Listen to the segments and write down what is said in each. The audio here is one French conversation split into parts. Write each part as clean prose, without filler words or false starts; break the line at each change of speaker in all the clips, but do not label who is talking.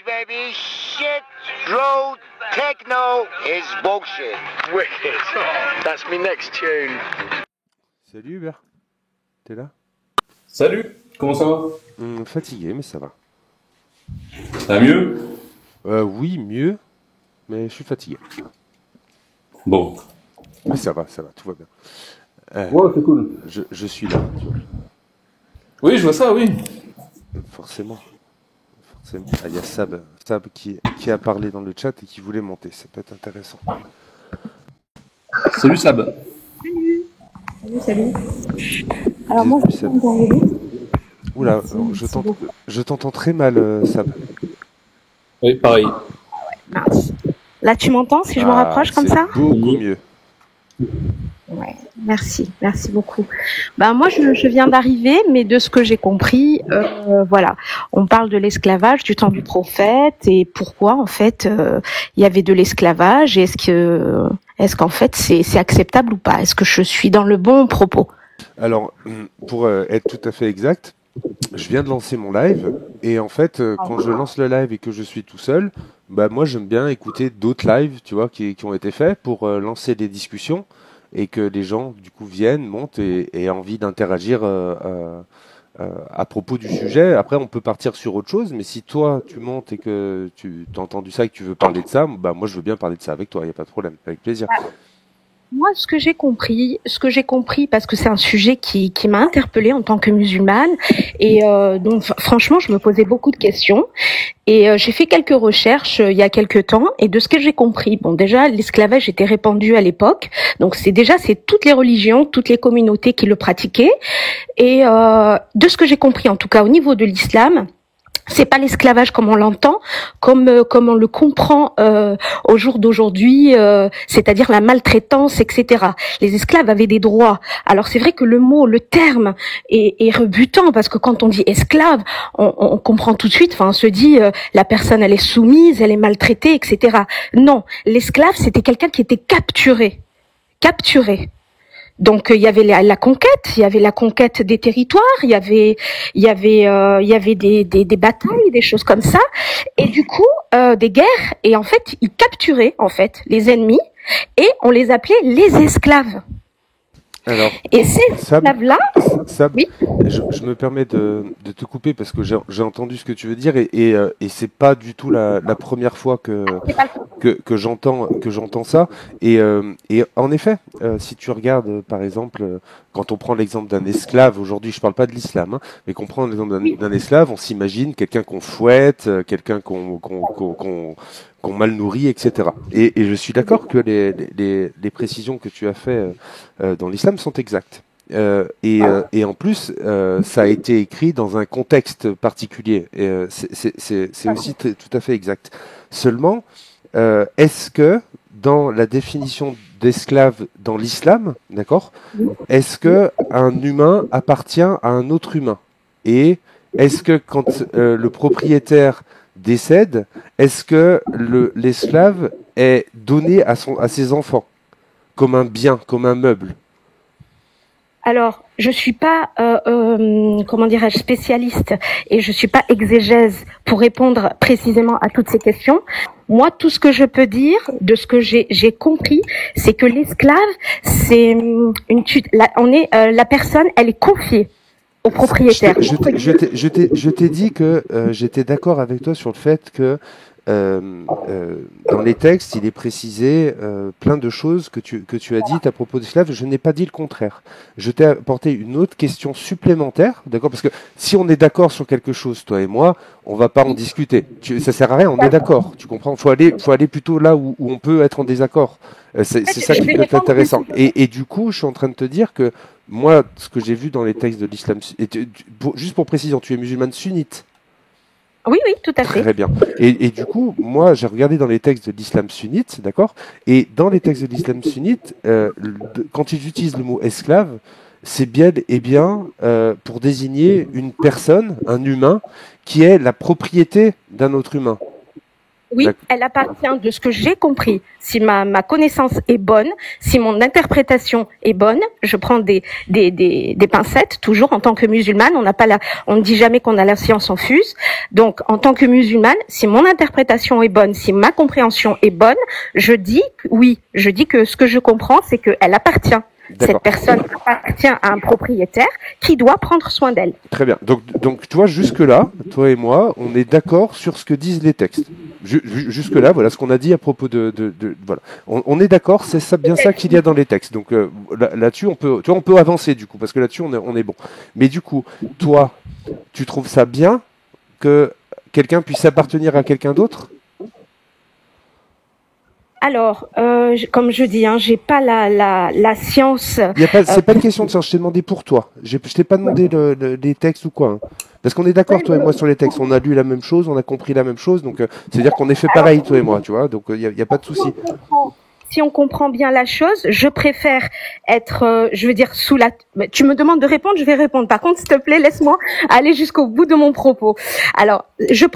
baby. Shit, road, techno is bullshit.
Wicked. That's me next tune.
Salut Hubert, t'es là?
Salut, comment ça va?
Fatigué, mais ça va.
Ça va mieux?
Oui, mieux, mais je suis fatigué.
Bon.
Mais ça va, tout va bien.
Ouais, c'est cool.
Je suis là, tu vois.
Oui, je vois ça, oui.
Forcément. Ah, il y a Sab qui a parlé dans le chat et qui voulait monter, ça peut être intéressant.
Salut Sab.
Salut. Alors moi, je
Sab.
t'entends aider.
Oula, je t'entends très mal, Sab.
Oui, pareil.
Mince. Là, tu m'entends si je me rapproche comme ça?
C'est beaucoup mieux.
Ouais, merci beaucoup. Ben moi, je viens d'arriver, mais de ce que j'ai compris, voilà, on parle de l'esclavage du temps du prophète et pourquoi en fait il y avait de l'esclavage. Et est-ce qu'en fait c'est acceptable ou pas? Est-ce que je suis dans le bon propos?
Alors, pour être tout à fait exact, je viens de lancer mon live et en fait, quand je lance le live et que je suis tout seul, bah moi j'aime bien écouter d'autres lives, tu vois, qui ont été faits pour lancer des discussions et que les gens du coup viennent, montent et aient envie d'interagir à propos du sujet. Après, on peut partir sur autre chose, mais si toi tu montes et que tu as entendu ça et que tu veux parler de ça, bah moi je veux bien parler de ça avec toi, il n'y a pas de problème, avec plaisir.
Moi, ce que j'ai compris, parce que c'est un sujet qui m'a interpellée en tant que musulmane, et donc franchement, je me posais beaucoup de questions, et j'ai fait quelques recherches il y a quelques temps, et de ce que j'ai compris, bon déjà l'esclavage était répandu à l'époque, donc c'est toutes les religions, toutes les communautés qui le pratiquaient, et de ce que j'ai compris, en tout cas au niveau de l'islam, c'est pas l'esclavage comme on l'entend, comme on le comprend au jour d'aujourd'hui, c'est-à-dire la maltraitance, etc. Les esclaves avaient des droits. Alors c'est vrai que le terme est rebutant parce que quand on dit esclave, on comprend tout de suite. Enfin, on se dit la personne elle est soumise, elle est maltraitée, etc. Non, l'esclave c'était quelqu'un qui était capturé. Donc il y avait la conquête des territoires, il y avait des batailles, des choses comme ça, et du coup des guerres, et en fait ils capturaient en fait les ennemis et on les appelait les esclaves.
Alors,
et ces esclaves-là,
Sab,
oui.
je me permets de te couper parce que j'ai entendu ce que tu veux dire et c'est pas du tout la première fois que j'entends ça et en effet si tu regardes par exemple quand on prend l'exemple d'un esclave aujourd'hui, je parle pas de l'islam, hein, mais qu'on prend l'exemple d'un esclave, on s'imagine quelqu'un qu'on fouette, quelqu'un qu'on mal nourrit, etc. Et je suis d'accord que les précisions que tu as fait dans l'islam sont exactes. Et en plus, ça a été écrit dans un contexte particulier. C'est aussi tout à fait exact. Seulement, est-ce que dans la définition d'esclave dans l'islam, d'accord, est-ce que un humain appartient à un autre humain? Et est-ce que quand le propriétaire décède, est-ce que l'esclave est donné à ses enfants comme un bien, comme un meuble?
Alors, je suis pas, comment dirais-je, spécialiste et je suis pas exégèse pour répondre précisément à toutes ces questions. Moi, tout ce que je peux dire, de ce que j'ai compris, c'est que l'esclave, c'est la personne, elle est confiée au propriétaire.
Je t'ai dit que j'étais d'accord avec toi sur le fait que dans les textes, il est précisé plein de choses que tu as dites à propos d'esclaves. Je n'ai pas dit le contraire. Je t'ai apporté une autre question supplémentaire, d'accord? Parce que si on est d'accord sur quelque chose, toi et moi, on va pas en discuter. Ça sert à rien. On est d'accord. Tu comprends? Faut aller plutôt là où on peut être en désaccord. C'est ça qui peut être intéressant. Et du coup, je suis en train de te dire que moi, ce que j'ai vu dans les textes de l'islam, juste pour précision, tu es musulmane sunnite.
Oui, tout à fait.
Très bien. Et du coup, moi, j'ai regardé dans les textes de l'islam sunnite, d'accord? Et dans les textes de l'islam sunnite, quand ils utilisent le mot esclave, c'est bien et bien pour désigner une personne, un humain, qui est la propriété d'un autre humain.
Oui,
D'accord.
elle appartient de ce que j'ai compris. Si ma connaissance est bonne, si mon interprétation est bonne, je prends des pincettes, toujours en tant que musulmane. On ne dit jamais qu'on a la science infuse. Donc, en tant que musulmane, si mon interprétation est bonne, si ma compréhension est bonne, je dis que ce que je comprends, c'est qu'elle appartient.
D'accord.
Cette personne appartient à un propriétaire qui doit prendre soin d'elle.
Très bien. Donc, tu vois, jusque-là, toi et moi, on est d'accord sur ce que disent les textes. Jusque-là, voilà ce qu'on a dit à propos voilà. On est d'accord, c'est ça, bien ça qu'il y a dans les textes. Donc, là-dessus, on peut avancer, du coup, parce que là-dessus, on est bon. Mais du coup, toi, tu trouves ça bien que quelqu'un puisse appartenir à quelqu'un d'autre?
Alors, comme je dis, j'ai pas la science.
C'est pas une question de science, je t'ai demandé pour toi. Je t'ai pas demandé les textes ou quoi. Parce qu'on est d'accord, toi et moi, sur les textes. On a lu la même chose, on a compris la même chose, donc c'est-à-dire qu'on est fait pareil, toi et moi, tu vois. Donc il y a pas de souci.
Si on comprend bien la chose, je préfère être, sous la. Tu me demandes de répondre, je vais répondre. Par contre, s'il te plaît, laisse-moi aller jusqu'au bout de mon propos. Alors, je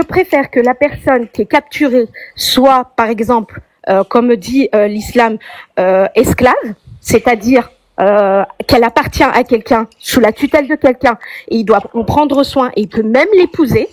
préfère que la personne qui est capturée soit, par exemple, comme dit l'islam, esclave, c'est-à-dire qu'elle appartient à quelqu'un, sous la tutelle de quelqu'un, et il doit en prendre soin, et il peut même l'épouser,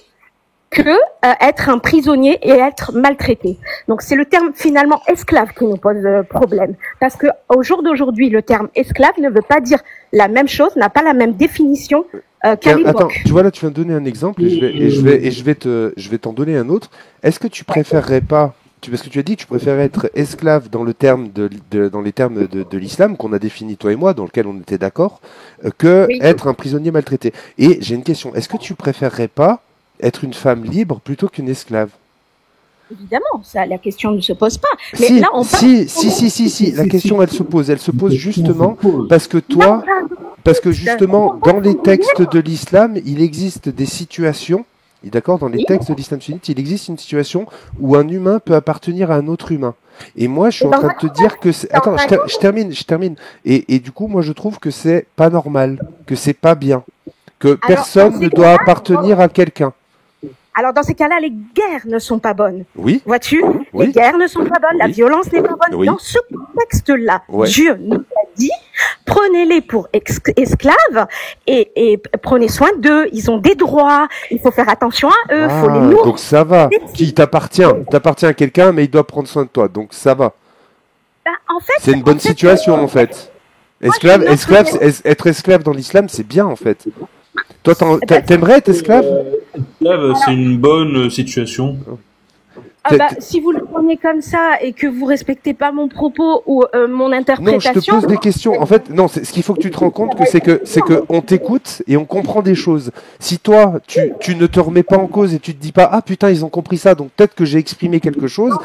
que être un prisonnier et être maltraité. Donc c'est le terme finalement esclave qui nous pose problème, parce que au jour d'aujourd'hui, le terme esclave ne veut pas dire la même chose, n'a pas la même définition qu'à l'époque.
Attends, tu vois là, tu viens de donner un exemple, et je vais t'en donner un autre. Est-ce que tu préférerais pas, parce que tu as dit que tu préférais être esclave dans le terme dans les termes de l'islam qu'on a défini toi et moi, dans lequel on était d'accord, que être un prisonnier maltraité. Et j'ai une question. Est-ce que tu préférerais pas être une femme libre plutôt qu'une esclave?
Évidemment, ça, la question ne se pose pas. Mais
si,
là, on parle...
si, la question, elle se pose. Elle se pose justement parce que justement, dans les textes de l'islam, il existe des situations. D'accord, dans les textes de l'islam sunnite, il existe une situation où un humain peut appartenir à un autre humain. Et moi, je suis en train de te dire que c'est... Attends, je termine. Et du coup, moi, je trouve que c'est pas normal, que c'est pas bien, que personne ne doit appartenir à quelqu'un.
Alors, dans ces cas-là, les guerres ne sont pas bonnes.
Oui.
Vois-tu?
Oui.
Les guerres ne sont pas bonnes, la violence n'est pas bonne.
Oui.
Dans ce contexte-là, Dieu nous a dit, prenez-les pour esclaves et prenez soin d'eux. Ils ont des droits, il faut faire attention à eux, faut les nourrir.
Donc ça va. Qui t'appartient à quelqu'un, mais il doit prendre soin de toi. Donc ça va.
En fait,
c'est une bonne situation, en fait. Être esclave dans l'islam, c'est bien, en fait. Toi, t'aimerais être esclave?
Esclave, c'est une bonne situation.
Si vous le prenez comme ça et que vous respectez pas mon propos ou mon interprétation...
Non, je te pose des questions. En fait, non, ce qu'il faut que tu te rends compte, c'est que on t'écoute et on comprend des choses. Si toi, tu ne te remets pas en cause et tu te dis pas, ah putain, ils ont compris ça, donc peut-être que j'ai exprimé quelque chose.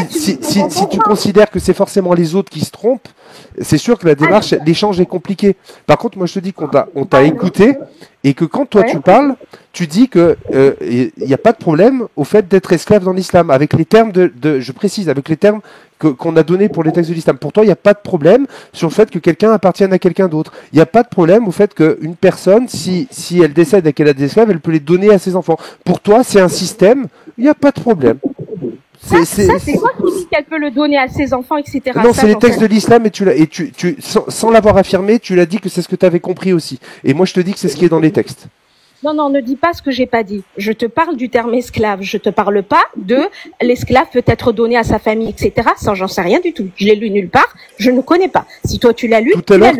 Si tu considères que c'est forcément les autres qui se trompent, c'est sûr que la démarche, l'échange est compliqué. Par contre, moi, je te dis qu'on t'a écouté et que quand toi tu parles, tu dis que il n'y a pas de problème au fait d'être esclave dans l'islam, avec les termes je précise, avec les termes qu'on a donnés pour les textes de l'islam. Pour toi, il n'y a pas de problème sur le fait que quelqu'un appartienne à quelqu'un d'autre. Il n'y a pas de problème au fait qu'une personne, si elle décède et qu'elle a des esclaves, elle peut les donner à ses enfants. Pour toi, c'est un système, il n'y a pas de problème.
C'est quoi qui dit qu'elle peut le donner à ses enfants, etc.
Non, c'est les textes de l'islam et sans l'avoir affirmé, tu l'as dit que c'est ce que tu avais compris aussi. Et moi, je te dis que c'est ce qui est dans les textes.
Non, ne dis pas ce que j'ai pas dit. Je te parle du terme esclave. Je te parle pas de l'esclave peut être donné à sa famille, etc. Ça, j'en sais rien du tout. Je l'ai lu nulle part. Je ne connais pas. Si toi tu l'as lu,
tout à l'heure,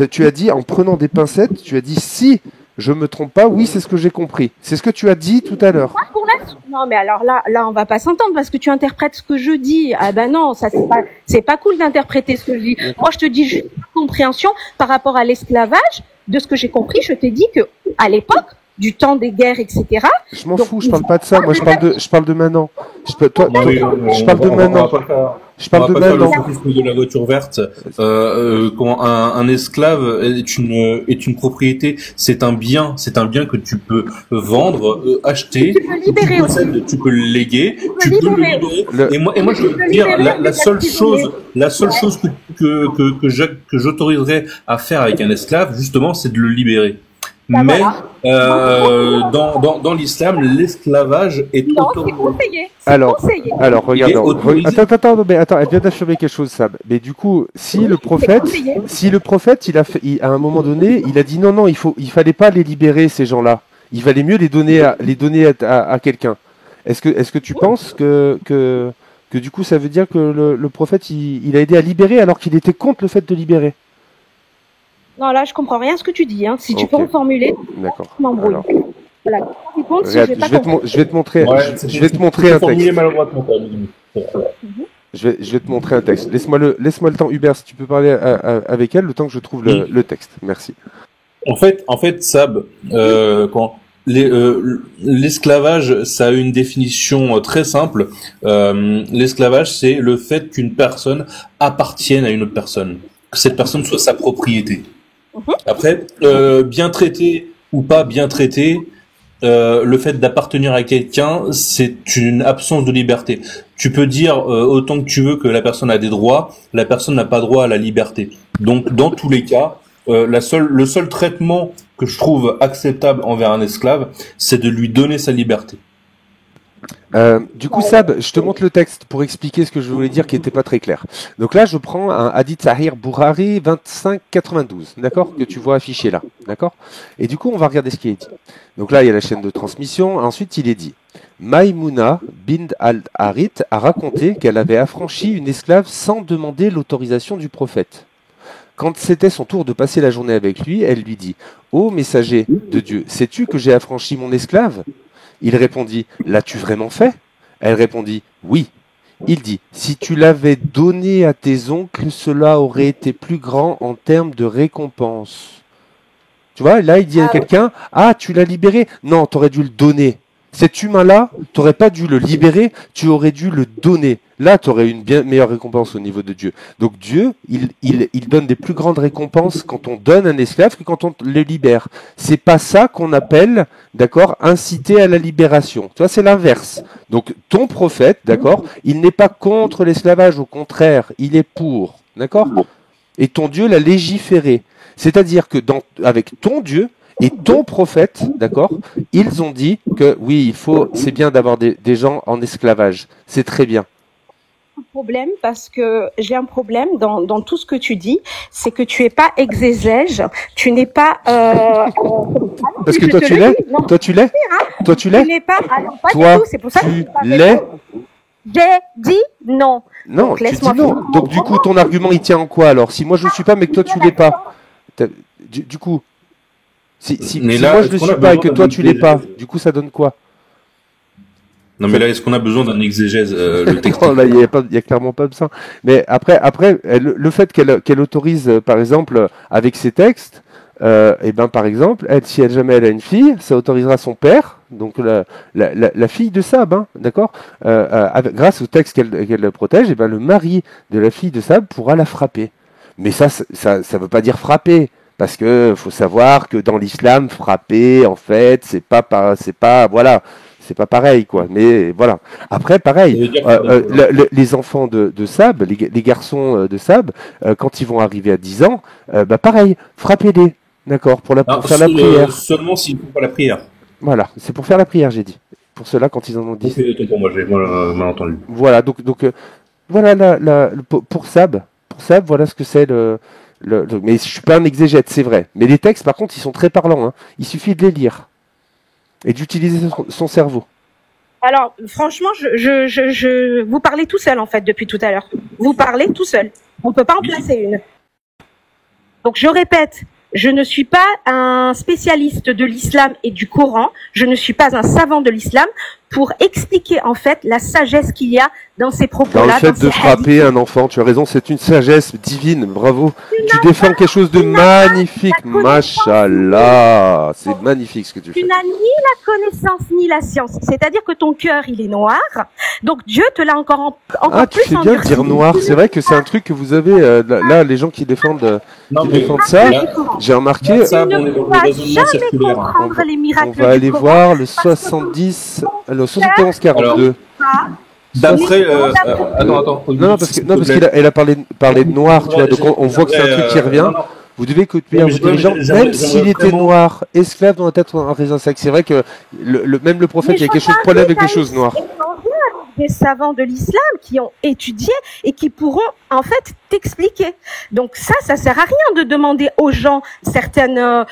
tu as dit en prenant des pincettes, tu as dit si je me trompe pas, oui, c'est ce que j'ai compris. C'est ce que tu as dit tout à l'heure.
Non, mais alors là, on va pas s'entendre parce que tu interprètes ce que je dis. Ah ben non, ça c'est pas cool d'interpréter ce que je dis. Moi, je te dis juste une compréhension par rapport à l'esclavage. De ce que j'ai compris, je t'ai dit que à l'époque, du temps des guerres, etc.
Je m'en fous, je parle pas de ça. Moi, je parle de maintenant. Je parle de maintenant. Je parle de maintenant.
De la voiture verte. Un esclave est une propriété. C'est un bien que tu peux vendre, acheter. Tu peux le léguer. Tu peux le libérer. Et moi, je veux dire, la seule chose que j'autoriserais à faire avec un esclave, justement, c'est de le libérer. Mais
voilà.
dans l'islam, l'esclavage est
Non, c'est
autorisé.
conseillé. C'est
Alors,
conseillé.
Alors, regarde,
Il est autorisé.
attends, elle vient d'affirmer quelque chose, Sab. Mais du coup, si le prophète, à un moment donné, il a dit non, il fallait pas les libérer, ces gens-là. Il valait mieux les donner à quelqu'un. Est-ce que tu penses que du coup, ça veut dire que le prophète, il a aidé à libérer alors qu'il était contre le fait de libérer?
Non, là, je comprends rien à ce que tu dis. Hein. Si tu
Ok.
peux reformuler,
D'accord.
je m'embrouille.
Alors,
Voilà. Répondre si
regarde,
j'ai pas
je vais
compris.
je vais te montrer,
Ouais,
je vais te montrer un
formulé
texte.
maladroitement, quand même.
Je vais te montrer un texte. Laisse-moi le temps, Hubert, si tu peux parler avec elle, le temps que je trouve le texte. Merci.
En fait, Sab, quand l'esclavage, ça a une définition très simple. L'esclavage, c'est le fait qu'une personne appartienne à une autre personne, que cette personne soit sa propriété. Après, bien traité ou pas bien traité, le fait d'appartenir à quelqu'un, c'est une absence de liberté. Tu peux dire autant que tu veux que la personne a des droits, la personne n'a pas droit à la liberté. Donc, dans tous les cas, le seul traitement que je trouve acceptable envers un esclave, c'est de lui donner sa liberté.
Du coup, Sab, je te montre le texte pour expliquer ce que je voulais dire qui n'était pas très clair. Donc là, je prends un Hadith Sahih Bukhari 2592, d'accord, que tu vois affiché là, d'accord. Et du coup, on va regarder ce qui est dit. Donc là, il y a la chaîne de transmission. Ensuite, il est dit Maïmouna bint al-Harith a raconté qu'elle avait affranchi une esclave sans demander l'autorisation du prophète. Quand c'était son tour de passer la journée avec lui, elle lui dit « Ô messager de Dieu, sais-tu que j'ai affranchi mon esclave ?» Il répondit « L'as-tu vraiment fait ?» Elle répondit « Oui. » Il dit « Si tu l'avais donné à tes oncles, cela aurait été plus grand en termes de récompense. » Tu vois, là il dit à quelqu'un « Ah, tu l'as libéré ?» Non, t'aurais dû le donner. Cet humain-là, t'aurais pas dû le libérer, tu aurais dû le donner. Là, t'aurais une bien meilleure récompense au niveau de Dieu. Donc Dieu, il donne des plus grandes récompenses quand on donne un esclave que quand on le libère. C'est pas ça qu'on appelle, d'accord, inciter à la libération. Tu vois, c'est l'inverse. Donc ton prophète, d'accord, il n'est pas contre l'esclavage, au contraire, il est pour, d'accord. Et ton Dieu l'a légiféré. C'est-à-dire que avec ton Dieu et ton prophète, d'accord, ils ont dit que oui, c'est bien d'avoir des gens en esclavage. C'est très bien.
Problème parce que j'ai un problème dans tout ce que tu dis, c'est que tu es pas exégèse, tu n'es pas
parce que toi tu l'es, toi tu l'es, toi tu l'es,
tu n'es pas, alors, pas
toi
du tout, c'est pour ça que
tu l'es.
J'ai dit non.
Non,
donc,
tu dis
laisse-moi
non.
finir.
Donc du coup ton argument il tient en quoi alors? Si moi je ne suis pas mais que toi tu l'es pas, du coup, si
là,
moi je ne suis pas et que toi tu l'es pas, du coup ça donne quoi?
Non mais là, est-ce qu'on a besoin d'un exégèse le texte?
Non, là, il y a clairement pas besoin. Mais après, le fait qu'elle autorise, par exemple, avec ses textes, et ben par exemple, si jamais elle a une fille, ça autorisera son père, donc la fille de Sab, hein, d'accord, grâce au texte qu'elle protège, et ben le mari de la fille de Sab pourra la frapper. Mais ça veut pas dire frapper. Parce que faut savoir que dans l'islam, frapper, en fait, c'est pas voilà, c'est pas pareil, quoi. Mais voilà. Après, pareil, les enfants de Sab, les garçons de Sab, quand ils vont arriver à 10 ans, bah pareil, frappez-les, d'accord, pour faire la prière.
Seulement s'ils font pas la prière.
Voilà, c'est pour faire la prière, j'ai dit. Pour ceux-là, quand ils en ont 10.
Pour moi, j'ai mal entendu.
Voilà, donc voilà pour Sab, voilà ce que c'est mais je suis pas un exégète, c'est vrai. Mais les textes, par contre, ils sont très parlants. Hein. Il suffit de les lire et d'utiliser son cerveau.
Alors, franchement, vous parlez tout seul en fait depuis tout à l'heure. Vous parlez tout seul. On peut pas en placer une. Donc, je répète, je ne suis pas un spécialiste de l'islam et du Coran. Je ne suis pas un savant de l'islam pour expliquer en fait la sagesse qu'il y a dans ces propos-là.
Dans le fait de frapper un enfant, tu as raison, c'est une sagesse divine, bravo. Tu défends quelque chose de magnifique, machallah. C'est magnifique ce que tu fais.
Tu n'as ni la connaissance ni la science. C'est-à-dire que ton cœur, il est noir. Donc Dieu te l'a encore plus
tu fais bien de dire noir. C'est vrai que c'est un truc que vous avez, là, les gens qui défendent ça, j'ai remarqué.
Tu ne pourras jamais comprendre les miracles du Coran.
On va aller voir le 71 42.
D'après, attends.
Non, parce qu'elle a parlé de noir, tu vois, donc on voit que c'est un truc qui revient. Vous devez écouter
Ouais,
à
mais
vos
ouais, mais
dirigeants,
j'aimerais-
même s'il
j'aimerais
était
vraiment-
noir, esclave dans la tête en raisin sec. C'est vrai que même le prophète,
Mais
il y a
je
quelque chose de problème avec les choses noires.
des savants de l'islam qui ont étudié et qui pourront en fait t'expliquer. Donc ça sert à rien de demander aux gens certaines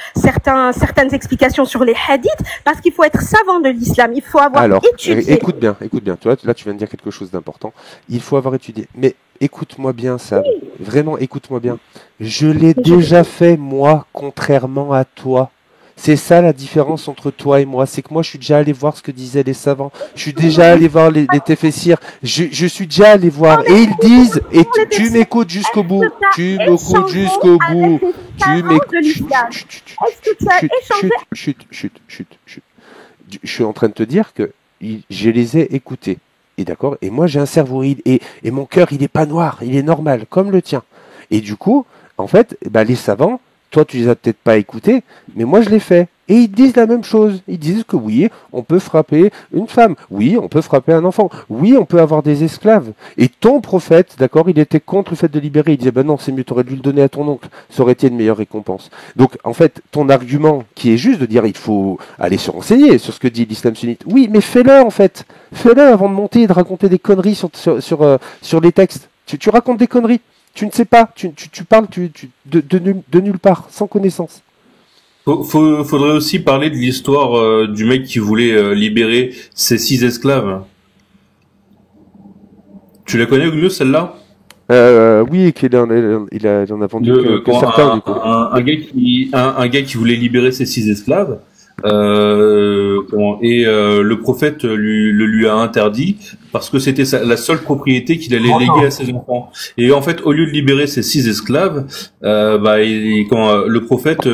explications sur les hadiths parce qu'il faut être savant de l'islam. Il faut avoir
Alors,
étudié.
écoute bien. Tu vois, là, tu viens de dire quelque chose d'important. Il faut avoir étudié. Mais écoute-moi bien, Sam. Vraiment, écoute-moi bien. Je l'ai déjà fait, moi, contrairement à toi. C'est ça la différence entre toi et moi. C'est que moi, je suis déjà allé voir ce que disaient les savants. Je suis déjà allé voir les tafsirs. Je suis déjà allé voir. Et ils disent, et tu m'écoutes jusqu'au bout. Tu m'écoutes jusqu'au bout. Tu m'écoutes.
Est-ce que tu as échangé
Chut. Je suis en train de te dire que je les ai écoutés. Et d'accord. Et moi, j'ai un cerveau. Et mon cœur, il est pas noir. Il est normal, comme le tien. Et du coup, en fait, les savants, toi, tu les as peut-être pas écoutés, mais moi, je l'ai fait. Et ils disent la même chose. Ils disent que oui, on peut frapper une femme. Oui, on peut frapper un enfant. Oui, on peut avoir des esclaves. Et ton prophète, d'accord, il était contre le fait de libérer. Il disait, ben non, c'est mieux, t'aurais dû le donner à ton oncle. Ça aurait été une meilleure récompense. Donc, en fait, ton argument qui est juste de dire, il faut aller se renseigner sur ce que dit l'islam sunnite. Oui, mais fais-le, en fait. Fais-le avant de monter et de raconter des conneries sur les textes. Tu racontes des conneries. Tu ne sais pas, tu parles de nulle part, sans connaissance.
Faudrait aussi parler de l'histoire du mec qui voulait libérer ses 6 esclaves. Tu la connais, Ougno, celle-là?
Oui, il en a vendu que certains, du coup.
Un gars qui voulait libérer ses 6 esclaves. Le prophète lui a interdit parce que c'était la seule propriété qu'il allait léguer à ses enfants. Et en fait, au lieu de libérer ses 6 esclaves, le prophète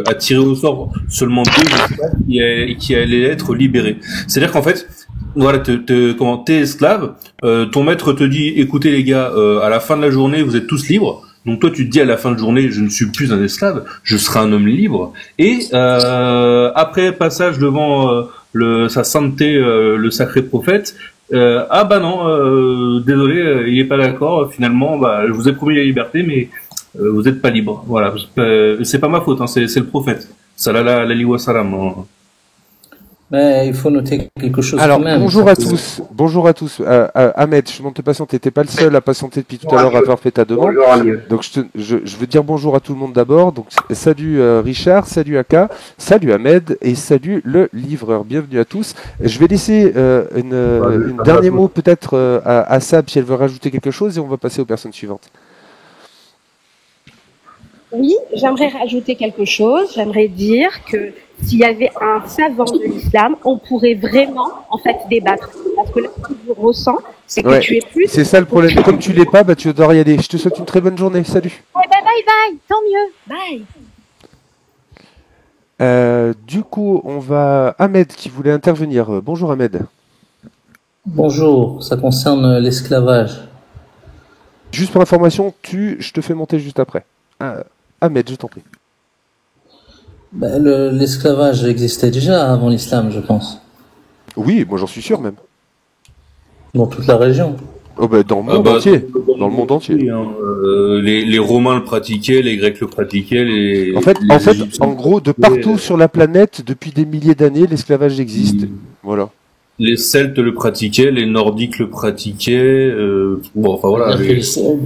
a tiré au sort seulement 2 esclaves qui allaient être libérés. C'est-à-dire qu'en fait, voilà, t'es esclave, ton maître te dit, écoutez les gars, à la fin de la journée, vous êtes tous libres. Donc toi, tu te dis à la fin de journée, je ne suis plus un esclave, je serai un homme libre. Et après passage devant sa sainteté, le sacré prophète, désolé, il est pas d'accord. Finalement, je vous ai promis la liberté, mais vous êtes pas libre. Voilà, c'est pas ma faute, hein, c'est le prophète. Sallallahu alayhi wa sallam. Hein.
Mais il faut noter quelque chose
Alors,
quand même.
bonjour à tous. Ahmed, je demande de patienter. T'es pas le seul à patienter depuis tout à l'heure à avoir fait ta demande. Donc, je veux dire bonjour à tout le monde d'abord. Donc, salut Richard, salut Aka, salut Ahmed et salut le livreur. Bienvenue à tous. Je vais laisser une dernier mot peut-être à Sab si elle veut rajouter quelque chose et on va passer aux personnes suivantes.
Oui, j'aimerais rajouter quelque chose. J'aimerais dire que s'il y avait un savant de l'islam, on pourrait vraiment, en fait, débattre. Parce que là, ce que je ressens, c'est que tu es plus...
C'est ça le problème. Comme tu l'es pas, tu dois y aller. Je te souhaite une très bonne journée. Salut.
Bye, tant mieux. Bye.
Du coup, on va... Ahmed qui voulait intervenir. Bonjour Ahmed.
Bonjour, ça concerne l'esclavage.
Juste pour information, je te fais monter juste après. Ahmed, je t'en prie.
L'esclavage existait déjà avant l'islam, je pense.
Oui, moi j'en suis sûr même.
Dans toute la région.
Dans le monde entier. Dans le monde entier.
Les Romains le pratiquaient, les Grecs le pratiquaient.
En gros, de partout sur la planète, depuis des milliers d'années, l'esclavage existe. Voilà.
Les Celtes le pratiquaient, les Nordiques le pratiquaient. Voilà.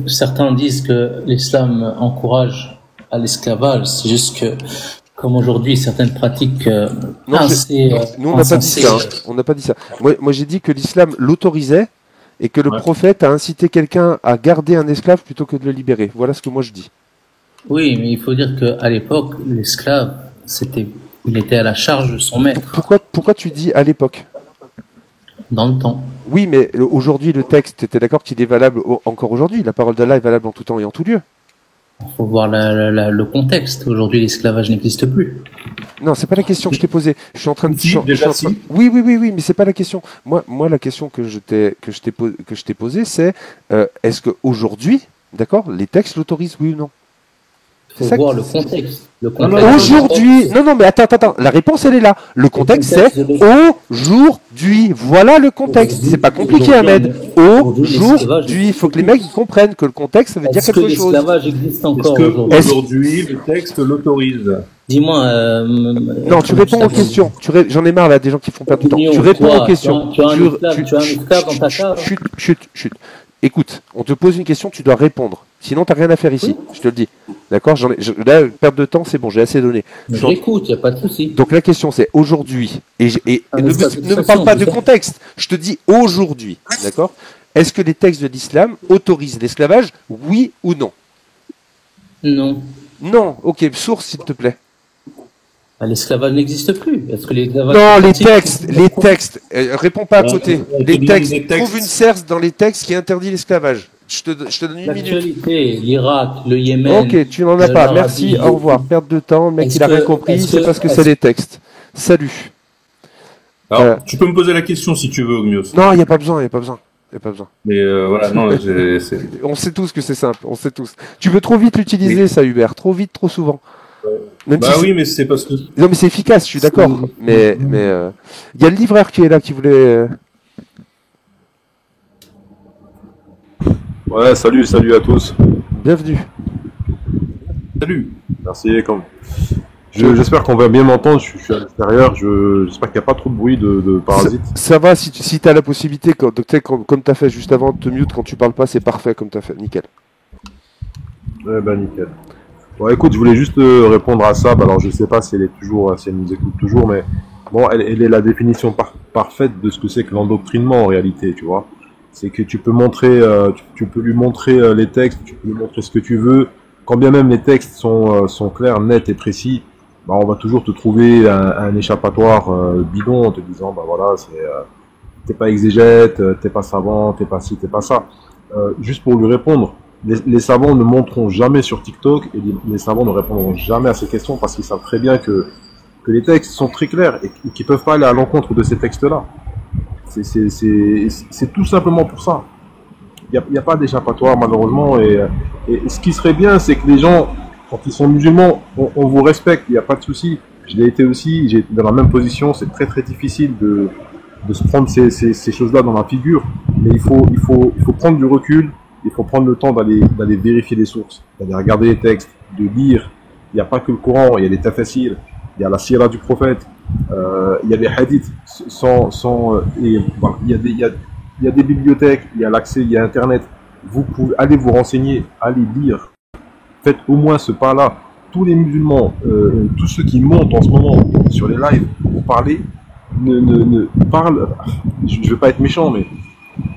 Certains disent que l'islam encourage à l'esclavage. C'est juste que, comme aujourd'hui, certaines pratiques
nous, on n'a pas dit ça. Hein. On n'a pas dit ça. Moi, j'ai dit que l'islam l'autorisait et que le prophète a incité quelqu'un à garder un esclave plutôt que de le libérer. Voilà ce que moi je dis.
Oui, mais il faut dire qu'à l'époque, l'esclave, il était à la charge de son maître.
Pourquoi tu dis à l'époque ?
Dans le temps.
Oui, mais aujourd'hui, le texte, t'es d'accord qu'il est valable encore aujourd'hui ? La parole d'Allah est valable en tout temps et en tout lieu.
Il faut voir le contexte. Aujourd'hui, l'esclavage n'existe plus.
Non, c'est pas la question que je t'ai posée. Je suis en train de... Oui, mais c'est pas la question. Moi, la question que je t'ai posée, c'est est-ce qu'aujourd'hui, d'accord, les textes l'autorisent, oui ou non ?
faut
ça
voir
qui-
le contexte. Le
non,
contexte.
Aujourd'hui, non, mais attends, la réponse elle est là. Le contexte c'est aujourd'hui. Voilà le contexte. C'est pas compliqué, Ahmed. Aujourd'hui, il faut que les mecs ils comprennent que le contexte ça veut dire
Est-ce que
quelque chose.
l'esclavage existe
Est-ce
encore
que
aujourd'hui?
aujourd'hui le texte l'autorise?
Dis-moi.
Non, tu réponds aux questions. J'en ai marre là des gens qui font perdre du temps. Tu réponds aux questions.
Tu as un esclave dans ta cave.
Chut. Écoute, on te pose une question, tu dois répondre. Sinon, t'as rien à faire ici. Je te le dis. D'accord. Là, perte de temps, c'est bon, j'ai assez donné.
Je l'écoute, il n'y a pas de souci.
Donc la question c'est aujourd'hui. Et ne me parle pas de contexte. Je te dis aujourd'hui. D'accord. Est-ce que les textes de l'islam autorisent l'esclavage? Oui ou non?
Non.
Non. Ok. Source, s'il te plaît.
L'esclavage n'existe plus. Est-ce que l'esclavage
Non, les textes. Réponds pas à côté.
on te
Les
demande
textes.
des textes.
Trouve une serse dans les textes qui interdit l'esclavage. Je te donne une minute.
L'actualité, l'Irak, le Yémen.
Ok, tu n'en as pas.
l'Arabie.
Merci. Au revoir. Perte de temps. Le mec,
Est-ce
il a rien
que-
compris.
est-ce
C'est
que-
parce que
est-ce-
c'est les textes. Salut.
Alors, tu peux me poser la question si tu veux, Ogmios.
Non, il y a pas besoin.
Mais voilà, non,
On sait tous que c'est simple. On sait tous. Tu veux trop vite l'utiliser, ça, Hubert. Trop vite, trop souvent. Même
bah
si
oui, mais c'est parce que
Non, mais c'est efficace, je suis d'accord. Mais il y a le livreur qui est là, qui voulait.
Ouais, salut à tous.
Bienvenue.
salut.
Merci. J'espère qu'on va bien m'entendre. Je suis à l'extérieur. J'espère qu'il n'y a pas trop de bruit de parasites.
Ça va, si tu as la possibilité, comme tu as fait juste avant de te mute quand tu parles pas, c'est parfait comme tu as fait. Nickel.
Ouais, bah nickel. Bon, écoute, je voulais juste répondre à ça. Alors, je sais pas si elle nous écoute toujours, mais bon, elle est la définition parfaite de ce que c'est que l'endoctrinement en réalité, tu vois. C'est que tu peux montrer, tu peux lui montrer les textes, tu peux lui montrer ce que tu veux. Quand bien même les textes sont clairs, nets et précis, bah, on va toujours te trouver un échappatoire bidon en te disant, bah voilà, t'es pas exégète, t'es pas savant, t'es pas ci, t'es pas ça. Juste pour lui répondre, les savants ne monteront jamais sur TikTok et les savants ne répondront jamais à ces questions parce qu'ils savent très bien que les textes sont très clairs et qu'ils peuvent pas aller à l'encontre de ces textes-là. C'est tout simplement pour ça. Il y a pas d'échappatoire malheureusement et ce qui serait bien, c'est que les gens, quand ils sont musulmans, on vous respecte, il n'y a pas de souci. Je l'ai été aussi, j'ai été dans la même position. C'est très très difficile de se prendre ces choses-là dans la figure, mais il faut prendre du recul. Il faut prendre le temps d'aller vérifier les sources, d'aller regarder les textes, de lire. Il n'y a pas que le Coran, il y a les tafassirs, il y a la sira du prophète, il y a les hadiths, et voilà, il y a des bibliothèques, il y a l'accès, il y a Internet. Vous pouvez aller vous renseigner, aller lire. Faites au moins ce pas-là. Tous les musulmans, tous ceux qui montent en ce moment sur les lives pour parler, parlent. Je ne veux pas être méchant, mais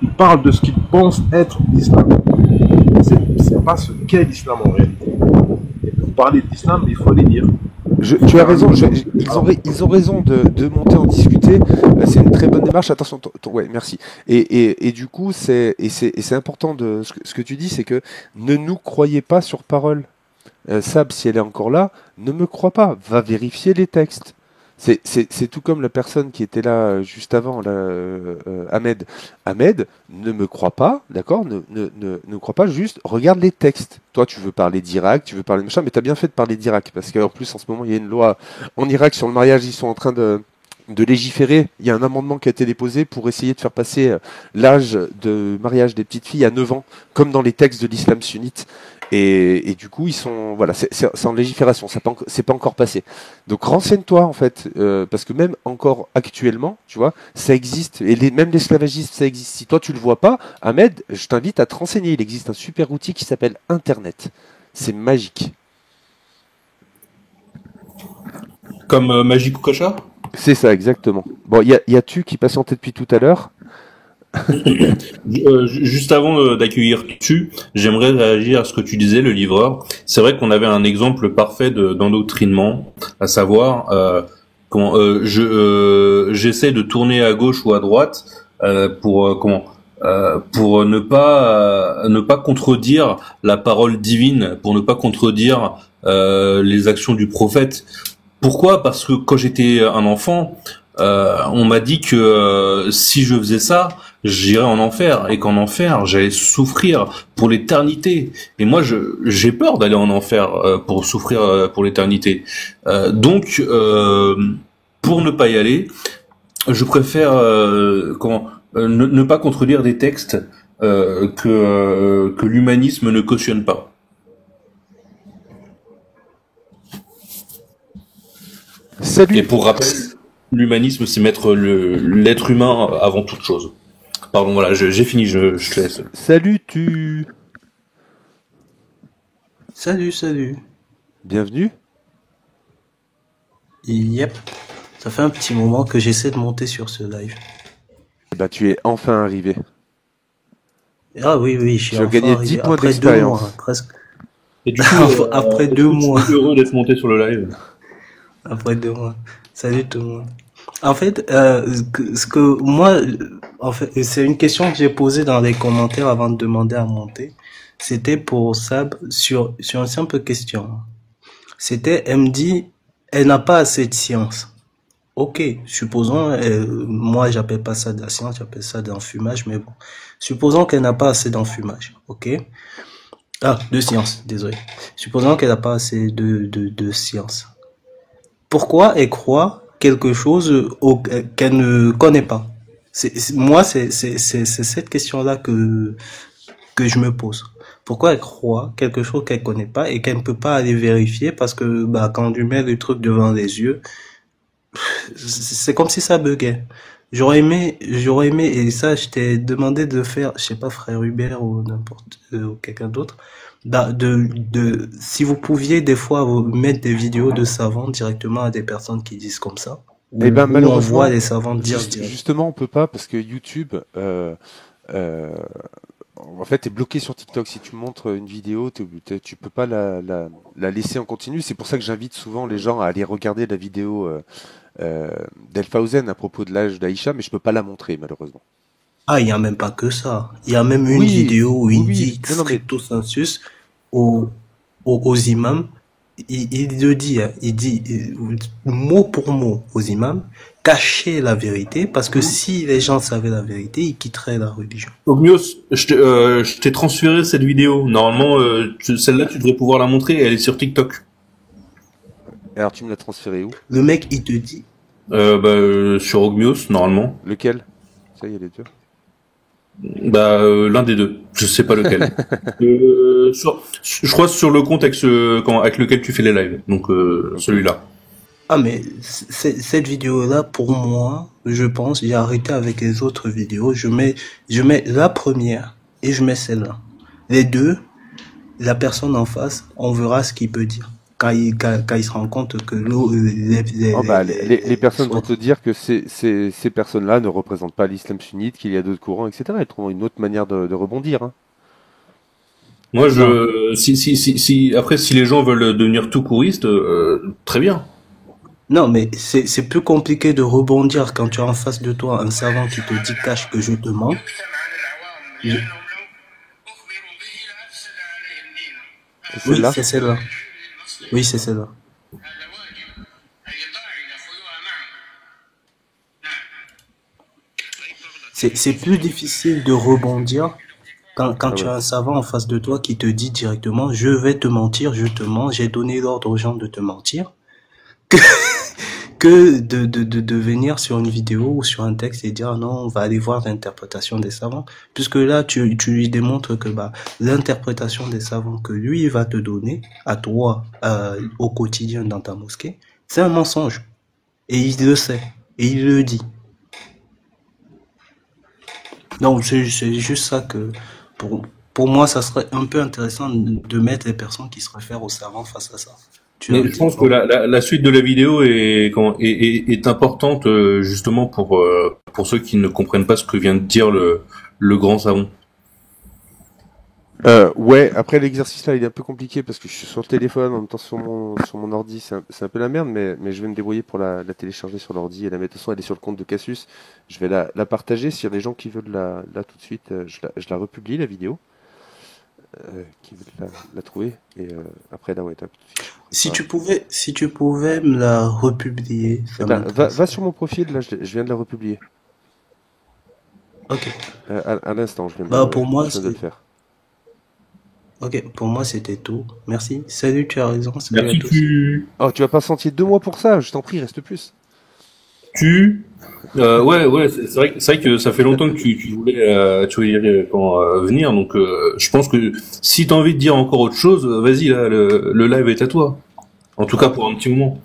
ils parlent de ce qu'ils pensent être l'islam. C'est pas ce qu'est l'islam en réalité. Et pour parler de l'islam, il faut les lire.
Tu as raison, ils ont raison de monter en discuter. C'est une très bonne démarche. Attention, ouais, merci. Et du coup, c'est important de ce que tu dis, c'est que ne nous croyez pas sur parole. Sab, si elle est encore là, ne me crois pas. Va vérifier les textes. C'est tout comme la personne qui était là juste avant, là, Ahmed. Ahmed, ne me crois pas, d'accord, ne crois pas, juste regarde les textes. Toi, tu veux parler d'Irak, tu veux parler de machin, mais t'as bien fait de parler d'Irak, parce qu'en plus, en ce moment, il y a une loi en Irak sur le mariage, ils sont en train de légiférer. Il y a un amendement qui a été déposé pour essayer de faire passer l'âge de mariage des petites filles à 9 ans, comme dans les textes de l'islam sunnite. Et du coup, ils sont, voilà, c'est en légifération, c'est pas encore passé. Donc renseigne-toi en fait, parce que même encore actuellement, tu vois, ça existe, et même l'esclavagisme, ça existe. Si toi tu le vois pas, Ahmed, je t'invite à te renseigner. Il existe un super outil qui s'appelle Internet. C'est magique.
Comme Magic ou Kocha.
C'est ça, exactement. Bon, il y a Tu qui patientait depuis tout à l'heure.
Juste avant d'accueillir Tu, j'aimerais réagir à ce que tu disais, le livreur. C'est vrai qu'on avait un exemple parfait d'endoctrinement, à savoir j'essaie de tourner à gauche ou à droite pour ne pas contredire la parole divine, pour ne pas contredire les actions du prophète. Pourquoi ? Parce que quand j'étais un enfant, on m'a dit que si je faisais ça, j'irais en enfer et qu'en enfer, j'allais souffrir pour l'éternité. Et moi, j'ai peur d'aller en enfer pour souffrir pour l'éternité. Donc, pour ne pas y aller, je préfère ne pas contredire des textes que l'humanisme ne cautionne pas.
Salut.
Et pour rappel, l'humanisme, c'est mettre l'être humain avant toute chose. Pardon, voilà, j'ai fini, je te laisse.
Salut tu.
Salut.
Bienvenue.
Yep. Ça fait un petit moment que j'essaie de monter sur ce live.
Bah tu es enfin arrivé.
Ah oui, je suis
Tu as
enfin
gagné
arrivé
10 points
après 2
d'expérience.
mois, presque.
Et du coup,
Après 2 mois.
Je suis heureux d'être monté sur le live.
Après 2 mois. Salut tout le monde. En fait, ce que moi, en fait, c'est une question que j'ai posée dans les commentaires avant de demander à monter. C'était pour Sab sur une simple question. C'était, elle me dit, elle n'a pas assez de science. Ok, supposons, moi j'appelle pas ça de la science, j'appelle ça d'enfumage, mais bon. Supposons qu'elle n'a pas assez d'enfumage, ok? Ah, de science, désolé. Supposons qu'elle n'a pas assez de science. Pourquoi elle croit quelque chose qu'elle ne connaît pas? Moi, c'est cette question-là que je me pose. Pourquoi elle croit quelque chose qu'elle connaît pas et qu'elle ne peut pas aller vérifier parce que quand on lui met le truc devant les yeux, c'est comme si ça buguait. J'aurais aimé, et ça, je t'ai demandé de faire, je sais pas, frère Hubert ou n'importe, ou quelqu'un d'autre, si vous pouviez des fois vous mettre des vidéos de savants directement à des personnes qui disent comme ça.
Eh ben,
Où on
malheureusement,
voit les savants dire
justement, on peut pas parce que YouTube, en fait, est bloqué sur TikTok. Si tu montres une vidéo, tu peux pas la laisser en continu. C'est pour ça que j'invite souvent les gens à aller regarder la vidéo d'Elfhausen à propos de l'âge d'Aïcha, mais je peux pas la montrer malheureusement.
Ah, il y a même pas que ça. Il y a même une
Oui,
vidéo où il
oui,
dit
non, mais-
stricto sensus aux imams. Il le dit, hein, il dit mot pour mot aux imams, cacher la vérité, parce que si les gens savaient la vérité, ils quitteraient la religion.
Ogmios, je t'ai transféré cette vidéo. Normalement, celle-là, tu devrais pouvoir la montrer. Elle est sur TikTok.
Alors tu me l'as transféré où?
Le mec, il te dit,
Sur Ogmios, normalement.
Lequel? Ça y est, les deux.
L'un des deux. Je sais pas lequel. Je crois sur le compte avec lequel tu fais les lives. Donc celui-là.
ah mais cette vidéo-là, pour moi, je pense, j'ai arrêté avec les autres vidéos. Je mets la première et je mets celle-là. Les deux, la personne en face, on verra ce qu'il peut dire. Quand il se rend compte que
les personnes vont te dire que ces personnes-là ne représentent pas l'islam sunnite, qu'il y a d'autres courants, etc. Elles trouveront une autre manière de rebondir. Hein.
Moi, après, si les gens veulent devenir tout couristes, très bien.
Non, mais c'est plus compliqué de rebondir quand tu as en face de toi un savant qui te dit cache que je te mens.
C'est
Oui,
celle-là.
c'est celle-là. Oui, c'est celle-là. C'est plus difficile de rebondir quand tu as un savant en face de toi qui te dit directement je vais te mentir, je te mens, j'ai donné l'ordre aux gens de te mentir, que de venir sur une vidéo ou sur un texte et dire non, on va aller voir l'interprétation des savants, puisque là tu lui démontres que l'interprétation des savants que lui va te donner à toi au quotidien dans ta mosquée, c'est un mensonge et il le sait et il le dit. Donc c'est juste ça que pour moi ça serait un peu intéressant de mettre les personnes qui se réfèrent aux savants face à ça.
Mais je pense que la suite de la vidéo est importante justement pour ceux qui ne comprennent pas ce que vient de dire le grand savant.
Ouais, après l'exercice là il est un peu compliqué parce que je suis sur le téléphone en même temps sur mon ordi, c'est un peu la merde, mais je vais me débrouiller pour la télécharger sur l'ordi et la mettre. De toute façon, elle est sur le compte de Cassius. Je vais la partager. S'il y a des gens qui veulent là tout de suite, je la republie la vidéo. qui veut la trouver. Et après, là, ouais, t'as...
Si tu pouvais me la republier, ça m'intéresse.
Va sur mon profil, là, je viens de la republier.
Ok.
À l'instant, je viens de le faire.
Ok, pour moi c'était tout. Merci. Salut, tu as raison. Salut
Merci,
à tous.
Oh, tu vas pas sentir 2 mois pour ça, je t'en prie, reste plus.
Ouais, c'est vrai que ça fait longtemps que tu voulais venir, donc je pense que si t'as envie de dire encore autre chose, vas-y, là, le live est à toi. En tout cas pour un petit moment.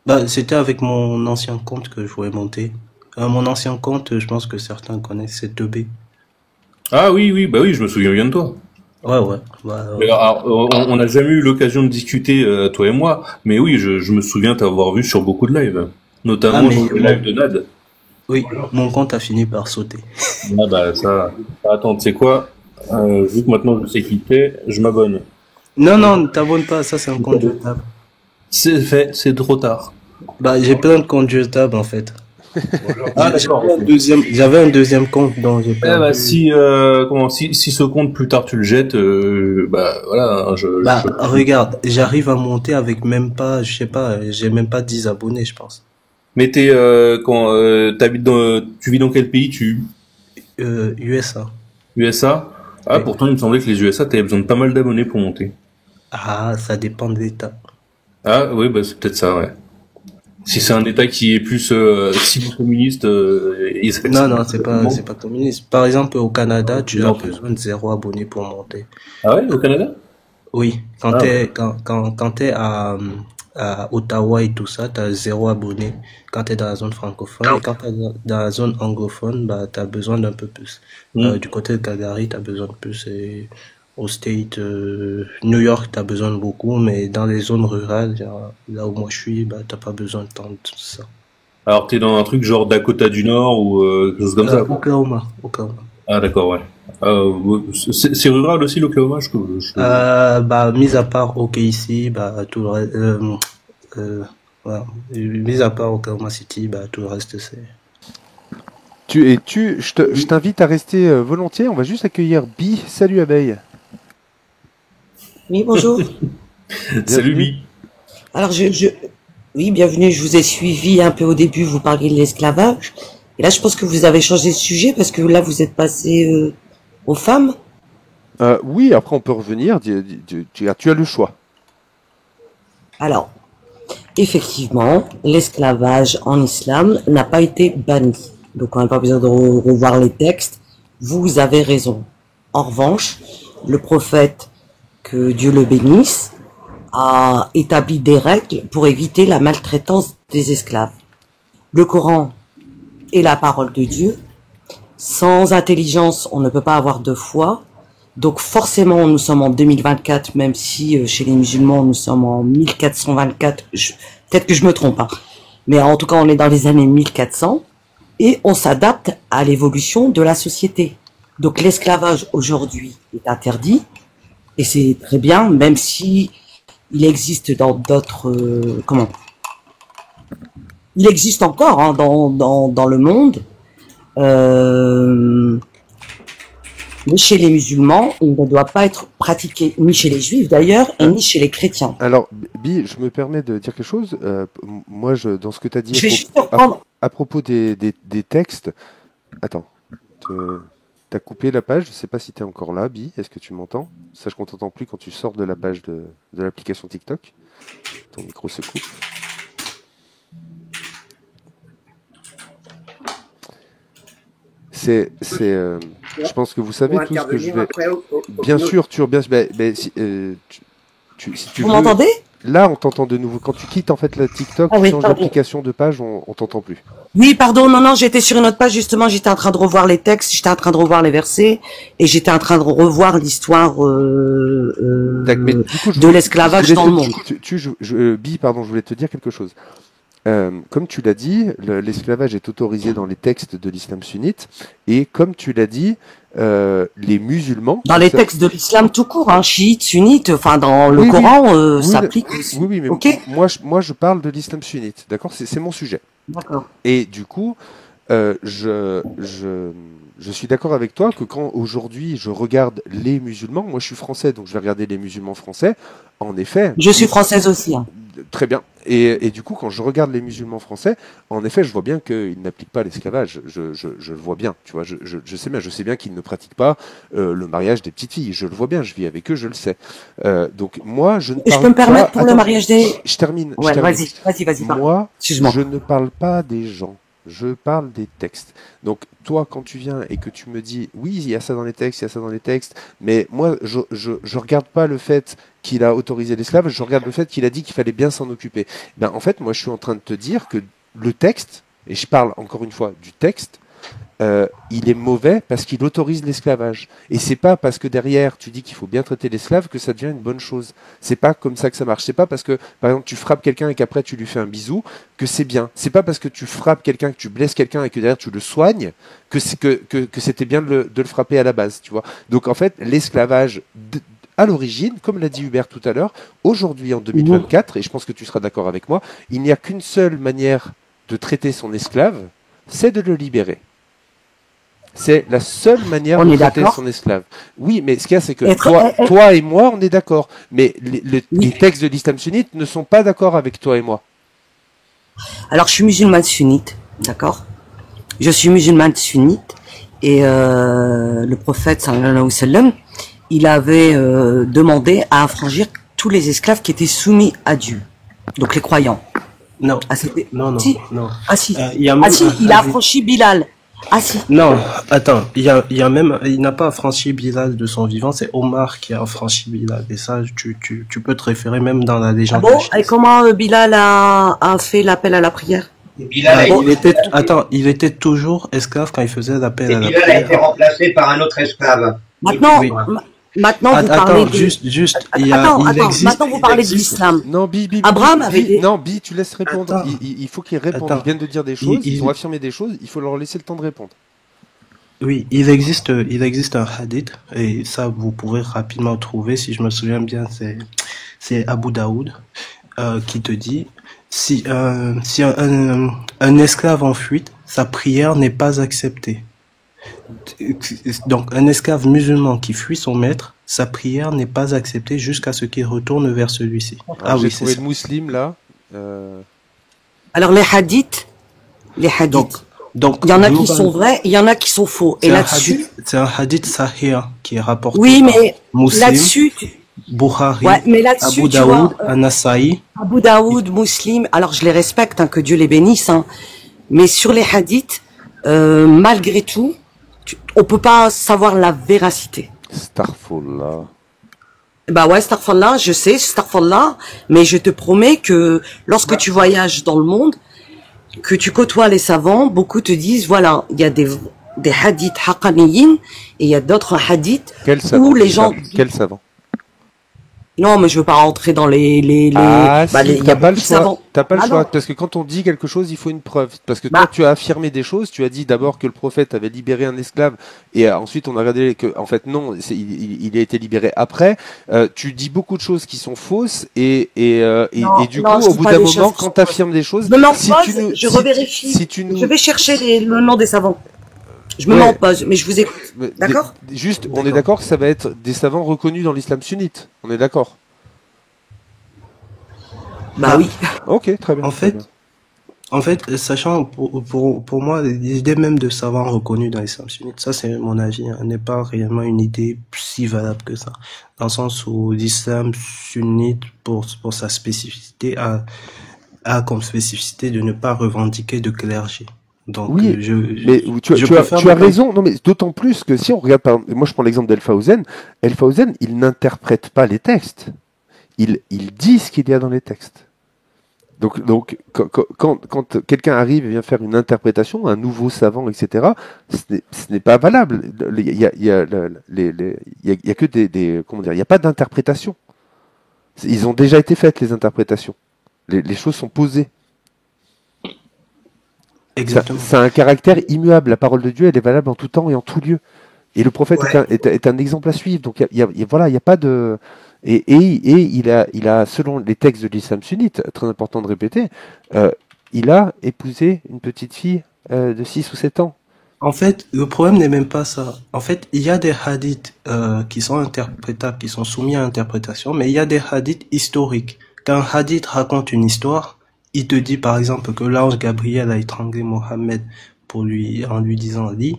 Bah, c'était avec mon ancien compte que je voulais monter. Mon ancien compte, je pense que certains connaissent, c'est 2B.
Ah oui, je me souviens bien de toi.
Ouais.
Alors, on n'a jamais eu l'occasion de discuter, toi et moi, mais oui, je me souviens t'avoir vu sur beaucoup de lives, notamment sur le live de Nad.
Oui, mon compte a fini par sauter.
Ah bah ça, attends, tu sais quoi, vu que maintenant je sais qui t'es, je m'abonne.
Non, ne t'abonne pas, ça c'est un compte jetable.
C'est fait, c'est trop tard.
Bah, j'ai plein de comptes jetables en fait.
Ah d'accord.
J'avais un deuxième compte dont j'ai pas.
Bah si ce compte plus tard tu le jettes, bah voilà.
Regarde, j'arrive à monter avec même pas, je sais pas, j'ai même pas 10 abonnés, je pense.
Mais tu vis dans quel pays
USA.
USA? Ah
Oui.
pourtant il me semblait que les USA t'avais besoin de pas mal d'abonnés pour monter.
Ah, ça dépend de l'État.
Ah oui, bah c'est peut-être ça, ouais. Si c'est un État qui est plus communiste,
Non, c'est pas communiste. Par exemple, au Canada, tu as besoin de 0 abonnés pour monter.
Ah ouais, au Canada?
Oui, quand t'es à Ottawa et tout ça, t'as 0 abonnés quand t'es dans la zone francophone. Et quand t'es dans la zone anglophone, bah t'as besoin d'un peu plus. Du côté de Calgary, t'as besoin de plus. Et au State, New York, t'as besoin de beaucoup, mais dans les zones rurales, genre, là où moi je suis, bah t'as pas besoin de tant de ça.
Alors t'es dans un truc genre Dakota du Nord ou quelque chose comme ça?
Oklahoma.
Ah d'accord, ouais. C'est rural aussi l'Oklahoma,
Bah mis à part OKC, bah tout le reste, voilà. Mis à part Oklahoma City, bah tout le reste c'est.
Je t'invite à rester volontiers. On va juste accueillir Bi. Salut abeille.
Oui, bonjour.
Salut Bi.
Alors oui, bienvenue. Je vous ai suivi un peu au début. Vous parliez de l'esclavage. Et là, je pense que vous avez changé de sujet parce que là, vous êtes passé aux femmes.
Oui, après on peut revenir. Tu as le choix.
Alors, effectivement, l'esclavage en islam n'a pas été banni. Donc, on n'a pas besoin de revoir les textes. Vous avez raison. En revanche, le prophète, que Dieu le bénisse, a établi des règles pour éviter la maltraitance des esclaves. Le Coran est la parole de Dieu. Sans intelligence, on ne peut pas avoir de foi. Donc forcément, nous sommes en 2024, même si chez les musulmans, nous sommes en 1424. Peut-être que je me trompe, hein. Mais en tout cas, on est dans les années 1400. Et on s'adapte à l'évolution de la société. Donc l'esclavage aujourd'hui est interdit. Et c'est très bien, même si il existe dans d'autres... Il existe encore hein, dans le monde. Mais chez les musulmans, il ne doit pas être pratiqué, ni chez les juifs d'ailleurs, et ni chez les chrétiens.
Alors, Bi, je me permets de dire quelque chose. Moi, dans ce que tu as dit à propos des textes... Attends, t'as coupé la page, je sais pas si t'es encore là, Bi, est-ce que tu m'entends? Sache qu'on t'entend plus quand tu sors de la page de l'application TikTok. Ton micro se coupe. Je pense que vous savez tout ce que je vais... Bien sûr, si tu
Vous
veux...
m'entendez?
Là, on t'entend de nouveau. Quand tu quittes en fait la TikTok, tu changes d'application de page, on t'entend plus.
Oui, pardon, non, j'étais sur une autre page, justement, j'étais en train de revoir les textes, j'étais en train de revoir les versets, et j'étais en train de revoir l'histoire de l'esclavage dans le monde.
Bi, pardon, je voulais te dire quelque chose. Comme tu l'as dit, l'esclavage est autorisé dans les textes de l'islam sunnite, et comme tu l'as dit, les musulmans...
Dans les textes de l'islam tout court, hein, chiite, sunnite, enfin dans le Coran, ça applique aussi.
Oui, mais
okay.
moi je parle de l'islam sunnite, d'accord? C'est mon sujet.
D'accord.
Et du coup, Je suis d'accord avec toi que quand aujourd'hui je regarde les musulmans, moi je suis français, donc je vais regarder les musulmans français, en effet.
Je suis française aussi. Hein.
Très bien. Et du coup, quand je regarde les musulmans français, en effet, je vois bien qu'ils n'appliquent pas l'esclavage. Je le vois bien, tu vois. Je sais bien qu'ils ne pratiquent pas le mariage des petites filles. Je le vois bien, je vis avec eux, je le sais. Donc moi, je ne parle
je peux me permettre
pas...
pour
Attends,
le mariage des...
Je termine.
Ouais,
je termine.
vas-y.
Moi,
Excuse-moi.
je ne parle pas des gens. Je parle des textes. Donc, toi, quand tu viens et que tu me dis, oui, il y a ça dans les textes, il y a ça dans les textes, mais moi, je regarde pas le fait qu'il a autorisé l'esclavage, je regarde le fait qu'il a dit qu'il fallait bien s'en occuper. Ben, en fait, moi, je suis en train de te dire que le texte, et je parle encore une fois du texte, il est mauvais parce qu'il autorise l'esclavage. Et c'est pas parce que derrière tu dis qu'il faut bien traiter l'esclave que ça devient une bonne chose. C'est pas comme ça que ça marche. C'est pas parce que, par exemple, tu frappes quelqu'un et qu'après tu lui fais un bisou que c'est bien. C'est pas parce que tu frappes quelqu'un, que tu blesses quelqu'un et que derrière tu le soignes que c'était bien de le frapper à la base, tu vois. Donc en fait, l'esclavage à l'origine, comme l'a dit Hubert tout à l'heure, aujourd'hui en 2024, et je pense que tu seras d'accord avec moi, il n'y a qu'une seule manière de traiter son esclave, c'est de le libérer. C'est la seule manière de traiter son esclave. Oui, mais ce qu'il y a, c'est que toi et moi, on est d'accord. Mais les textes de l'islam sunnite ne sont pas d'accord avec toi et moi.
Alors, je suis musulmane sunnite, d'accord? Je suis musulmane sunnite, et le prophète, sallallahu alayhi wa sallam, il avait demandé à affranchir tous les esclaves qui étaient soumis à Dieu. Donc, les croyants.
Non.
Ah,
non.
Ah, si.
Il
a affranchi Bilal. Ah si.
Non, attends, il n'a pas affranchi Bilal de son vivant, c'est Omar qui a affranchi Bilal. Et ça, tu peux te référer même dans la légende.
Ah bon? Et comment Bilal a fait l'appel à la prière?
Bilal il était toujours esclave quand il faisait l'appel à la prière.
Bilal a été remplacé par un autre esclave.
Maintenant,
Oui.
Maintenant, vous parlez
maintenant
vous parlez de l'islam.
Non,
Abraham avait...
Non, tu laisses répondre.
Attends.
Il faut qu'ils répondent.
Attends.
Ils viennent de dire des choses, ils ont affirmé des choses, il faut leur laisser le temps de répondre.
Oui, il existe un hadith, et ça, vous pouvez rapidement trouver, si je me souviens bien, c'est Abu Daoud, qui te dit, si un esclave en fuite, sa prière n'est pas acceptée. Donc, un esclave musulman qui fuit son maître, sa prière n'est pas acceptée jusqu'à ce qu'il retourne vers celui-ci.
J'ai trouvé le musulman là.
Alors les hadiths. Donc il y en a qui sont vrais, il y en a qui sont faux. Et là-dessus,
c'est un hadith sahih qui est rapporté
oui, mais
par Muslim,
là-dessus,
Bukhari,
ouais, mais là-dessus,
Abu Daoud, An-Nasa'i.
Abu Daoud, Muslim. Alors je les respecte, hein, que Dieu les bénisse. Hein. Mais sur les hadiths, malgré tout, on peut pas savoir la véracité.
Astaghfirullah.
Bah ouais, astaghfirullah, je sais, astaghfirullah, mais je te promets que lorsque tu voyages dans le monde, que tu côtoies les savants, beaucoup te disent, voilà, il y a des hadiths haqqaniyin, et il y a d'autres hadiths où les gens...
Quel savant?
Non, mais je veux pas rentrer dans les
t'as pas le choix. T'as pas le choix. Parce que quand on dit quelque chose, il faut une preuve. Parce que toi, tu as affirmé des choses. Tu as dit d'abord que le prophète avait libéré un esclave. Et ensuite, on a regardé que, en fait, non, il a été libéré après. Tu dis beaucoup de choses qui sont fausses. Et du coup, au bout d'un moment, quand tu affirmes des choses,
je revérifie. Je vais chercher le nom des savants. Je me mets en pause, mais je vous écoute. D'accord?
Juste, on est d'accord que ça va être des savants reconnus dans l'islam sunnite. On est d'accord?
Bah oui.
Ok, très bien.
En fait, sachant, pour moi, l'idée même de savants reconnus dans l'islam sunnite, ça c'est mon avis, hein, n'est pas réellement une idée si valable que ça. Dans le sens où l'islam sunnite, pour sa spécificité, a comme spécificité de ne pas revendiquer de clergé. Donc,
oui, mais tu as raison. Non, mais d'autant plus que si on regarde, moi je prends l'exemple d'El-Fawzen. El-Fawzen, il n'interprète pas les textes. Il dit ce qu'il y a dans les textes. Donc quand quelqu'un arrive et vient faire une interprétation, un nouveau savant, etc., ce n'est pas valable. Il y a que des comment dire, il n'y a pas d'interprétation. Ils ont déjà été faites les interprétations. Les choses sont posées.
Exactement.
Ça a un caractère immuable. La parole de Dieu, elle est valable en tout temps et en tout lieu. Et le prophète est un exemple à suivre. Donc il y a pas de et il a selon les textes de l'islam sunnite, très important de répéter, il a épousé une petite fille de 6 ou 7 ans.
En fait, le problème n'est même pas ça. En fait, il y a des hadiths qui sont interprétables, qui sont soumis à interprétation, mais il y a des hadiths historiques. Quand un hadith raconte une histoire, il te dit par exemple que l'ange Gabriel a étranglé Mohammed en lui disant lis.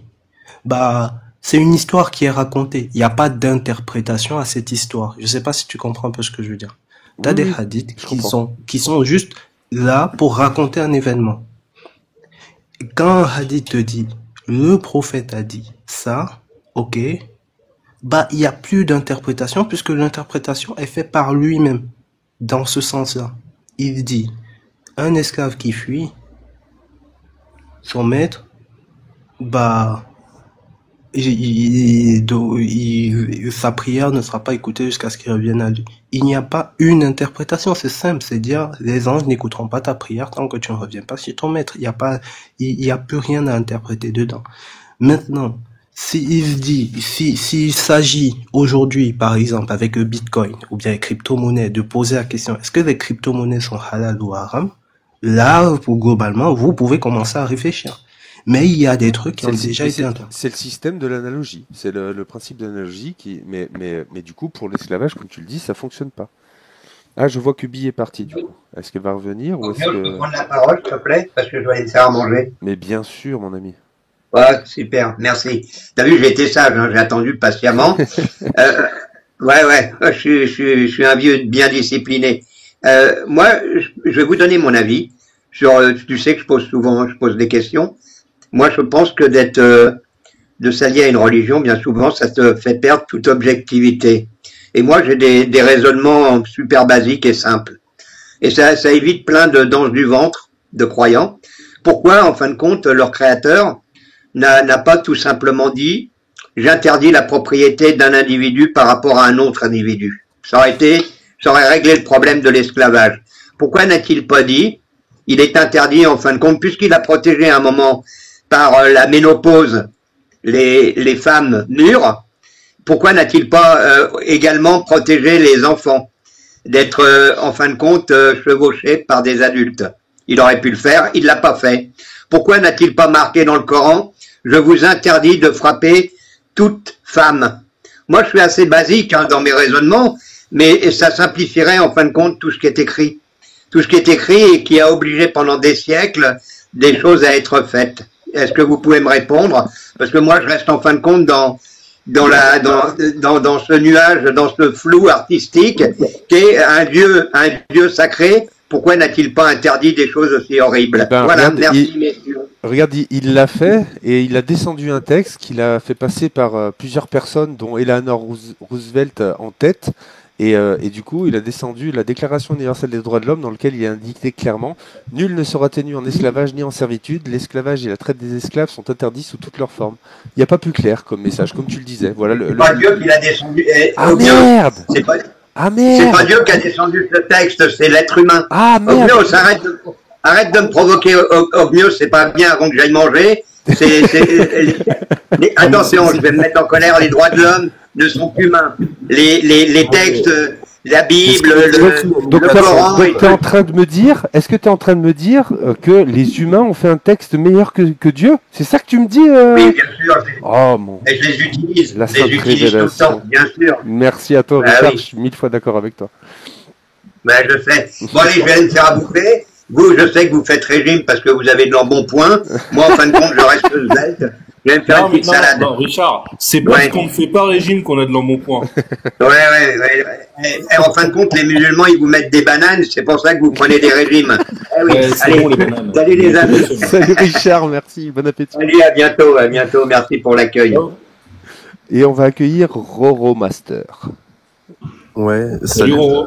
Bah, c'est une histoire qui est racontée. Il n'y a pas d'interprétation à cette histoire. Je sais pas si tu comprends un peu ce que je veux dire. T'as des hadiths qui sont juste là pour raconter un événement. Quand un hadith te dit le prophète a dit ça, ok, bah il y a plus d'interprétation puisque l'interprétation est faite par lui-même. Dans ce sens-là, il dit un esclave qui fuit son maître, bah sa prière ne sera pas écoutée jusqu'à ce qu'il revienne à lui. Il n'y a pas une interprétation, c'est simple, c'est dire les anges n'écouteront pas ta prière tant que tu ne reviens pas chez ton maître. Il y a plus rien à interpréter dedans. Maintenant, s'il s'agit aujourd'hui, par exemple, avec le Bitcoin ou bien les crypto-monnaies, de poser la question, est-ce que les crypto-monnaies sont halal ou haram? Là, globalement, vous pouvez commencer à réfléchir. Mais il y a des trucs qui ont déjà été interdits.
C'est le système de l'analogie. C'est le principe de l'analogie mais du coup, pour l'esclavage, comme tu le dis, ça fonctionne pas. Ah, je vois que Bi est parti, du coup. Est-ce qu'elle va revenir ou est-ce
Je peux prendre la parole, s'il te plaît, parce que je dois aller me faire à manger.
Mais bien sûr, mon ami.
Ouais, super, merci. T'as vu, j'ai été sage, hein, j'ai attendu patiemment. Ouais, je suis un vieux bien discipliné. Moi, je vais vous donner mon avis sur. Tu sais que je pose des questions. Moi, je pense que de s'allier à une religion, bien souvent, ça te fait perdre toute objectivité. Et moi, j'ai des raisonnements super basiques et simples. Et ça évite plein de danses du ventre de croyants. Pourquoi, en fin de compte, leur créateur n'a pas tout simplement dit « j'interdis la propriété d'un individu par rapport à un autre individu ». Ça aurait réglé le problème de l'esclavage. Pourquoi n'a-t-il pas dit « il est interdit, en fin de compte, puisqu'il a protégé à un moment par la ménopause les femmes mûres, pourquoi n'a-t-il pas également protégé les enfants d'être, en fin de compte, chevauchés par des adultes? Il aurait pu le faire, il l'a pas fait. Pourquoi n'a-t-il pas marqué dans le Coran « je vous interdis de frapper toute femme ». Moi, je suis assez basique dans mes raisonnements, mais ça simplifierait, en fin de compte, tout ce qui est écrit. Tout ce qui est écrit et qui a obligé pendant des siècles des choses à être faites. Est-ce que vous pouvez me répondre? Parce que moi, je reste en fin de compte dans ce nuage, dans ce flou artistique, qui est un dieu sacré. Pourquoi n'a-t-il pas interdit des choses aussi horribles? Voilà,
regarde,
merci messieurs.
Regarde, il l'a fait et il a descendu un texte qu'il a fait passer par plusieurs personnes, dont Eleanor Roosevelt en tête. Et du coup, il a descendu la Déclaration universelle des droits de l'homme dans laquelle il a indiqué clairement « Nul ne sera tenu en esclavage ni en servitude. L'esclavage et la traite des esclaves sont interdits sous toutes leurs formes. » Il n'y a pas plus clair comme message, comme tu le disais. Voilà
C'est pas Dieu qui l'a descendu.
Ah merde!
Ah merde! C'est pas Dieu qui a descendu ce texte, c'est l'être humain.
Ah merde!
Ogmios, arrête de me provoquer, Ogmios, c'est pas bien avant que j'aille manger. Attention, je vais me mettre en colère, les droits de l'homme ne sont qu'humains. Les textes, la Bible, le Coran.
Est-ce que tu es en train de me dire que les humains ont fait un texte meilleur que Dieu? C'est ça que tu me dis
Oui, bien sûr.
Et
je les utilise.
La
je les utilise tout le temps, bien sûr.
Merci à toi, Richard. Je suis 1000 fois d'accord avec toi.
Ben, je sais. Bon, allez, je vais aller me faire à bouffer. Vous, je sais que vous faites régime parce que vous avez de l'embonpoint. Moi, en fin de compte, je reste svelte. Je vais me faire une petite salade.
Non, Richard, c'est parce qu'on ne fait pas régime qu'on a de l'embonpoint.
Ouais. Et en fin de compte, les musulmans, ils vous mettent des bananes, c'est pour ça que vous prenez des régimes. Oui.
Allez, bon, les bananes.
Salut les amis.
Salut Richard, merci, bon appétit.
Salut, à bientôt, merci pour l'accueil.
Et on va accueillir Roro Master.
Ouais,
salut Roro.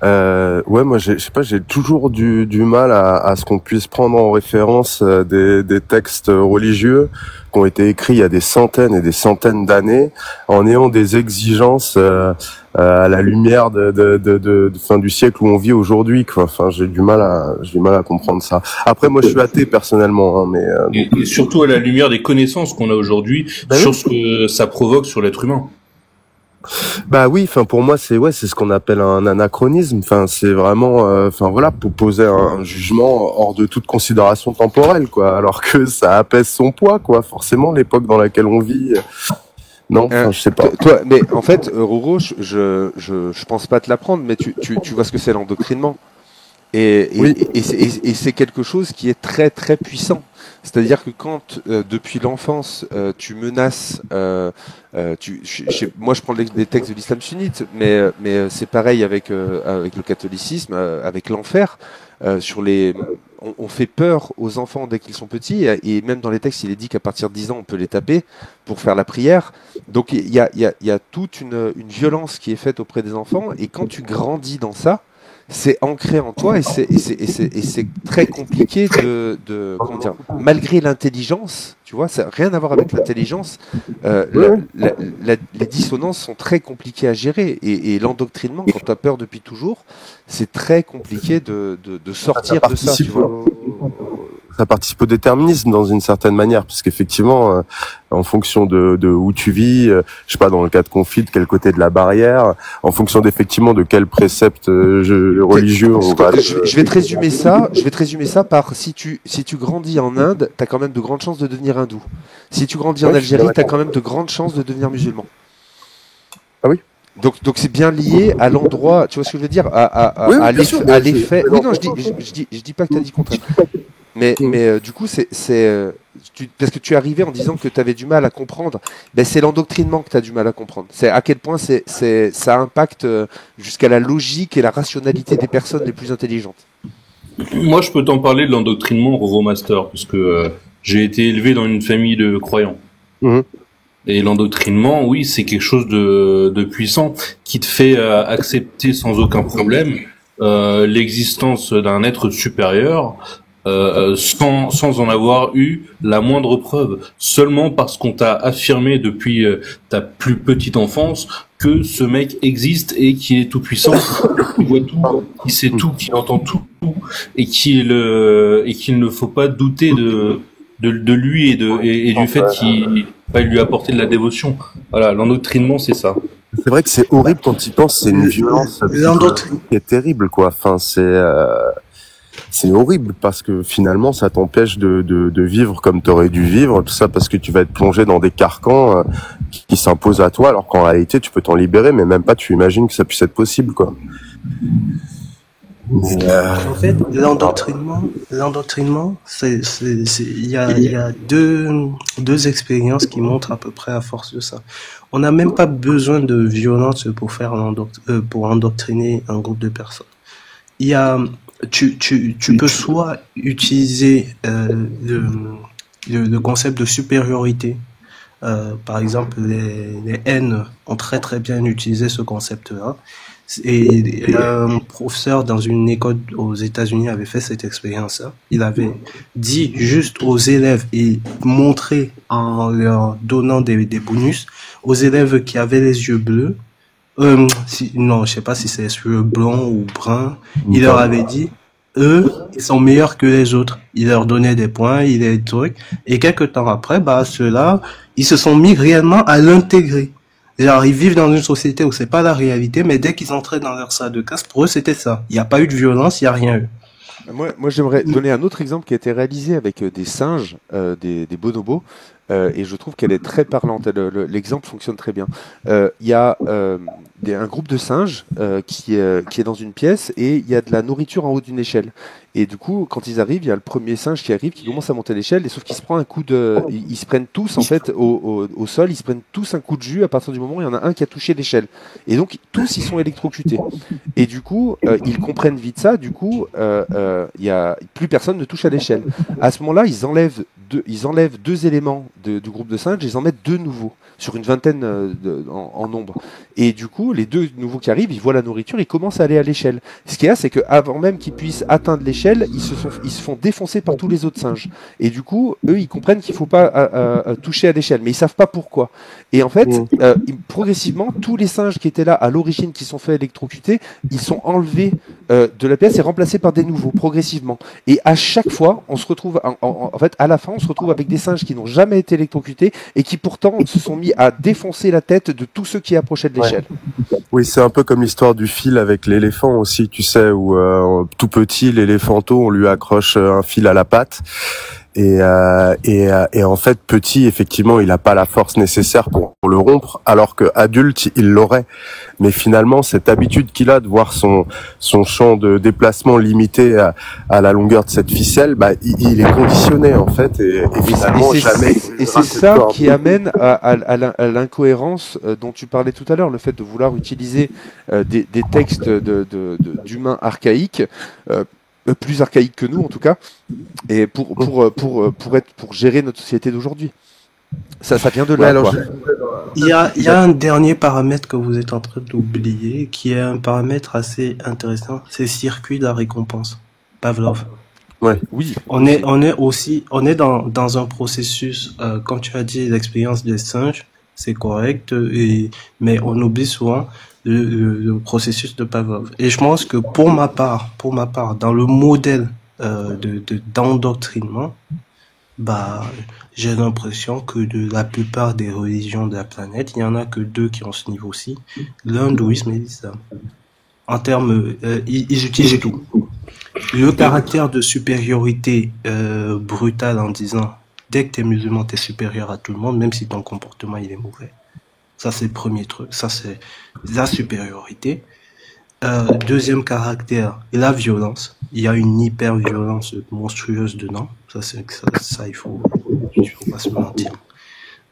Ouais, moi, je sais pas, j'ai toujours du mal à ce qu'on puisse prendre en référence des textes religieux qui ont été écrits il y a des centaines et des centaines d'années, en ayant des exigences à la lumière de fin du siècle où on vit aujourd'hui, quoi. Enfin, j'ai du mal à comprendre ça. Après, moi, je suis athée personnellement, hein, mais
et surtout à la lumière des connaissances qu'on a aujourd'hui sur ce que ça provoque sur l'être humain.
Bah oui, enfin pour moi c'est ce qu'on appelle un anachronisme. Enfin c'est vraiment, enfin voilà, pour poser un jugement hors de toute considération temporelle, quoi. Alors que ça apaise son poids, quoi. Forcément, l'époque dans laquelle on vit. Non, enfin je sais pas.
Toi, mais en fait, Roro, je pense pas te l'apprendre, mais tu vois ce que c'est l'endoctrinement. Et c'est quelque chose qui est très très puissant. C'est-à-dire que quand depuis l'enfance tu menaces, moi je prends des textes de l'islam sunnite, mais c'est pareil avec le catholicisme, avec l'enfer. On fait peur aux enfants dès qu'ils sont petits, et même dans les textes il est dit qu'à partir de 10 ans on peut les taper pour faire la prière. Donc il y a toute une violence qui est faite auprès des enfants, et quand tu grandis dans ça, c'est ancré en toi, et c'est très compliqué comment dire, malgré l'intelligence, tu vois, ça n'a rien à voir avec l'intelligence, les dissonances sont très compliquées à gérer, et l'endoctrinement, quand tu as peur depuis toujours, c'est très compliqué de sortir de ça, tu vois.
Ça participe au déterminisme dans une certaine manière, parce qu'effectivement, en fonction de où tu vis, je sais pas, dans le cas de conflit, de quel côté de la barrière, en fonction d'effectivement de quel précepte religieux on va.
Je vais te résumer ça par si tu grandis en Inde, t'as quand même de grandes chances de devenir hindou. Si tu grandis en Algérie, t'as quand même de grandes chances de devenir musulman.
Ah oui.
Donc c'est bien lié à l'endroit, tu vois ce que je veux dire, à l'effet. Oui, non, je dis pas que t'as dit contraire. Mais du coup, parce que tu es arrivé en disant que tu avais du mal à comprendre. Ben, c'est l'endoctrinement que tu as du mal à comprendre. C'est à quel point ça impacte jusqu'à la logique et la rationalité des personnes les plus intelligentes.
Moi, je peux t'en parler de l'endoctrinement, Roro Master, parce que j'ai été élevé dans une famille de croyants.
Mmh.
Et l'endoctrinement, oui, c'est quelque chose de puissant qui te fait accepter sans aucun problème l'existence d'un être supérieur. Sans en avoir eu la moindre preuve, seulement parce qu'on t'a affirmé depuis ta plus petite enfance que ce mec existe et qu'il est tout puissant, qu'il voit tout, qu'il sait tout, qu'il entend tout, et qu'il ne faut pas douter de lui et du fait qu'il va lui apporter de la dévotion. Voilà, l'endoctrinement, c'est ça.
C'est vrai que c'est horrible quand tu y penses, c'est une violence qui est terrible, quoi. Enfin, c'est horrible parce que finalement ça t'empêche de vivre comme t'aurais dû vivre, tout ça parce que tu vas être plongé dans des carcans qui s'imposent à toi, alors qu'en réalité tu peux t'en libérer, mais même pas tu imagines que ça puisse être possible, quoi.
En fait, l'endoctrinement, il y a deux expériences qui montrent à peu près à force de ça. On n'a même pas besoin de violence pour endoctriner un groupe de personnes. Il y a tu peux soit utiliser le concept de supériorité. Par exemple, les haines ont très très bien utilisé ce concept-là. Et un professeur dans une école aux États-Unis avait fait cette expérience-là. Il avait dit juste aux élèves et montré en leur donnant des bonus aux élèves qui avaient les yeux bleus. Non, je sais pas si c'est yeux blancs ou bruns. Il leur avait dit, eux, ils sont meilleurs que les autres. Il leur donnait des points, il des trucs. Et quelques temps après, ceux-là, ils se sont mis réellement à l'intégrer. Genre, ils vivent dans une société où c'est pas la réalité, mais dès qu'ils entraient dans leur salle de classe, pour eux, c'était ça. Il n'y a pas eu de violence, il n'y a rien eu.
Moi, j'aimerais donner un autre exemple qui a été réalisé avec des singes, des bonobos, et je trouve qu'elle est très parlante. L'exemple fonctionne très bien. Il y a un groupe de singes qui est dans une pièce, et il y a de la nourriture en haut d'une échelle. Et du coup, quand ils arrivent, il y a le premier singe qui arrive, qui commence à monter l'échelle, et sauf qu'il se prend un coup ils se prennent tous en fait au sol, ils se prennent tous un coup de jus à partir du moment où il y en a un qui a touché l'échelle. Et donc tous ils sont électrocutés. Et du coup, ils comprennent vite ça. Du coup, plus personne ne touche à l'échelle. À ce moment-là, ils enlèvent deux éléments du groupe de singes, ils en mettent deux nouveaux sur une vingtaine en nombre. Et du coup, les deux nouveaux qui arrivent, ils voient la nourriture, ils commencent à aller à l'échelle. Ce qu'il y a, c'est qu'avant même qu'ils puissent atteindre l'échelle, ils se font défoncer par tous les autres singes. Et du coup, eux, ils comprennent qu'il ne faut pas toucher à l'échelle, mais ils savent pas pourquoi. Et en fait, progressivement, tous les singes qui étaient là à l'origine, qui sont fait électrocuter, ils sont enlevés de la pièce et remplacés par des nouveaux, progressivement. Et à chaque fois, on se retrouve, en fait, à la fin, on se retrouve avec des singes qui n'ont jamais été électrocutés et qui pourtant se sont mis à défoncer la tête de tous ceux qui approchaient de l'échelle.
Oui, c'est un peu comme l'histoire du fil avec l'éléphant aussi, tu sais, où tout petit, l'éléphanto, on lui accroche un fil à la patte. Et en fait, petit, effectivement, il n'a pas la force nécessaire pour le rompre, alors que adulte, il l'aurait. Mais finalement, cette habitude qu'il a de voir son champ de déplacement limité à la longueur de cette ficelle, bah, il est conditionné en fait, et finalement jamais.
Et c'est ça qui amène à l'incohérence dont tu parlais tout à l'heure, le fait de vouloir utiliser des textes d'humains archaïques. Plus archaïques que nous en tout cas, et pour gérer notre société d'aujourd'hui. Ça vient de là. Quoi.
Il y a un dernier paramètre que vous êtes en train d'oublier, qui est un paramètre assez intéressant, c'est le circuit de la récompense. Pavlov.
Ouais.
Oui.
On est dans un processus, comme tu as dit, l'expérience des singes, c'est correct, mais on oublie souvent le processus de Pavlov. Et je pense que pour ma part, dans le modèle d'endoctrinement, bah, j'ai l'impression que de la plupart des religions de la planète, il y en a que 2 qui ont ce niveau-ci, l'hindouisme et l'islam. En termes, ils utilisent tout. Le caractère de supériorité brutale en disant dès que t'es musulman, t'es supérieur à tout le monde, même si ton comportement il est mauvais. Ça, c'est le premier truc. Ça, c'est la supériorité. Deuxième caractère, la violence. Il y a une hyper-violence monstrueuse dedans. Ça, il faut pas se mentir.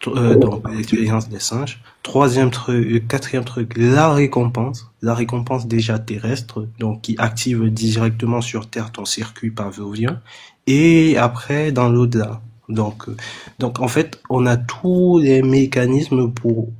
Donc, l'expérience des singes. Quatrième truc, la récompense. La récompense déjà terrestre, donc qui active directement sur Terre ton circuit pavlovien. Et après, dans l'au-delà. Donc, en fait, on a tous les mécanismes pour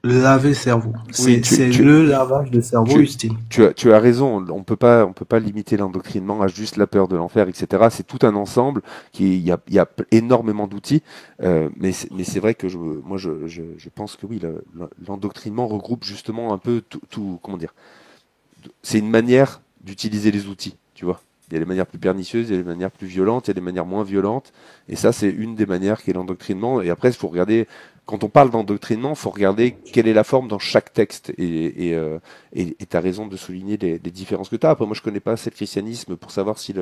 laver le cerveau. C'est le lavage de cerveau ultime.
Tu as raison. On peut pas limiter l'endoctrinement à juste la peur de l'enfer, etc. C'est tout un ensemble il y a énormément d'outils. Mais c'est vrai que je pense que oui, l'endoctrinement regroupe justement un peu tout. Comment dire? C'est une manière d'utiliser les outils. Tu vois. Il y a des manières plus pernicieuses, il y a des manières plus violentes, il y a des manières moins violentes. Et ça, c'est une des manières qui est l'endoctrinement. Et après, il faut regarder, quand on parle d'endoctrinement, il faut regarder quelle est la forme dans chaque texte. Et tu as raison de souligner les différences que tu as. Après, moi, je connais pas assez le christianisme pour savoir si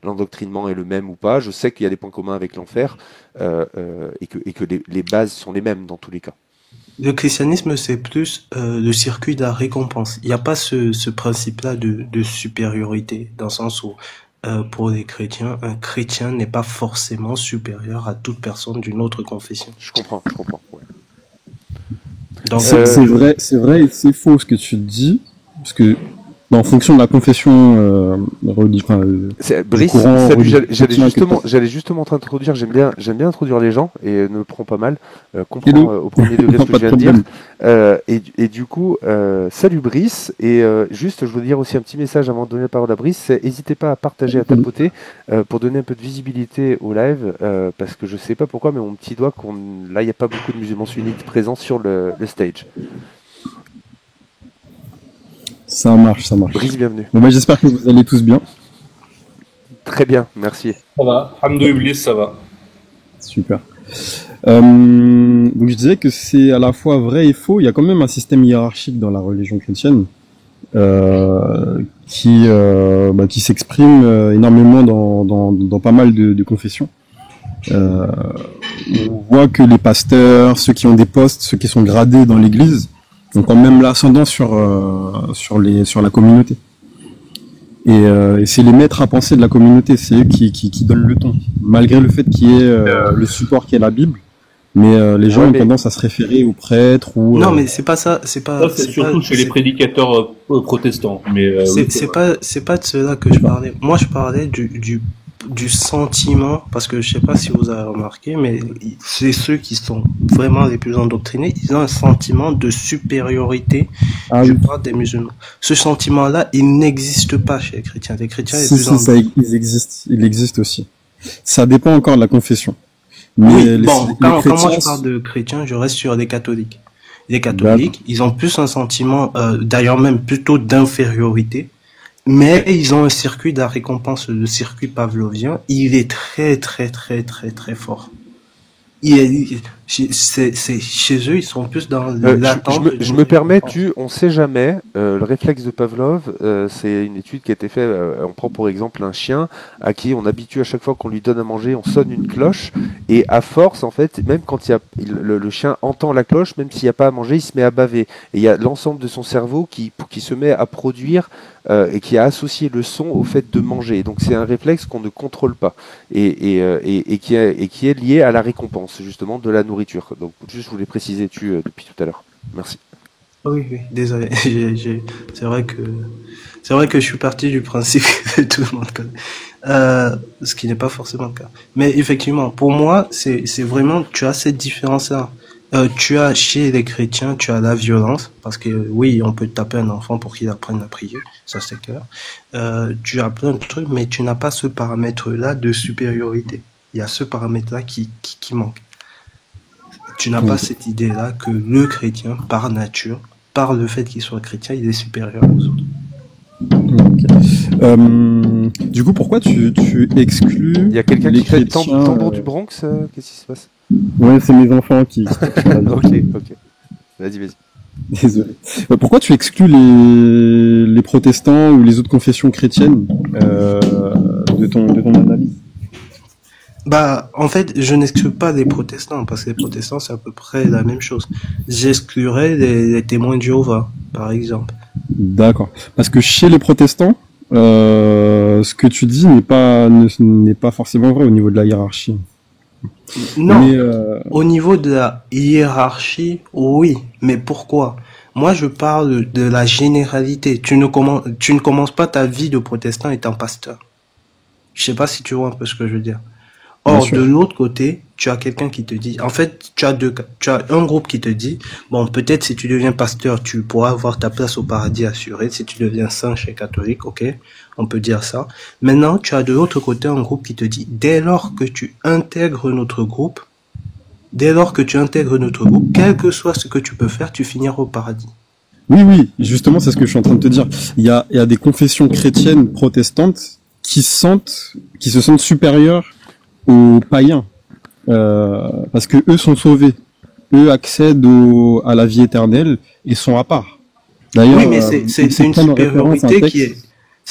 l'endoctrinement est le même ou pas. Je sais qu'il y a des points communs avec l'enfer et que les bases sont les mêmes dans tous les cas.
Le christianisme, c'est plus le circuit de la récompense. Il n'y a pas ce principe-là de supériorité, dans le sens où, pour les chrétiens, un chrétien n'est pas forcément supérieur à toute personne d'une autre confession.
Je comprends. Ouais.
Donc, c'est vrai et c'est faux ce que tu dis, parce que en fonction de la confession
Brice, j'allais justement t'introduire. J'aime bien introduire les gens et ne me prends pas mal. Comprends au premier degré ce que je viens de dire. Et du coup, salut Brice. Et juste, je veux dire aussi un petit message avant de donner la parole à Brice. N'hésitez pas à partager, à tapoter pour donner un peu de visibilité au live, parce que je sais pas pourquoi, mais mon petit doigt, là, il n'y a pas beaucoup de musulmans sunnites présents sur le stage.
Ça marche.
Brice, bienvenue.
Bon, bah, j'espère que vous allez tous bien.
Très bien, merci.
Ça va, Alhamdoulilah, ça va.
Super. Donc je disais que c'est à la fois vrai et faux. Il y a quand même un système hiérarchique dans la religion chrétienne qui s'exprime énormément dans pas mal de confessions. On voit que les pasteurs, ceux qui ont des postes, ceux qui sont gradés dans l'église, ont quand même l'ascendant sur la communauté. Et c'est les maîtres à penser de la communauté, c'est eux qui donnent le ton, malgré le fait qu'il y ait le support qui est la Bible. Mais les gens ont tendance à se référer aux prêtres ou.
Non, mais c'est pas ça. C'est
surtout chez les prédicateurs protestants. Mais
c'est pas de cela que je parlais. Moi, je parlais du sentiment, parce que je sais pas si vous avez remarqué, mais c'est ceux qui sont vraiment les plus endoctrinés, ils ont un sentiment de supériorité. Je parle des musulmans. Ce sentiment-là, il n'existe pas chez les chrétiens. Les chrétiens,
il existe aussi. Ça dépend encore de la confession.
Mais quand moi je parle de chrétiens, je reste sur les catholiques. Les catholiques, ils ont plus un sentiment, d'ailleurs même plutôt d'infériorité. Mais ils ont un circuit de la récompense, le circuit pavlovien, il est très très très très très fort. chez eux, ils sont plus dans
Je
l'attente.
je me permets, on sait jamais. Le réflexe de Pavlov, c'est une étude qui a été faite. On prend pour exemple un chien à qui on habitue à chaque fois qu'on lui donne à manger, on sonne une cloche, et à force, en fait, même quand le chien entend la cloche, même s'il n'y a pas à manger, il se met à baver. Et il y a l'ensemble de son cerveau qui se met à produire et qui a associé le son au fait de manger. Donc c'est un réflexe qu'on ne contrôle pas et qui est lié à la récompense justement de la nourriture. Donc juste je voulais préciser depuis tout à l'heure. Merci.
Oui, désolé. C'est vrai que je suis parti du principe que tout le monde connaît. Ce qui n'est pas forcément le cas. Mais effectivement, pour moi, c'est vraiment, tu as cette différence-là. Tu as chez les chrétiens, tu as la violence, parce que oui, on peut taper un enfant pour qu'il apprenne à prier, ça c'est clair. Tu as plein de trucs, mais tu n'as pas ce paramètre-là de supériorité. Il y a ce paramètre-là qui manque. Tu n'as pas cette idée-là que le chrétien, par nature, par le fait qu'il soit chrétien, il est supérieur aux autres.
Du coup, pourquoi tu exclus
Il y a quelqu'un
les
qui fait
chrétiens
tambour du Bronx. Qu'est-ce qui se passe?
Ouais, c'est mes enfants qui.
Ok. Vas-y.
Désolé. Pourquoi tu exclus les protestants ou les autres confessions chrétiennes de ton analyse?
Bah, en fait, je n'exclus pas les protestants, parce que les protestants, c'est à peu près la même chose. J'exclurais les témoins de Jéhovah, par exemple.
D'accord. Parce que chez les protestants, ce que tu dis n'est pas forcément vrai au niveau de la hiérarchie.
Non,
Mais,
au niveau de la hiérarchie, oui. Mais pourquoi? Moi, je parle de la généralité. Tu ne commences pas ta vie de protestant étant pasteur. Je sais pas si tu vois un peu ce que je veux dire. Or, de l'autre côté, tu as quelqu'un qui te dit, en fait, tu as deux cas. Tu as un groupe qui te dit, bon, peut-être si tu deviens pasteur, tu pourras avoir ta place au paradis assurée. Si tu deviens saint chez catholique, ok, on peut dire ça. Maintenant, tu as de l'autre côté un groupe qui te dit, dès lors que tu intègres notre groupe, quel que soit ce que tu peux faire, tu finiras au paradis.
Oui, justement, c'est ce que je suis en train de te dire. Il y a des confessions chrétiennes protestantes qui se sentent supérieures aux païens, parce que eux sont sauvés, eux accèdent à la vie éternelle et sont à part. D'ailleurs,
oui, mais c'est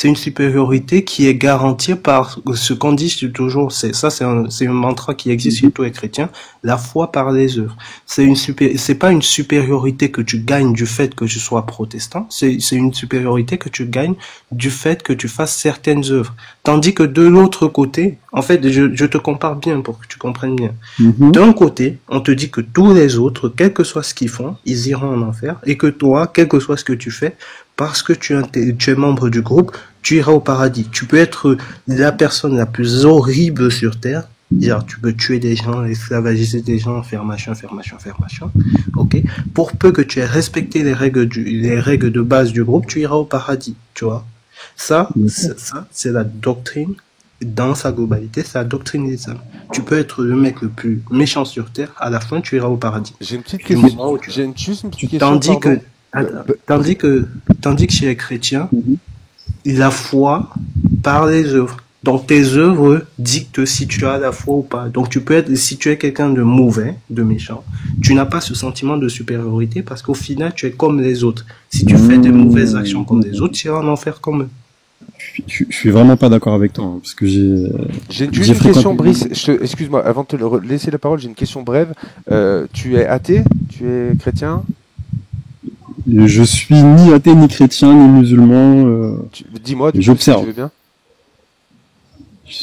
une supériorité qui est garantie par ce qu'on dit toujours. C'est un mantra qui existe chez tous les chrétiens. La foi par les œuvres. C'est pas une supériorité que tu gagnes du fait que tu sois protestant. C'est une supériorité que tu gagnes du fait que tu fasses certaines œuvres. Tandis que de l'autre côté, en fait, je te compare bien pour que tu comprennes bien. D'un côté, on te dit que tous les autres, quel que soit ce qu'ils font, ils iront en enfer, et que toi, quel que soit ce que tu fais, parce que tu es membre du groupe, tu iras au paradis. Tu peux être la personne la plus horrible sur terre. Genre, tu peux tuer des gens, esclavagiser des gens, faire machin. Ok. Pour peu que tu aies respecté les règles de base du groupe, tu iras au paradis. Tu vois. Ça, c'est la doctrine dans sa globalité. C'est la doctrine de l'islam. Tu peux être le mec le plus méchant sur terre. À la fin, tu iras au paradis.
J'ai une petite question. J'ai juste une petite question.
Tandis que chez les chrétiens, la foi par les œuvres. Donc tes œuvres dictent si tu as la foi ou pas. Donc si tu es quelqu'un de mauvais, de méchant, tu n'as pas ce sentiment de supériorité parce qu'au final tu es comme les autres. Si tu fais des mauvaises actions comme les autres, tu iras en enfer comme eux.
Je suis vraiment pas d'accord avec toi, parce que
j'ai une question, Brice. Excuse-moi, avant de te laisser la parole, j'ai une question brève. Tu es athée? Tu es chrétien?
Je suis ni athée, ni chrétien, ni musulman.
Dis-moi,
j'observe.
Si tu veux bien.
Je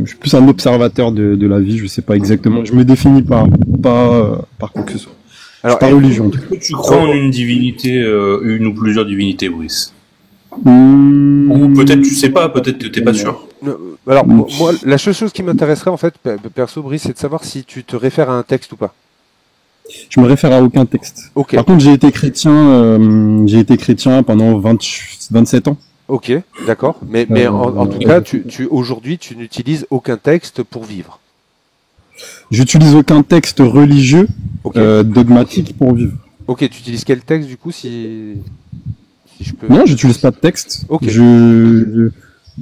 suis plus un observateur de la vie, je sais pas exactement. Je me définis pas quoi que ce soit.
Alors,
pas religion.
Est-ce que tu crois en une divinité, une ou plusieurs divinités, Brice? Ou peut-être tu sais pas, peut-être que t'es pas sûr.
Alors moi, la seule chose qui m'intéresserait en fait, perso, Brice, c'est de savoir si tu te réfères à un texte ou pas.
Je me réfère à aucun texte.
Okay.
Par contre, j'ai été chrétien pendant 27 ans.
Ok, d'accord. Mais en tout cas, aujourd'hui, tu n'utilises aucun texte pour vivre.
J'utilise aucun texte religieux, dogmatique pour vivre.
Ok, tu utilises quel texte du coup si je peux...
Non, j'utilise pas de texte.
Ok.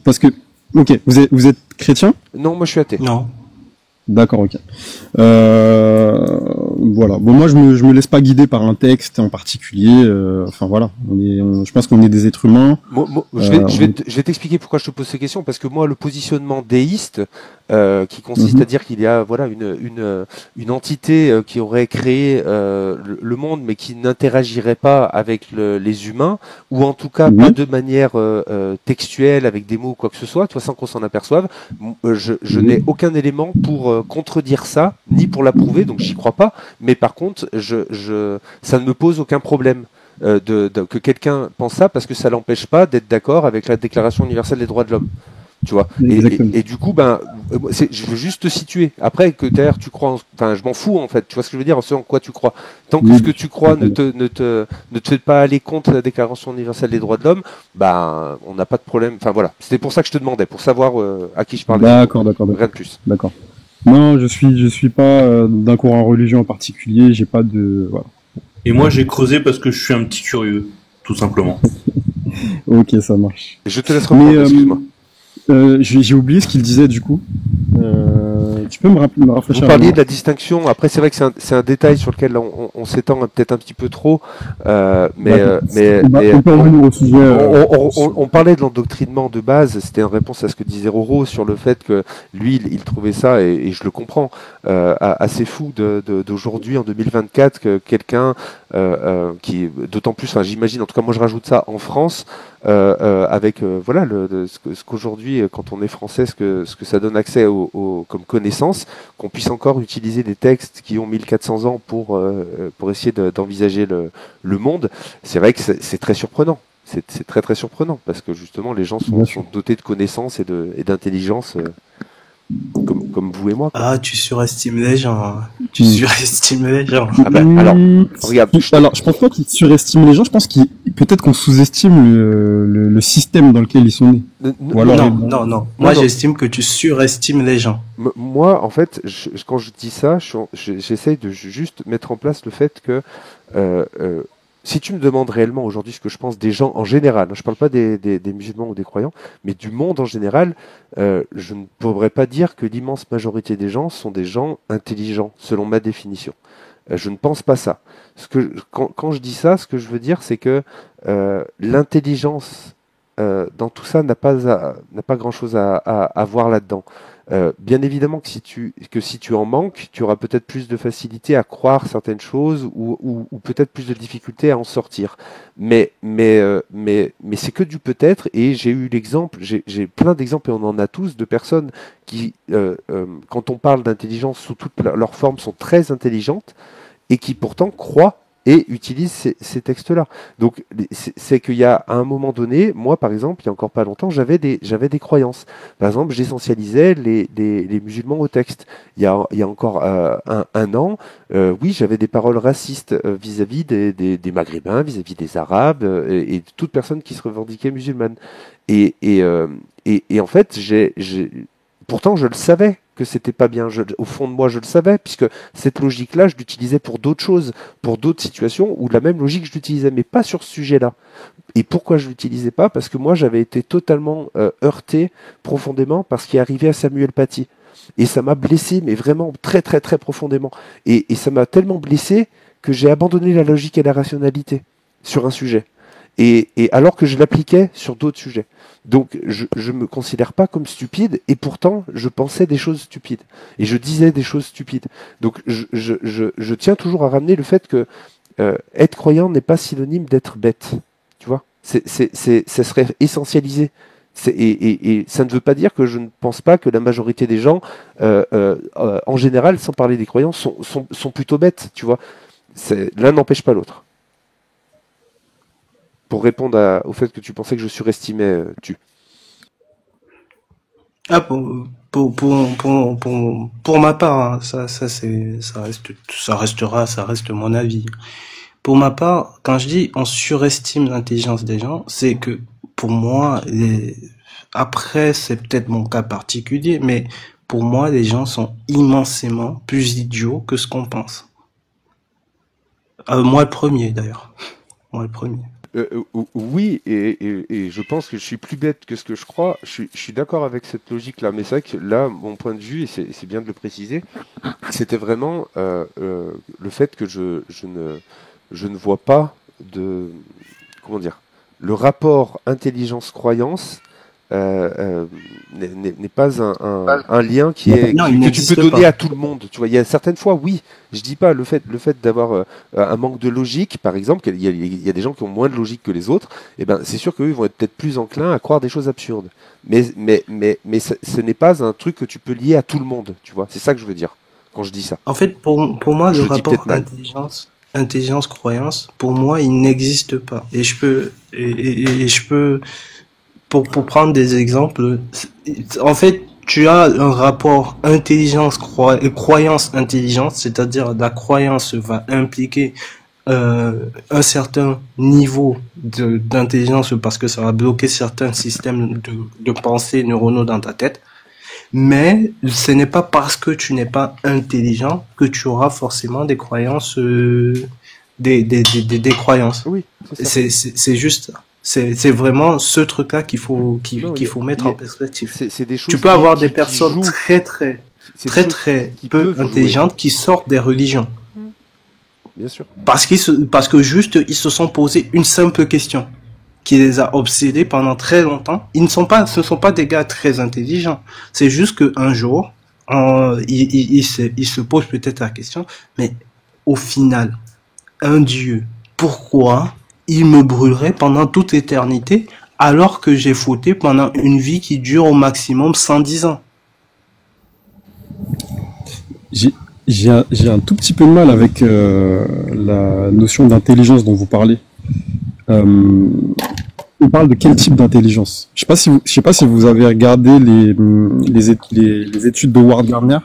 Parce que, ok, vous êtes chrétien?
Non, moi je suis athée.
Non.
D'accord, ok. Voilà. Bon, moi, je me laisse pas guider par un texte en particulier. Enfin, voilà. Je pense qu'on est des êtres humains.
Je vais t'expliquer pourquoi je te pose ces questions, parce que moi, le positionnement déiste, qui consiste à dire qu'il y a voilà une entité qui aurait créé le monde, mais qui n'interagirait pas avec les humains, ou en tout cas pas de manière textuelle avec des mots ou quoi que ce soit, toi, sans qu'on s'en aperçoive. Je n'ai aucun élément pour contredire ça, ni pour l'approuver, donc j'y crois pas. Mais par contre, ça ne me pose aucun problème. Que quelqu'un pense ça, parce que ça l'empêche pas d'être d'accord avec la Déclaration universelle des droits de l'homme. Tu vois. Et du coup, je veux juste te situer. Après, que d'ailleurs tu crois, enfin, je m'en fous en fait. Tu vois ce que je veux dire, ce en quoi tu crois. Tant que ce que tu crois ne te fait pas aller contre la Déclaration universelle des droits de l'homme, on n'a pas de problème. Enfin voilà. C'était pour ça que je te demandais, pour savoir à qui je parlais.
D'accord.
Rien de plus.
D'accord. Non, je suis pas d'un courant religieux en particulier. J'ai pas de voilà.
Et moi, j'ai creusé parce que je suis un petit curieux, tout simplement.
Ok, ça marche.
Je te laisse reprendre, excuse-moi.
J'ai oublié ce qu'il disait du coup. Tu peux me rafraîchir?
Vous parliez de la distinction. Après, c'est vrai que c'est un détail sur lequel on s'étend peut-être un petit peu trop. On parlait de l'endoctrinement de base. C'était en réponse à ce que disait Roro sur le fait que lui, il trouvait ça, et je le comprends, assez fou d'aujourd'hui, en 2024, que quelqu'un qui, d'autant plus, enfin, j'imagine, en tout cas, moi je rajoute ça en France, avec voilà ce qu'aujourd'hui, quand on est français, ce que ça donne accès comme connaissance, qu'on puisse encore utiliser des textes qui ont 1400 ans pour essayer d'envisager le monde. C'est vrai que c'est très surprenant. C'est très très surprenant, parce que justement les gens sont dotés de connaissances et d'intelligence, comme vous et moi, quoi.
Ah, tu surestimes les gens. Tu surestimes les gens.
Alors, regarde.
Alors, je pense pas qu'ils surestiment les gens. Je pense peut-être qu'on sous-estime le système dans lequel ils sont nés.
Non. Moi, j'estime que tu surestimes les gens.
Moi, en fait, quand je dis ça, j'essaye de juste mettre en place le fait que si tu me demandes réellement aujourd'hui ce que je pense des gens en général, je ne parle pas des musulmans ou des croyants, mais du monde en général, je ne pourrais pas dire que l'immense majorité des gens sont des gens intelligents, selon ma définition. Je ne pense pas ça. Quand je dis ça, ce que je veux dire, c'est que l'intelligence dans tout ça n'a pas grand-chose à voir là-dedans. Bien évidemment que si tu en manques, tu auras peut-être plus de facilité à croire certaines choses, ou peut-être plus de difficulté à en sortir. Mais c'est que du peut-être, et j'ai eu l'exemple, j'ai plein d'exemples, et on en a tous, de personnes qui, quand on parle d'intelligence sous toutes leurs formes, sont très intelligentes, et qui pourtant croient et utilisent ces textes-là. Donc, c'est qu'il y a, à un moment donné, moi, par exemple, il y a encore pas longtemps, j'avais des croyances. Par exemple, j'essentialisais les musulmans au texte. Il y a encore un an, oui, j'avais des paroles racistes vis-à-vis des Maghrébins, vis-à-vis des Arabes, et de toute personne qui se revendiquait musulmane. Et en fait, pourtant, je le savais que c'était pas bien. Au fond de moi, je le savais, puisque cette logique-là, je l'utilisais pour d'autres choses, pour d'autres situations, où la même logique, je l'utilisais, mais pas sur ce sujet-là. Et pourquoi je l'utilisais pas? Parce que moi, j'avais été totalement heurté profondément par ce qui est arrivé à Samuel Paty. Et ça m'a blessé, mais vraiment très très très profondément. Et ça m'a tellement blessé que j'ai abandonné la logique et la rationalité sur un sujet. Et alors que je l'appliquais sur d'autres sujets. Donc je me considère pas comme stupide, et pourtant je pensais des choses stupides et je disais des choses stupides. Donc je tiens toujours à ramener le fait que être croyant n'est pas synonyme d'être bête. Tu vois, ça serait essentialisé. Et ça ne veut pas dire que je ne pense pas que la majorité des gens, en général, sans parler des croyants, sont plutôt bêtes. Tu vois, l'un n'empêche pas l'autre. Pour répondre au fait que tu pensais que je surestimais
Ah, pour ma part, hein, ça reste mon avis. Pour ma part, quand je dis on surestime l'intelligence des gens, c'est que pour moi, après c'est peut-être mon cas particulier, mais pour moi les gens sont immensément plus idiots que ce qu'on pense. Moi le premier d'ailleurs. Moi le premier.
Oui, et je pense que je suis plus bête que ce que je crois. Je suis d'accord avec cette logique-là, mais c'est vrai que là, mon point de vue, et c'est bien de le préciser, c'était vraiment le fait que je ne vois pas de... Comment dire? Le rapport intelligence-croyance n'est pas un lien que tu peux donner à tout le monde. Tu vois, il y a certaines fois, oui, je dis pas le fait d'avoir un manque de logique, par exemple, il y a des gens qui ont moins de logique que les autres. Et ben, c'est sûr qu'eux vont être peut-être plus enclins à croire des choses absurdes. Mais ce n'est pas un truc que tu peux lier à tout le monde. Tu vois, c'est ça que je veux dire quand je dis ça.
En fait, pour moi, le rapport intelligence-croyance, pour moi, il n'existe pas. Et je peux pour prendre des exemples, en fait, tu as un rapport croyance-intelligence, c'est-à-dire la croyance va impliquer un certain niveau d'intelligence parce que ça va bloquer certains systèmes de pensée neuronaux dans ta tête. Mais ce n'est pas parce que tu n'es pas intelligent que tu auras forcément des croyances, des croyances.
Oui,
c'est juste ça. C'est vraiment ce truc-là qu'il faut mettre en perspective.
C'est des choses
tu peux avoir des personnes très peu intelligentes qui sortent des religions.
Bien sûr.
Parce que juste ils se sont posé une simple question qui les a obsédés pendant très longtemps. Ce ne sont pas des gars très intelligents. C'est juste qu'un jour, ils se posent peut-être la question, mais au final, un Dieu, pourquoi il me brûlerait pendant toute éternité alors que j'ai fauté pendant une vie qui dure au maximum 110 ans?
J'ai un tout petit peu de mal avec la notion d'intelligence dont vous parlez. On parle de quel type d'intelligence? Je sais pas si vous avez regardé les études de Howard Gardner.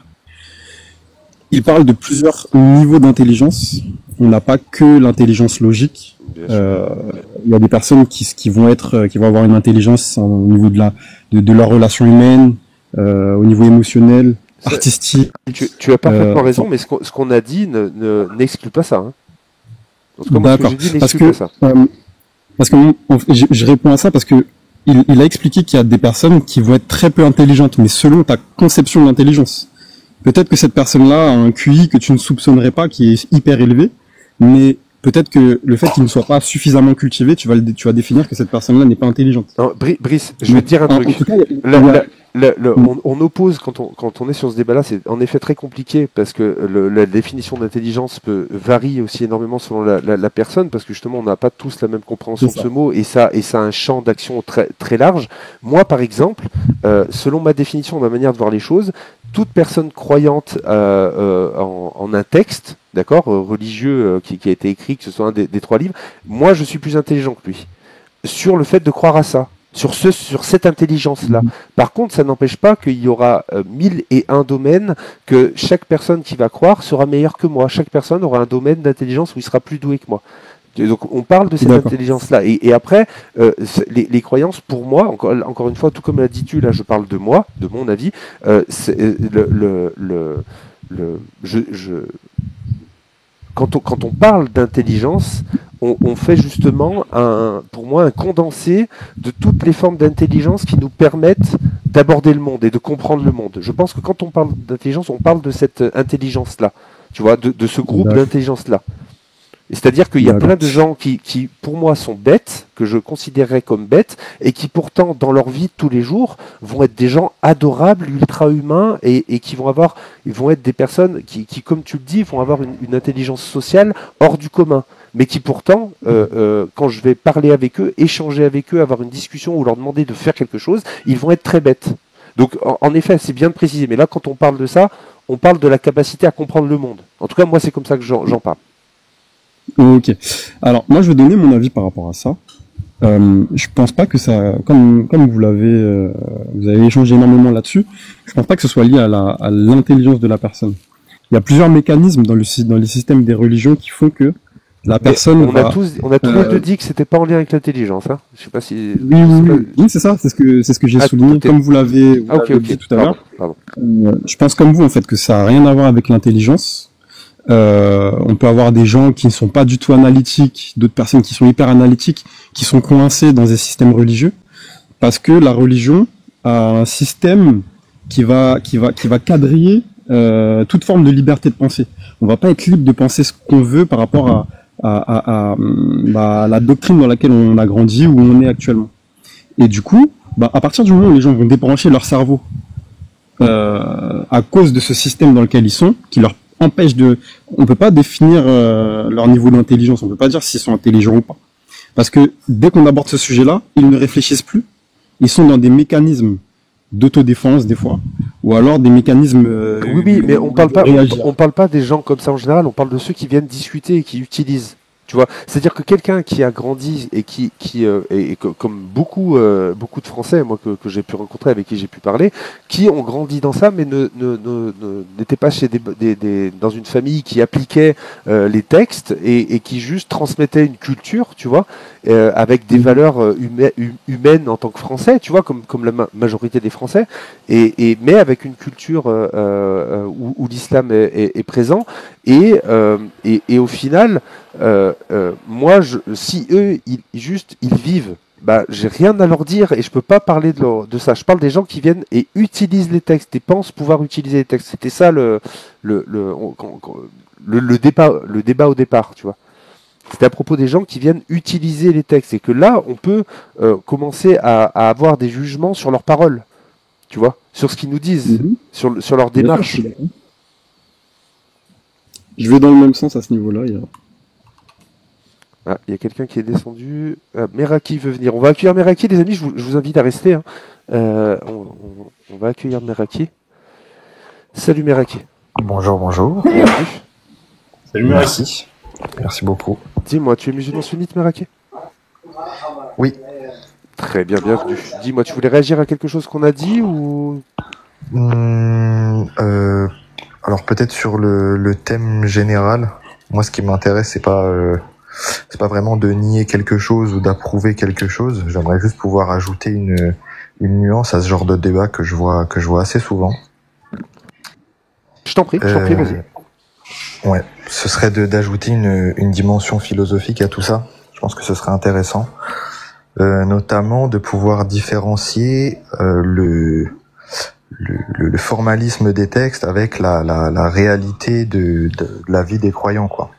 Il parle de plusieurs niveaux d'intelligence. On n'a pas que l'intelligence logique. Il y a des personnes qui vont avoir une intelligence au niveau de leur relation humaine, au niveau émotionnel, artistique.
Tu as parfaitement raison, mais ce qu'on a dit n'exclut pas ça. Hein. En tout cas, moi, ce que j'ai dit n'exclut pas ça.
Parce que je réponds à ça parce que il a expliqué qu'il y a des personnes qui vont être très peu intelligentes, mais selon ta conception de l'intelligence. Peut-être que cette personne-là a un QI que tu ne soupçonnerais pas, qui est hyper élevé, mais peut-être que le fait qu'il ne soit pas suffisamment cultivé, tu vas définir que cette personne-là n'est pas intelligente.
Non, Brice, je vais te dire un truc.
En tout cas,
on oppose quand on est sur ce débat-là, c'est en effet très compliqué parce que la définition d'intelligence varie aussi énormément selon la personne parce que justement on n'a pas tous la même compréhension de ce mot et ça a un champ d'action très très large. Moi, par exemple, selon ma définition, ma manière de voir les choses, toute personne croyante en un texte, d'accord, religieux qui a été écrit, que ce soit un des trois livres, moi je suis plus intelligent que lui sur le fait de croire à ça. Sur cette intelligence-là. Par contre, ça n'empêche pas qu'il y aura 1001 domaines que chaque personne qui va croire sera meilleure que moi. Chaque personne aura un domaine d'intelligence où il sera plus doué que moi. Donc, on parle de cette intelligence-là. Et après, les croyances, pour moi, encore une fois, tout comme l'a dit tu, là, je parle de moi, de mon avis, quand on parle d'intelligence, on fait justement pour moi un condensé de toutes les formes d'intelligence qui nous permettent d'aborder le monde et de comprendre le monde. Je pense que quand on parle d'intelligence, on parle de cette intelligence-là, tu vois, de ce groupe d'intelligence-là. C'est-à-dire qu'il y a plein de gens qui, pour moi, sont bêtes, que je considérerais comme bêtes, et qui pourtant, dans leur vie de tous les jours, vont être des gens adorables, ultra-humains, et ils vont être des personnes qui, comme tu le dis, vont avoir une intelligence sociale hors du commun. Mais qui pourtant, quand je vais parler avec eux, échanger avec eux, avoir une discussion ou leur demander de faire quelque chose, ils vont être très bêtes. Donc, en effet, c'est bien de préciser. Mais là, quand on parle de ça, on parle de la capacité à comprendre le monde. En tout cas, moi, c'est comme ça que j'en parle.
Ok. Alors, moi, je vais donner mon avis par rapport à ça. Je pense pas que ça, comme vous avez échangé énormément là-dessus, je pense pas que ce soit lié à l'intelligence de la personne. Il y a plusieurs mécanismes dans les systèmes des religions qui font que la personne
on a tous les deux dit que c'était pas en lien avec l'intelligence, hein. Je sais pas si.
Oui, c'est ça, c'est ce que j'ai souligné, comme vous l'avez dit tout à l'heure. Je pense comme vous, en fait, que ça a rien à voir avec l'intelligence. On peut avoir des gens qui ne sont pas du tout analytiques, d'autres personnes qui sont hyper analytiques, qui sont coincés dans des systèmes religieux, parce que la religion a un système qui va quadriller toute forme de liberté de penser. On va pas être libre de penser ce qu'on veut par rapport à la doctrine dans laquelle on a grandi, où on est actuellement. Et du coup, à partir du moment où les gens vont débrancher leur cerveau à cause de ce système dans lequel ils sont, qui leur empêche de... On peut pas définir leur niveau d'intelligence, on peut pas dire s'ils sont intelligents ou pas. Parce que dès qu'on aborde ce sujet-là, ils ne réfléchissent plus. Ils sont dans des mécanismes d'autodéfense des fois, ou alors des mécanismes.
Oui, mais on parle pas des gens comme ça en général. On parle de ceux qui viennent discuter et qui utilisent. Tu vois, c'est-à-dire que quelqu'un qui a grandi et comme beaucoup de Français, moi que j'ai pu rencontrer, avec qui j'ai pu parler, qui ont grandi dans ça, mais n'étaient pas chez dans une famille qui appliquait les textes et qui juste transmettait une culture, tu vois, avec des valeurs humaines en tant que Français, tu vois, comme la majorité des Français, mais avec une culture où l'islam est présent et au final. Moi, si eux, ils vivent, j'ai rien à leur dire et je peux pas parler de ça. Je parle des gens qui viennent et utilisent les textes et pensent pouvoir utiliser les textes. C'était ça le débat au départ, tu vois. C'était à propos des gens qui viennent utiliser les textes et que là, on peut commencer à avoir des jugements sur leurs paroles, tu vois, sur ce qu'ils nous disent, sur leur démarche.
Je vais dans le même sens à ce niveau-là.
Il y a quelqu'un qui est descendu. Meraki veut venir. On va accueillir Meraki, les amis. Je vous invite à rester. Hein. On va accueillir Meraki. Salut Meraki.
Bonjour.
Bienvenue.
Salut Meraki.
Merci beaucoup.
Dis-moi, tu es musulman sunnite, Meraki?
Oui.
Très bien, bienvenue. Dis-moi, tu voulais réagir à quelque chose qu'on a dit ou
Alors peut-être sur le thème général. Moi, ce qui m'intéresse, c'est pas vraiment de nier quelque chose ou d'approuver quelque chose. J'aimerais juste pouvoir ajouter une nuance à ce genre de débat que je vois assez souvent.
Je t'en prie, vas-y.
Ouais, ce serait d'ajouter une dimension philosophique à tout ça. Je pense que ce serait intéressant, notamment de pouvoir différencier le formalisme des textes avec la réalité de la vie des croyants, quoi.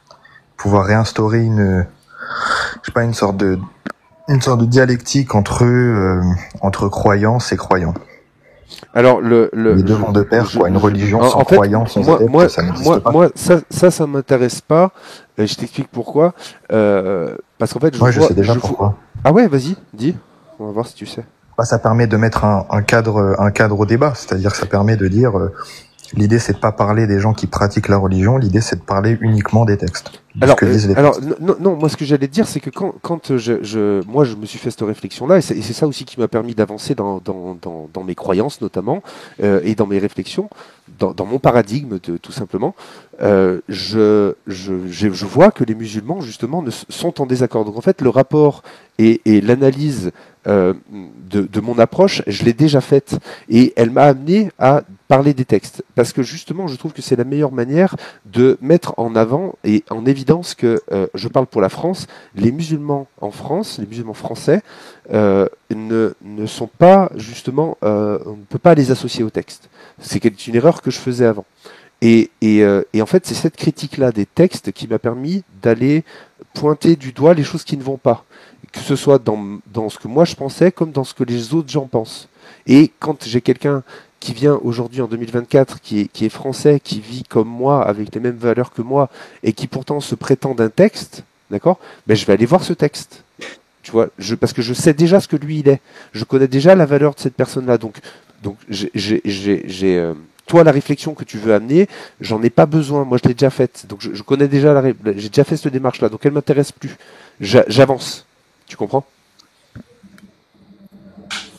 Pouvoir réinstaurer une sorte de dialectique entre croyance et croyants.
Alors
les deux vont de pair, quoi. Une religion sans croyance, sans adepte, ça n'existe pas.
Moi, ça m'intéresse pas. Je t'explique pourquoi. Parce qu'en fait,
je sais déjà pourquoi.
Ah ouais, vas-y, dis. On va voir si tu sais.
Ça permet de mettre un cadre au débat, c'est-à-dire que ça permet de dire l'idée c'est de pas parler des gens qui pratiquent la religion, l'idée c'est de parler uniquement des textes.
Non, moi ce que j'allais te dire c'est que quand moi je me suis fait cette réflexion-là et c'est ça aussi qui m'a permis d'avancer dans mes croyances notamment et dans mes réflexions, dans mon paradigme tout simplement. Je vois que les musulmans justement sont en désaccord. Donc en fait le rapport et l'analyse de mon approche, je l'ai déjà faite et elle m'a amené à parler des textes parce que justement je trouve que c'est la meilleure manière de mettre en avant et en évidence que je parle pour la France, les musulmans en France, les musulmans français ne sont pas justement, on ne peut pas les associer au texte. C'est une erreur que je faisais avant. Et en fait, c'est cette critique-là des textes qui m'a permis d'aller pointer du doigt les choses qui ne vont pas, que ce soit dans ce que moi je pensais comme dans ce que les autres gens pensent. Et quand j'ai quelqu'un qui vient aujourd'hui en 2024, qui est français, qui vit comme moi, avec les mêmes valeurs que moi, et qui pourtant se prétend d'un texte, d'accord, ben je vais aller voir ce texte. Tu vois, parce que je sais déjà ce que lui il est. Je connais déjà la valeur de cette personne-là. Donc toi, la réflexion que tu veux amener, j'en ai pas besoin. Moi, je l'ai déjà faite. Donc je connais déjà j'ai déjà fait cette démarche-là. Donc elle m'intéresse plus. J'avance. Tu comprends?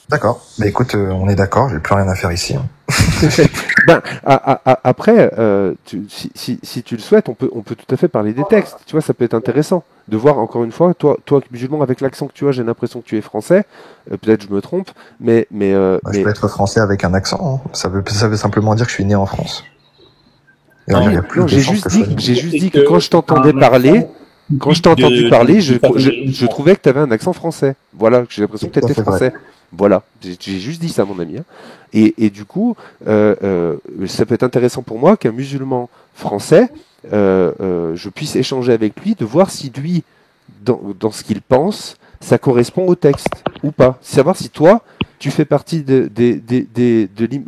D'accord. Bah écoute, on est d'accord. J'ai plus rien à faire ici.
Après, si tu le souhaites, on peut tout à fait parler des textes. Tu vois, ça peut être intéressant de voir encore une fois, toi musulman avec l'accent que tu as, j'ai l'impression que tu es français. Peut-être je me trompe, mais
je peux être français avec un accent. Hein. Ça veut simplement dire que je suis né en France. Il y a plus
Non,
de
j'ai
chances
juste
que je sois
dit,
nul.
j'ai juste dit que quand je t'entendais parler, je trouvais que tu avais un accent français. Voilà, j'ai l'impression que tu
Tout à
étais
fait vrai.
français. Voilà, j'ai juste dit ça, mon ami. Hein. Et du coup, ça peut être intéressant pour moi qu'un musulman français, je puisse échanger avec lui, de voir si lui, dans ce qu'il pense, ça correspond au texte ou pas. Savoir si toi, tu fais partie de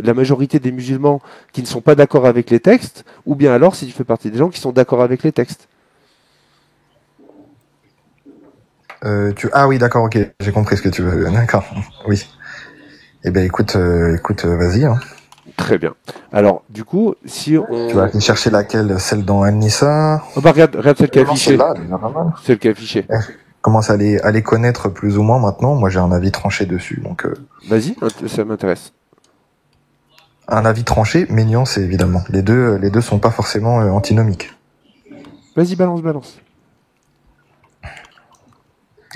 la majorité des musulmans qui ne sont pas d'accord avec les textes, ou bien alors si tu fais partie des gens qui sont d'accord avec les textes.
Ah oui, d'accord, ok, j'ai compris ce que tu veux. D'accord, oui. Eh ben écoute, vas-y. Hein.
Très bien. Alors, du coup, si on...
Tu vas aller chercher laquelle? Celle dans An-Nisa?
Oh bah regarde celle qui est affichée.
Celle-là, déjà pas mal.
Celle qui est affichée.
Commence à les connaître plus ou moins maintenant. Moi, j'ai un avis tranché dessus, donc.
Vas-y, ça m'intéresse.
Un avis tranché, mais nuancé évidemment. Les deux sont pas forcément antinomiques.
Vas-y, balance.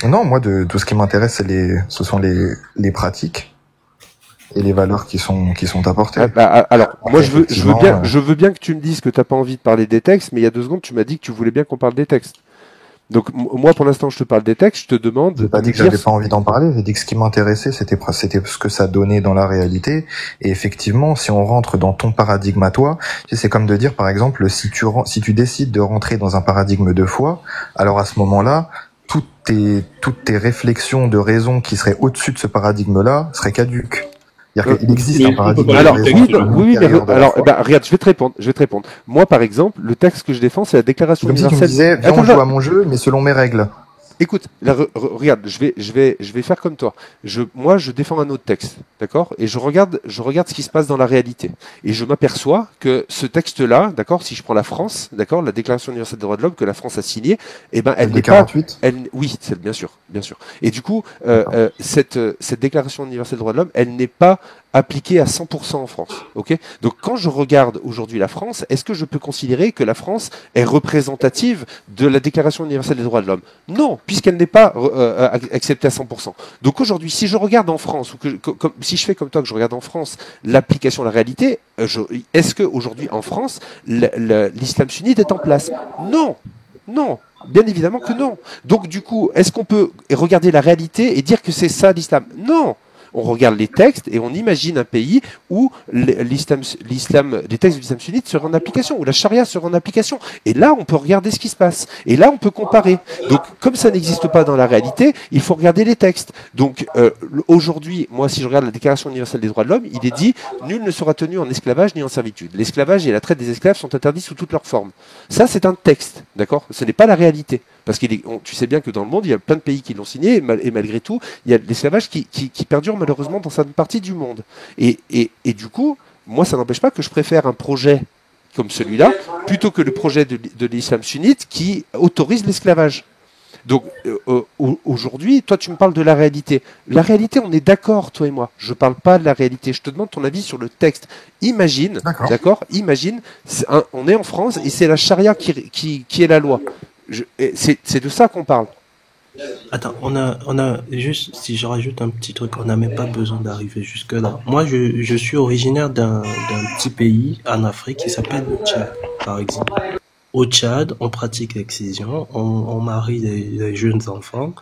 Non, moi, de tout ce qui m'intéresse, ce sont les pratiques et les valeurs qui sont apportées.
Alors, moi, je veux bien que tu me dises que t'as pas envie de parler des textes, mais il y a 2 secondes, tu m'as dit que tu voulais bien qu'on parle des textes. Donc, moi, pour l'instant, je te parle des textes, je te demande...
J'ai pas dit que j'avais pas envie d'en parler, j'ai dit que ce qui m'intéressait, c'était ce que ça donnait dans la réalité. Et effectivement, si on rentre dans ton paradigme à toi, c'est comme de dire, par exemple, si tu décides de rentrer dans un paradigme de foi, alors à ce moment-là, toutes tes réflexions de raison qui seraient au-dessus de ce paradigme-là seraient caduques. C'est-à-dire qu'il existe un paradigme
alors,
de raison.
Regarde, je vais te répondre. Moi, par exemple, le texte que je défends, c'est la Déclaration
comme
universelle.
Si tu me disais, viens, on joue à mon jeu, mais selon mes règles.
Écoute, regarde, je vais faire comme toi. Moi, je défends un autre texte, d'accord? Et je regarde ce qui se passe dans la réalité. Et je m'aperçois que ce texte-là, d'accord, si je prends la France, d'accord, la Déclaration universelle des droits de l'homme que la France a signée, eh ben, elle n'est pas, oui, c'est bien sûr. Et du coup, cette Déclaration universelle des droits de l'homme, elle n'est pas appliquée à 100% en France, ok? Donc, quand je regarde aujourd'hui la France, est-ce que je peux considérer que la France est représentative de la Déclaration universelle des droits de l'homme? Non, puisqu'elle n'est pas acceptée à 100%. Donc aujourd'hui, si je regarde en France, ou si je fais comme toi, que je regarde en France l'application de la réalité, est-ce qu'aujourd'hui en France, l'islam sunnite est en place? Non, bien évidemment que non. Donc du coup, est-ce qu'on peut regarder la réalité et dire que c'est ça l'islam? Non. On regarde les textes et on imagine un pays où les textes de l'islam sunnite seraient en application, où la charia serait en application. Et là, on peut regarder ce qui se passe. Et là, on peut comparer. Donc, comme ça n'existe pas dans la réalité, il faut regarder les textes. Donc, aujourd'hui, moi, si je regarde la Déclaration universelle des droits de l'homme, il est dit « Nul ne sera tenu en esclavage ni en servitude. L'esclavage et la traite des esclaves sont interdits sous toutes leurs formes. » Ça, c'est un texte, d'accord? Ce n'est pas la réalité. Parce que tu sais bien que dans le monde, il y a plein de pays qui l'ont signé, et malgré tout, il y a l'esclavage qui perdure malheureusement dans certaines parties du monde. Et du coup, moi, ça n'empêche pas que je préfère un projet comme celui-là, plutôt que le projet de l'islam sunnite qui autorise l'esclavage. Donc, aujourd'hui, toi, tu me parles de la réalité. La réalité, on est d'accord, toi et moi. Je ne parle pas de la réalité. Je te demande ton avis sur le texte. Imagine, d'accord? Imagine, on est en France et c'est la charia qui est la loi. C'est de ça qu'on parle.
Attends, on a juste, si je rajoute un petit truc, on n'a même pas besoin d'arriver jusque là. Moi, je suis originaire d'un petit pays en Afrique qui s'appelle le Tchad, par exemple. Au Tchad, on pratique l'excision, on marie les jeunes enfants,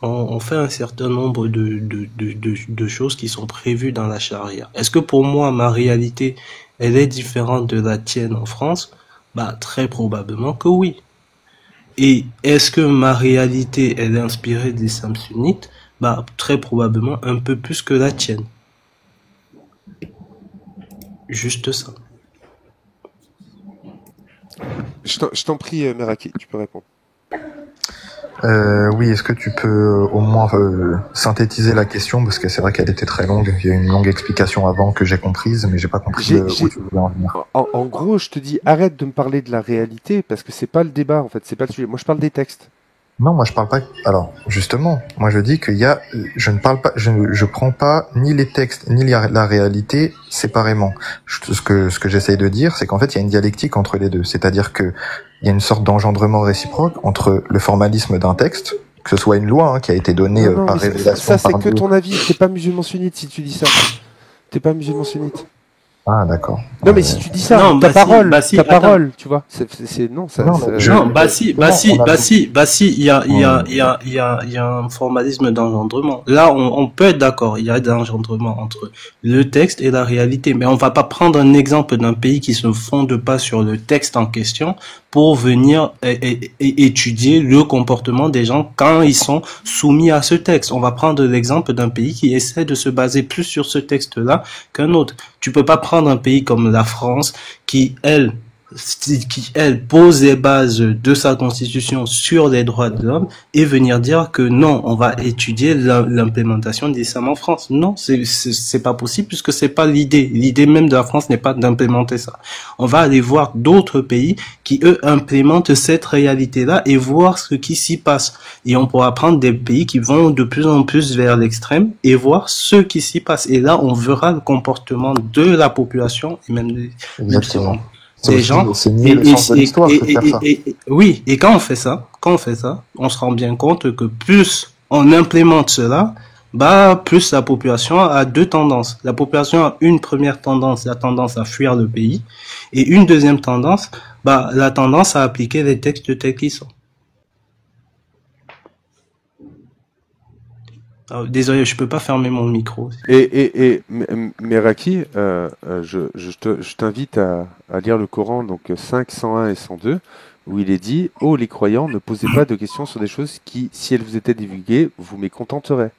on fait un certain nombre de choses qui sont prévues dans la charia. Est-ce que pour moi, ma réalité, elle est différente de la tienne en France? Bah, très probablement que oui. Et est-ce que ma réalité, elle est inspirée de l'islam sunnite? Bah, très probablement un peu plus que la tienne. Juste ça.
Je t'en prie, Meraki, tu peux répondre.
Oui, est-ce que tu peux au moins synthétiser la question, parce que c'est vrai qu'elle était très longue. Il y a une longue explication avant que j'ai comprise, mais j'ai pas compris où tu voulais en venir.
En gros, je te dis, arrête de me parler de la réalité, parce que c'est pas le débat, en fait, c'est pas le sujet. Moi, je parle des textes.
Non, moi je parle pas. Alors, justement, moi je dis je prends pas ni les textes ni la réalité séparément. Ce que j'essaye de dire, c'est qu'en fait, il y a une dialectique entre les deux. C'est-à-dire que il y a une sorte d'engendrement réciproque entre le formalisme d'un texte, que ce soit une loi qui a été donnée par révélation.
Ça, c'est que ton avis. T'es pas musulman sunnite si tu dis ça. T'es pas musulman sunnite.
Ah, d'accord.
Non, mais si tu dis ça,
Non,
ta parole, ta
attends.
parole, tu vois. Non, ça.
Non, mais
Non, il
Hmm.
y a un formalisme d'engendrement. Là, on peut être d'accord, il y a d'engendrement entre le texte et la réalité, mais on va pas prendre un exemple d'un pays qui se fonde pas sur le texte en question pour venir étudier le comportement des gens quand ils sont soumis à ce texte. On va prendre l'exemple d'un pays qui essaie de se baser plus sur ce texte-là qu'un autre. Tu peux pas prendre un pays comme la France qui, elle, pose les bases de sa constitution sur les droits de l'homme et venir dire que non, on va étudier l'implémentation de l'islam en France. Non, c'est pas possible puisque c'est pas l'idée. L'idée même de la France n'est pas d'implémenter ça. On va aller voir d'autres pays qui, eux, implémentent cette réalité-là et voir ce qui s'y passe. Et on pourra prendre des pays qui vont de plus en plus vers l'extrême et voir ce qui s'y passe. Et là, on verra le comportement de la population et même
Exactement.
des gens.
C'est nier le sens de l'histoire que de faire ça.
Oui, et quand on fait ça, on se rend bien compte que plus on implémente cela, plus la population a deux tendances. La population a une première tendance, la tendance à fuir le pays, et une deuxième tendance, la tendance à appliquer les textes tels qu'ils sont. Ah, désolé, je peux pas fermer mon micro.
Mais Raki, je t'invite à lire le Coran, donc 5, 101 et 102, où il est dit « Oh, les croyants, ne posez pas de questions sur des choses qui, si elles vous étaient divulguées, vous mécontenteraient. »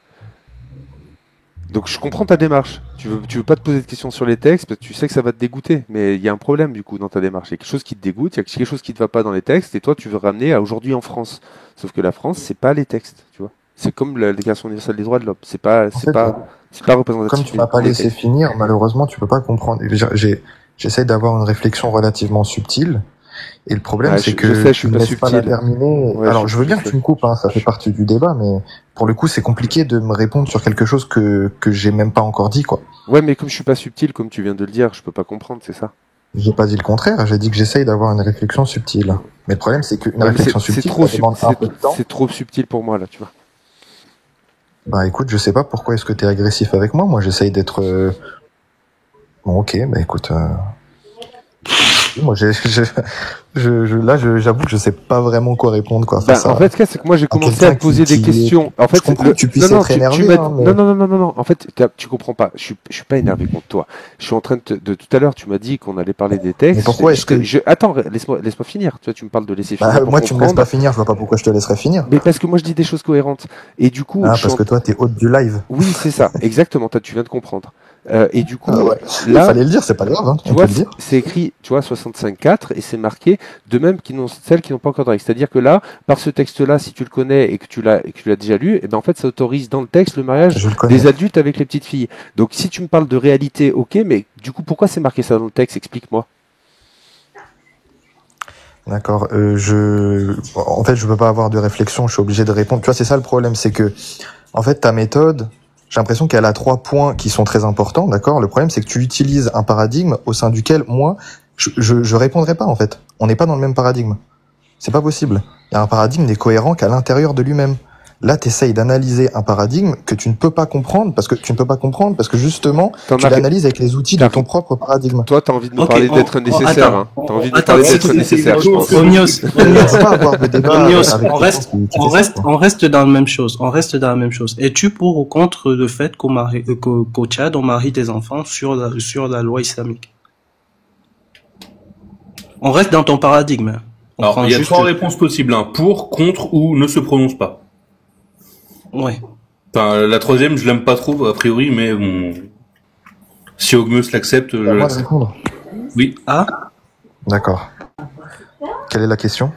Donc je comprends ta démarche. Tu veux pas te poser de questions sur les textes, parce que tu sais que ça va te dégoûter, mais il y a un problème du coup dans ta démarche. Il y a quelque chose qui te dégoûte, il y a quelque chose qui te va pas dans les textes, et toi tu veux ramener à aujourd'hui en France. Sauf que la France, c'est pas les textes, tu vois. C'est comme la Déclaration universelle des droits de l'homme. C'est pas représentatif.
Comme tu m'as pas laissé finir, malheureusement, tu peux pas comprendre. J'essaie d'avoir une réflexion relativement subtile. Et le problème, c'est que
je
ne laisse pas la terminer.
Ouais,
alors, je veux bien que tu me coupes, hein, ça fait partie du débat, mais pour le coup, c'est compliqué de me répondre sur quelque chose que j'ai même pas encore dit, quoi.
Ouais, mais comme je suis pas subtil, comme tu viens de le dire, je peux pas comprendre, c'est ça.
J'ai pas dit le contraire, j'ai dit que j'essaye d'avoir une réflexion subtile. Mais le problème, c'est qu'une réflexion subtile, ça demande un peu de temps.
C'est trop subtil pour moi, là, tu vois.
Bah écoute, je sais pas pourquoi est-ce que t'es agressif avec moi. Moi, j'essaye d'être... Bon, ok, bah écoute... Moi, là, j'avoue que je sais pas vraiment quoi répondre, quoi.
En fait, c'est que moi, j'ai commencé à te poser des questions. En fait,
je comprends que tu puisses être énervé.
Non. En fait, tu comprends pas. Je suis pas énervé contre toi. Je suis en train de tout à l'heure, tu m'as dit qu'on allait parler des textes.
Mais pourquoi est-ce que...
Attends, laisse-moi finir. Tu me parles de laisser finir.
Moi, tu me laisses pas finir, je vois pas pourquoi je te laisserais finir.
Mais parce que moi, je dis des choses cohérentes. Et du coup.
Parce que toi, t'es hôte du live.
Oui, c'est ça. Exactement. Tu viens de comprendre. Et du coup,
ouais.
là,
fallait le dire, c'est pas grave, hein,
tu vois, c'est écrit, tu vois, 65.4 et c'est marqué de même celles qui n'ont pas encore de règles. C'est-à-dire que là, par ce texte-là, si tu le connais et que tu l'as déjà lu, et ben en fait, ça autorise dans le texte le mariage des adultes avec les petites filles. Donc, si tu me parles de réalité, ok, mais du coup, pourquoi c'est marqué ça dans le texte? Explique-moi.
D'accord. En fait, je peux pas avoir de réflexion. Je suis obligé de répondre. Tu vois, c'est ça le problème, c'est que, en fait, ta méthode. J'ai l'impression qu'elle a 3 points qui sont très importants, d'accord? Le problème, c'est que tu utilises un paradigme au sein duquel, moi, je répondrai pas, en fait. On n'est pas dans le même paradigme. C'est pas possible. Il y a un paradigme n'est cohérent qu'à l'intérieur de lui-même. Là, t'essayes d'analyser un paradigme que tu ne peux pas comprendre parce que justement, tu l'analyses avec les outils de ton propre paradigme.
Toi, t'as envie de me parler d'être nécessaire, hein. T'as envie de me parler d'être nécessaire, je pense.
On reste dans la même chose. Es-tu pour ou contre le fait qu'au Tchad, on marie des enfants sur la loi islamique? On reste dans ton paradigme.
Alors, il y a 3 réponses possibles, hein. Pour, contre ou ne se prononce pas.
Ouais.
Enfin, la 3e, je l'aime pas trop, a priori, mais bon. Si Ogmeus l'accepte, je
laisse répondre.
Oui.
Ah.
D'accord. Quelle est la question?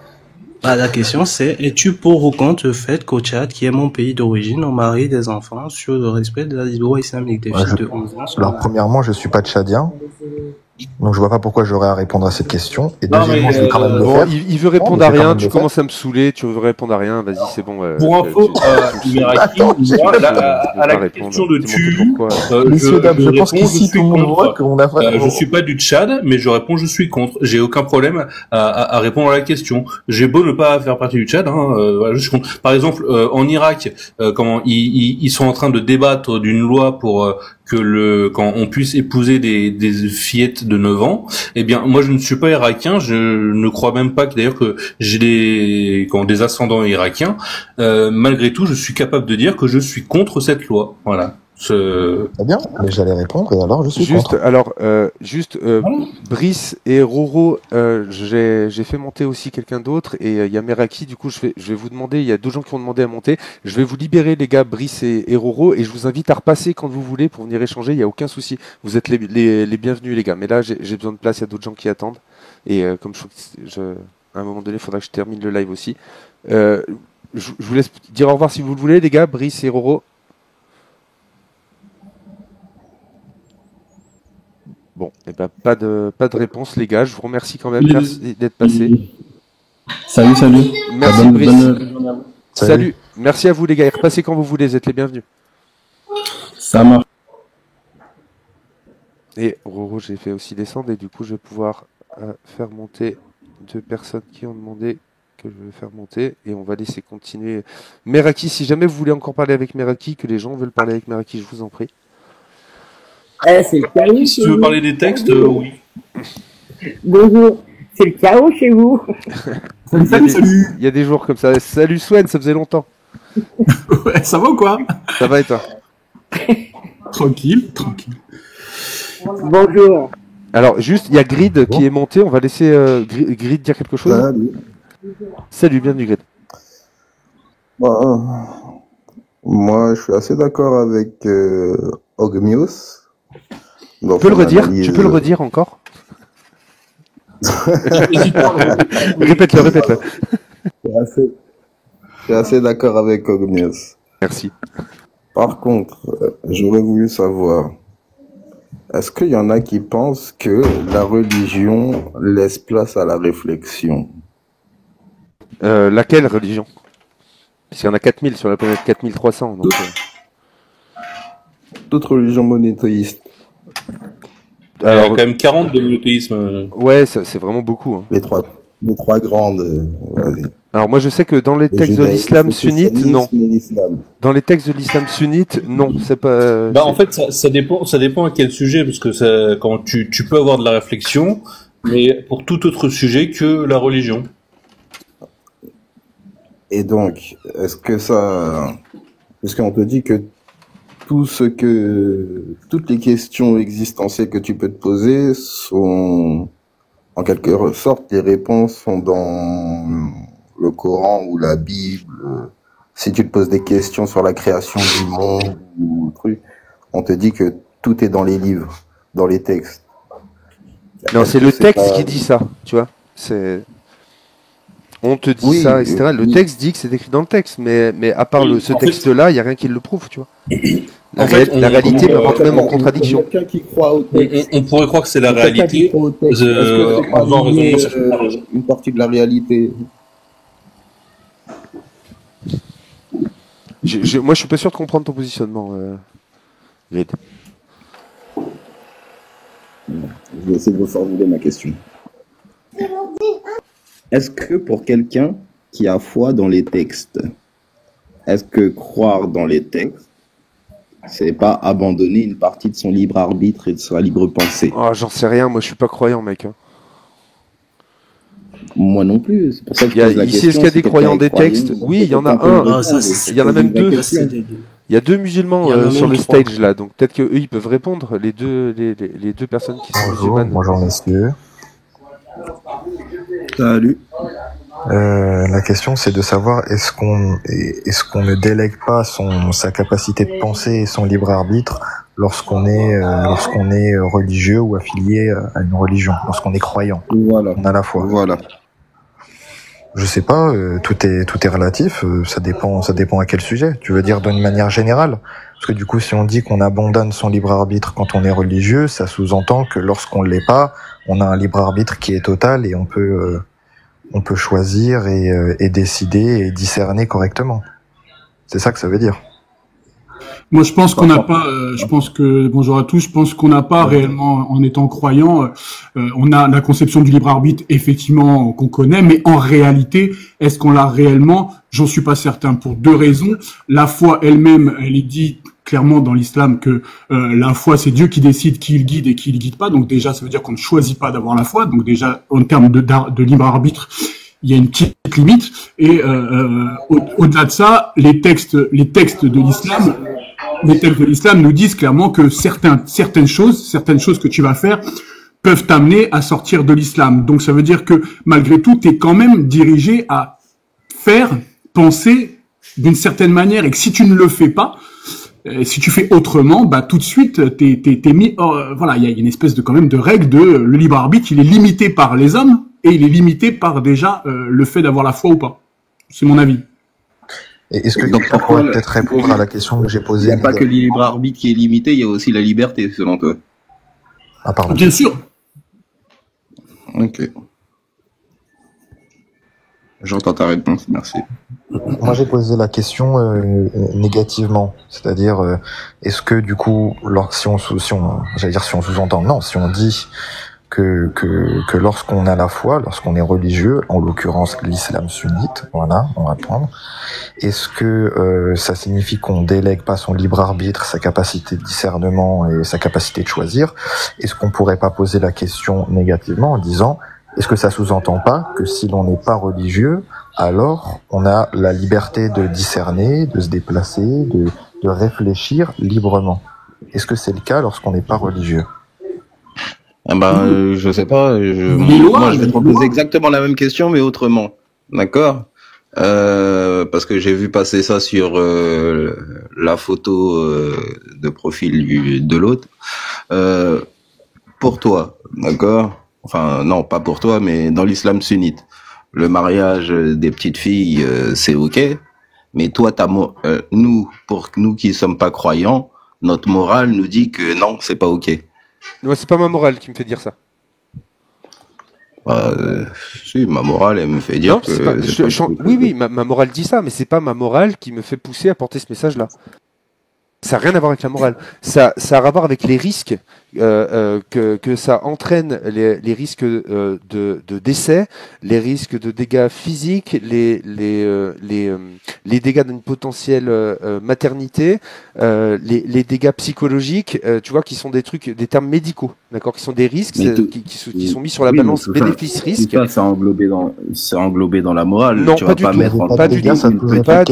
La question c'est, es-tu pour ou contre le fait qu'au Tchad, qui est mon pays d'origine, on marie des enfants sur le respect de la loi islamique des filles de 11 ans?
Alors, premièrement, je suis pas tchadien. Donc je vois pas pourquoi j'aurais à répondre à cette question. Et deuxièmement, je vais quand même le faire.
Il veut répondre à rien, tu commences à me saouler, tu veux répondre à rien, vas-y, c'est bon.
Pour info, à la question de tu,
messieurs, dames, je pense qu'ici tout le monde voit qu'on a fait.
Je suis pas du Tchad, mais je réponds je suis contre. J'ai aucun problème à répondre à la question. J'ai beau ne pas faire partie du Tchad, je suis contre. Par exemple, en Irak, ils sont en train de débattre d'une loi pour quand on puisse épouser des fillettes de 9 ans, eh bien, moi, je ne suis pas irakien, je ne crois même pas que, d'ailleurs, que j'ai des ascendants irakiens. Malgré tout, je suis capable de dire que je suis contre cette loi. Voilà.
Très bien, mais j'allais répondre et alors je suis contre.
Brice et Roro, j'ai fait monter aussi quelqu'un d'autre et il y a Meraki, du coup je vais vous demander, il y a 2 gens qui ont demandé à monter, je vais vous libérer les gars, Brice et Roro, et je vous invite à repasser quand vous voulez pour venir échanger, il n'y a aucun souci, vous êtes les bienvenus les gars, mais là j'ai besoin de place, il y a d'autres gens qui attendent, et comme à un moment donné il faudra que je termine le live aussi. Je vous laisse dire au revoir si vous le voulez les gars, Brice et Roro. Bon, et ben pas de réponse les gars, je vous remercie quand même, merci d'être passé.
Salut.
Merci Brice.
Bonne...
Salut, merci à vous les gars, et repassez quand vous voulez, vous êtes les bienvenus.
Ça marche.
Et Roro, j'ai fait aussi descendre et du coup je vais pouvoir faire monter 2 personnes qui ont demandé que je vais faire monter et on va laisser continuer. Meraki, si jamais vous voulez encore parler avec Meraki, que les gens veulent parler avec Meraki, je vous en prie.
C'est le chaos.
Si tu veux parler des textes, oui.
Bonjour, c'est le chaos chez vous.
Salut. Il y a des jours comme ça. Salut Swen, ça faisait longtemps.
Ouais, ça va ou quoi?
Ça va et toi?
Tranquille.
Bonjour.
Alors juste, il y a Grid qui est monté, on va laisser Grid dire quelque chose. Salut, bienvenue Grid.
Moi, je suis assez d'accord avec Ogmios.
Tu peux le redire encore? Répète-le.
Je suis assez d'accord avec Ogmios.
Merci.
Par contre, j'aurais voulu savoir, est-ce qu'il y en a qui pensent que la religion laisse place à la réflexion?
Laquelle religion? Parce qu'il y en a 4000 sur la planète, 4300. Donc,
D'autres religions monothéistes.
Alors, il y a quand même 40 de monothéisme.
Ouais, c'est vraiment beaucoup. Hein.
Les trois grandes.
Alors moi je sais que dans les textes de l'islam sunnite, non. Dans les textes de l'islam sunnite, non, c'est pas.
En fait, ça dépend à quel sujet, parce que quand tu peux avoir de la réflexion, mais pour tout autre sujet que la religion.
Et donc, est-ce qu'on te dit que toutes les questions existentielles que tu peux te poser sont, en quelque sorte, les réponses sont dans le Coran ou la Bible. Si tu te poses des questions sur la création du monde ou truc, on te dit que tout est dans les livres, dans les textes.
Non, c'est le texte qui dit ça, tu vois. On te dit ça, etc. Le texte dit que c'est écrit dans le texte, mais à part ce texte-là, il n'y a rien qui le prouve, tu vois. La réalité me rentre même en contradiction.
On pourrait croire que c'est la réalité.
Une partie de la réalité.
Moi, je suis pas sûr de comprendre ton positionnement, Grid.
Je vais essayer de reformuler ma question. Est-ce que pour quelqu'un qui a foi dans les textes, est-ce que croire dans les textes, c'est pas abandonner une partie de son libre arbitre et de sa libre pensée?
Oh, j'en sais rien, moi je suis pas croyant, mec.
Moi non plus, c'est pour ça que je pose la question.
Est-ce qu'il y a des croyants des textes? Oui, il y en a un. Il y en a même 2. Il y a 2 musulmans sur le stage là, donc peut-être qu'eux ils peuvent répondre, les deux personnes qui sont musulmanes.
Bonjour messieurs.
Salut.
La question c'est de savoir est-ce qu'on ne délègue pas sa capacité de penser et son libre arbitre lorsqu'on est religieux ou affilié à une religion, lorsqu'on est croyant.
Voilà.
On a la foi.
Voilà.
Je sais pas, tout est relatif, ça dépend à quel sujet. Tu veux dire d'une manière générale? Parce que du coup, si on dit qu'on abandonne son libre arbitre quand on est religieux, ça sous-entend que lorsqu'on l'est pas, on a un libre arbitre qui est total et on peut choisir et décider et discerner correctement. C'est ça que ça veut dire.
Moi, je pense qu'on n'a pas. Bonjour à tous. Je pense qu'on n'a pas réellement, en étant croyant, on a la conception du libre arbitre effectivement qu'on connaît, mais en réalité, est-ce qu'on l'a réellement? J'en suis pas certain pour 2 raisons. La foi elle-même, elle est dite clairement dans l'islam que la foi, c'est Dieu qui décide qui il guide et qui il guide pas. Donc déjà, ça veut dire qu'on ne choisit pas d'avoir la foi. Donc déjà, en termes de libre arbitre, il y a une petite limite. Et au-delà de ça, les textes de l'islam nous disent clairement que certaines choses que tu vas faire peuvent t'amener à sortir de l'islam. Donc ça veut dire que malgré tout, tu es quand même dirigé à faire, penser d'une certaine manière, et que si tu ne le fais pas, si tu fais autrement, bah tout de suite t'es mis. Voilà, il y a une espèce de quand même de règle de le libre arbitre, il est limité par les hommes et il est limité par déjà le fait d'avoir la foi ou pas. C'est mon avis.
Et est-ce que quelqu'un pourrait peut-être répondre à la question que j'ai posée?
Il n'y a pas que le libre arbitre qui est limité, il y a aussi la liberté, selon toi.
Ah pardon.
Bien sûr.
Ok. J'entends ta réponse, merci.
Moi, j'ai posé la question négativement, c'est-à-dire est-ce que du coup, si on sous-entend, non, si on dit que lorsqu'on a la foi, lorsqu'on est religieux, en l'occurrence l'islam sunnite, voilà, on va prendre, est-ce que ça signifie qu'on délègue pas son libre arbitre, sa capacité de discernement et sa capacité de choisir? Est-ce qu'on pourrait pas poser la question négativement en disant est-ce que ça sous-entend pas que si l'on n'est pas religieux, alors on a la liberté de discerner, de se déplacer, de réfléchir librement? Est-ce que c'est le cas lorsqu'on n'est pas religieux?
Je sais pas. Moi, je vais te proposer exactement la même question, mais autrement. D'accord? Parce que j'ai vu passer ça sur la photo de profil de l'autre. Pour toi, d'accord? Enfin, non, pas pour toi, mais dans l'islam sunnite, le mariage des petites filles, c'est ok. Mais toi, pour nous qui sommes pas croyants, notre morale nous dit que non, c'est pas ok.
Ouais, c'est pas ma morale qui me fait dire ça.
Si, ma morale, elle me fait dire
oui, ma morale dit ça, mais c'est pas ma morale qui me fait pousser à porter ce message-là. Ça n'a rien à voir avec la morale. Ça a à voir avec les risques que ça entraîne, les risques de décès, les risques de dégâts physiques, les dégâts d'une potentielle maternité, les dégâts psychologiques, tu vois, qui sont des termes médicaux, d'accord, qui sont des risques qui sont mis sur la balance bénéfice-risque.
C'est englobé dans la morale.
Non,
tu
pas
vas
du
pas
tout.
mettre en
Pas du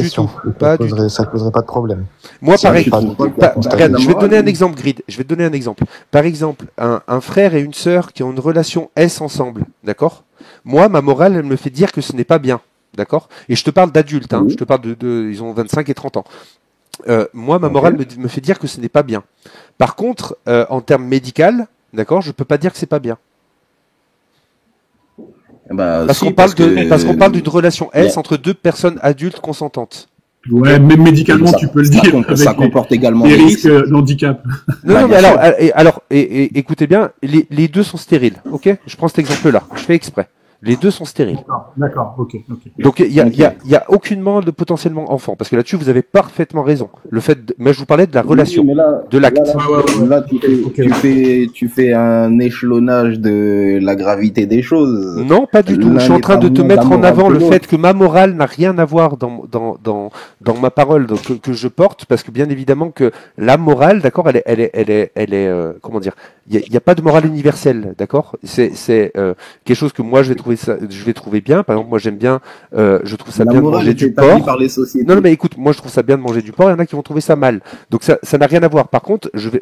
tout. Pas du tout.
Ça poserait pas de problème.
Moi, pareil. Regarde, je vais te donner un exemple, Grid. Je vais te donner un exemple. Par exemple, un frère et une sœur qui ont une relation S ensemble, d'accord? Moi, ma morale, elle me fait dire que ce n'est pas bien, d'accord? Et je te parle d'adultes, hein. Je te parle ils ont 25 et 30 ans. Moi, ma morale me fait dire que ce n'est pas bien. Par contre, en termes médical, d'accord, je peux pas dire que c'est pas bien. Parce qu'on parle d'une relation S entre deux personnes adultes consentantes.
Ouais, même médicalement, tu peux le dire.
Ça comporte également
des risques d'handicap.
Non, mais alors, écoutez bien, les deux sont stériles, ok? Je prends cet exemple-là, je fais exprès. Les deux sont stériles.
D'accord, ok.
Donc il y a aucunement de potentiellement enfant, parce que là-dessus vous avez parfaitement raison. Mais je vous parlais de la relation, de l'acte.
Là, tu fais un échelonnage de la gravité des choses.
Non, pas du tout. Je suis en train de te mettre en avant le fait que ma morale n'a rien à voir dans ma parole que je porte, parce que bien évidemment que la morale, d'accord, elle est comment dire, il y a pas de morale universelle, d'accord. C'est quelque chose que moi je vais trouver bien. Par exemple, moi j'aime bien, je trouve ça bien de manger du porc.
Par les sociétés.
Non, mais écoute, moi je trouve ça bien de manger du porc. Il y en a qui vont trouver ça mal. Donc ça n'a rien à voir. Par contre, je vais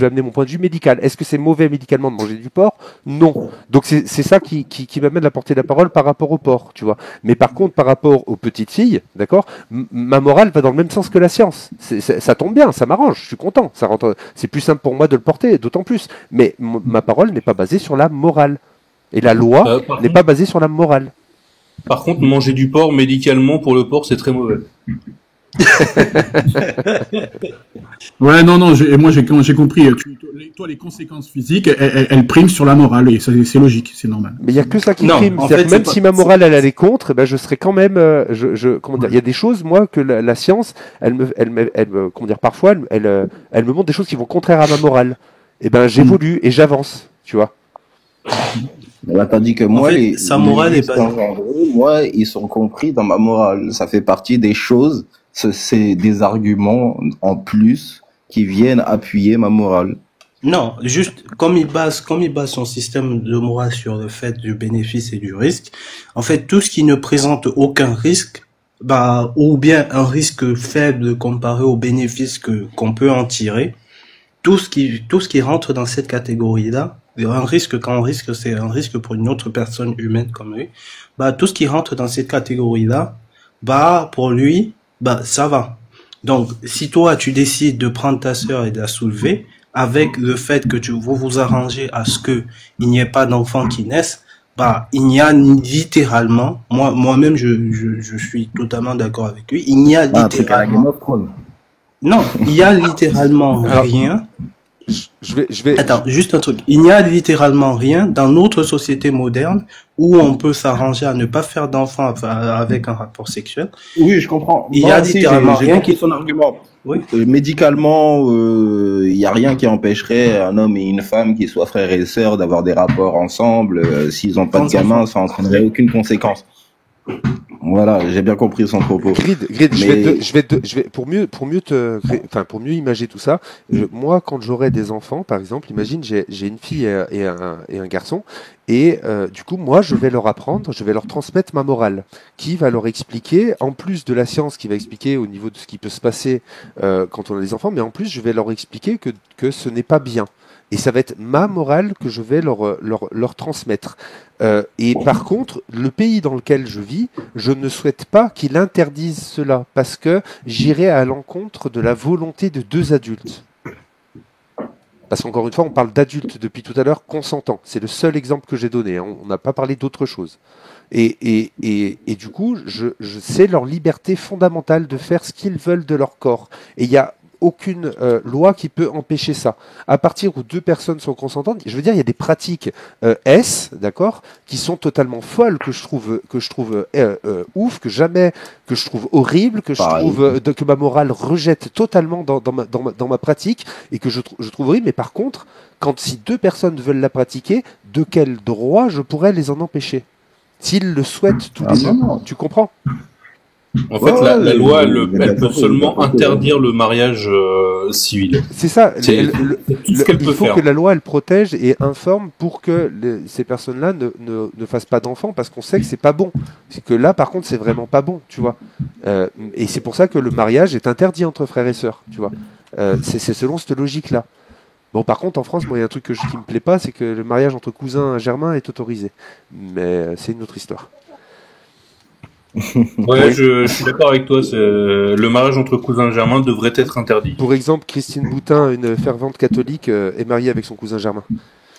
amener mon point de vue médical. Est-ce que c'est mauvais médicalement de manger du porc? Non. Donc c'est ça qui m'amène à porter la parole par rapport au porc, tu vois. Mais par contre, par rapport aux petites filles, d'accord, ma morale va dans le même sens que la science. Ça tombe bien, ça m'arrange. Je suis content. C'est plus simple pour moi de le porter, d'autant plus. Mais ma parole n'est pas basée sur la morale. Et la loi n'est pas basée sur la morale.
Par contre, manger du porc médicalement pour le porc, c'est très mauvais.
Ouais, non, moi j'ai compris. Toi, les conséquences physiques, elles priment sur la morale, et c'est logique, c'est normal.
Mais il y a que ça qui prime. C'est-à-dire que même si ma morale elle allait contre, ben je serais quand même. Comment dire, il y a des choses, moi, que la science, elle me comment dire, parfois, elle me montre des choses qui vont contraire à ma morale. Et ben j'évolue et j'avance, tu vois.
Tandis que moi,
sa morale est pas.
Moi, ils sont compris dans ma morale. Ça fait partie des choses. C'est des arguments en plus qui viennent appuyer ma morale.
Non, juste comme il base son système de morale sur le fait du bénéfice et du risque, en fait, tout ce qui ne présente aucun risque, bah, ou bien un risque faible comparé au bénéfice qu'on peut en tirer, tout ce qui rentre dans cette catégorie-là, un risque, quand on risque, c'est un risque pour une autre personne humaine comme lui, bah, tout ce qui rentre dans cette catégorie-là, bah, pour lui, bah, ça va. Donc, si toi, tu décides de prendre ta sœur et de la soulever, avec le fait que vous arrangez à ce que il n'y ait pas d'enfants qui naissent, bah, il n'y a littéralement, moi-même, je suis totalement d'accord avec lui, il n'y a littéralement, non, il y a littéralement rien.
Je vais.
Attends, juste un truc. Il n'y a littéralement rien dans notre société moderne où on peut s'arranger à ne pas faire d'enfants avec un rapport sexuel.
Oui, je comprends.
Il y a littéralement rien
qui son argument.
Oui.
Médicalement, il y a rien qui empêcherait un homme et une femme qui soient frères et sœurs d'avoir des rapports ensemble. S'ils n'ont pas de gamin, ça n'entraînerait aucune conséquence. Voilà, j'ai bien compris son propos.
Grid,
mais...
je vais pour mieux imager tout ça. Moi, quand j'aurai des enfants, par exemple, imagine j'ai une fille et un garçon, et du coup, moi, je vais leur apprendre, je vais leur transmettre ma morale, qui va leur expliquer, en plus de la science qui va expliquer au niveau de ce qui peut se passer quand on a des enfants, mais en plus, je vais leur expliquer que ce n'est pas bien. Et ça va être ma morale que je vais leur transmettre. Et par contre, le pays dans lequel je vis, je ne souhaite pas qu'il interdise cela, parce que j'irai à l'encontre de la volonté de deux adultes. Parce qu'encore une fois, on parle d'adultes depuis tout à l'heure consentants. C'est le seul exemple que j'ai donné. Hein. On n'a pas parlé d'autre chose. Et du coup, je sais leur liberté fondamentale de faire ce qu'ils veulent de leur corps. Et il y a aucune loi qui peut empêcher ça. À partir où deux personnes sont consentantes, je veux dire, il y a des pratiques d'accord, qui sont totalement folles, que je trouve ouf, que je trouve horrible, que je trouve que ma morale rejette totalement dans ma pratique, et que je trouve horrible. Mais par contre, si deux personnes veulent la pratiquer, de quel droit je pourrais les en empêcher, s'ils le souhaitent tous les deux? Tu comprends?
En fait, la loi, elle peut seulement interdire le mariage civil.
C'est ça.
Tout ce qu'elle peut
il faut
faire.
que la loi, elle protège et informe pour que ces personnes-là ne fassent pas d'enfants, parce qu'on sait que c'est pas bon. C'est que là, par contre, c'est vraiment pas bon, tu vois. Et c'est pour ça que le mariage est interdit entre frères et sœurs, tu vois. C'est selon cette logique-là. Bon, par contre, en France, moi, il y a un truc qui me plaît pas, c'est que le mariage entre cousins germains est autorisé. Mais c'est une autre histoire.
Ouais, je suis d'accord avec toi. Le mariage entre cousins germains devrait être interdit.
Pour exemple, Christine Boutin, une fervente catholique, est mariée avec son cousin germain.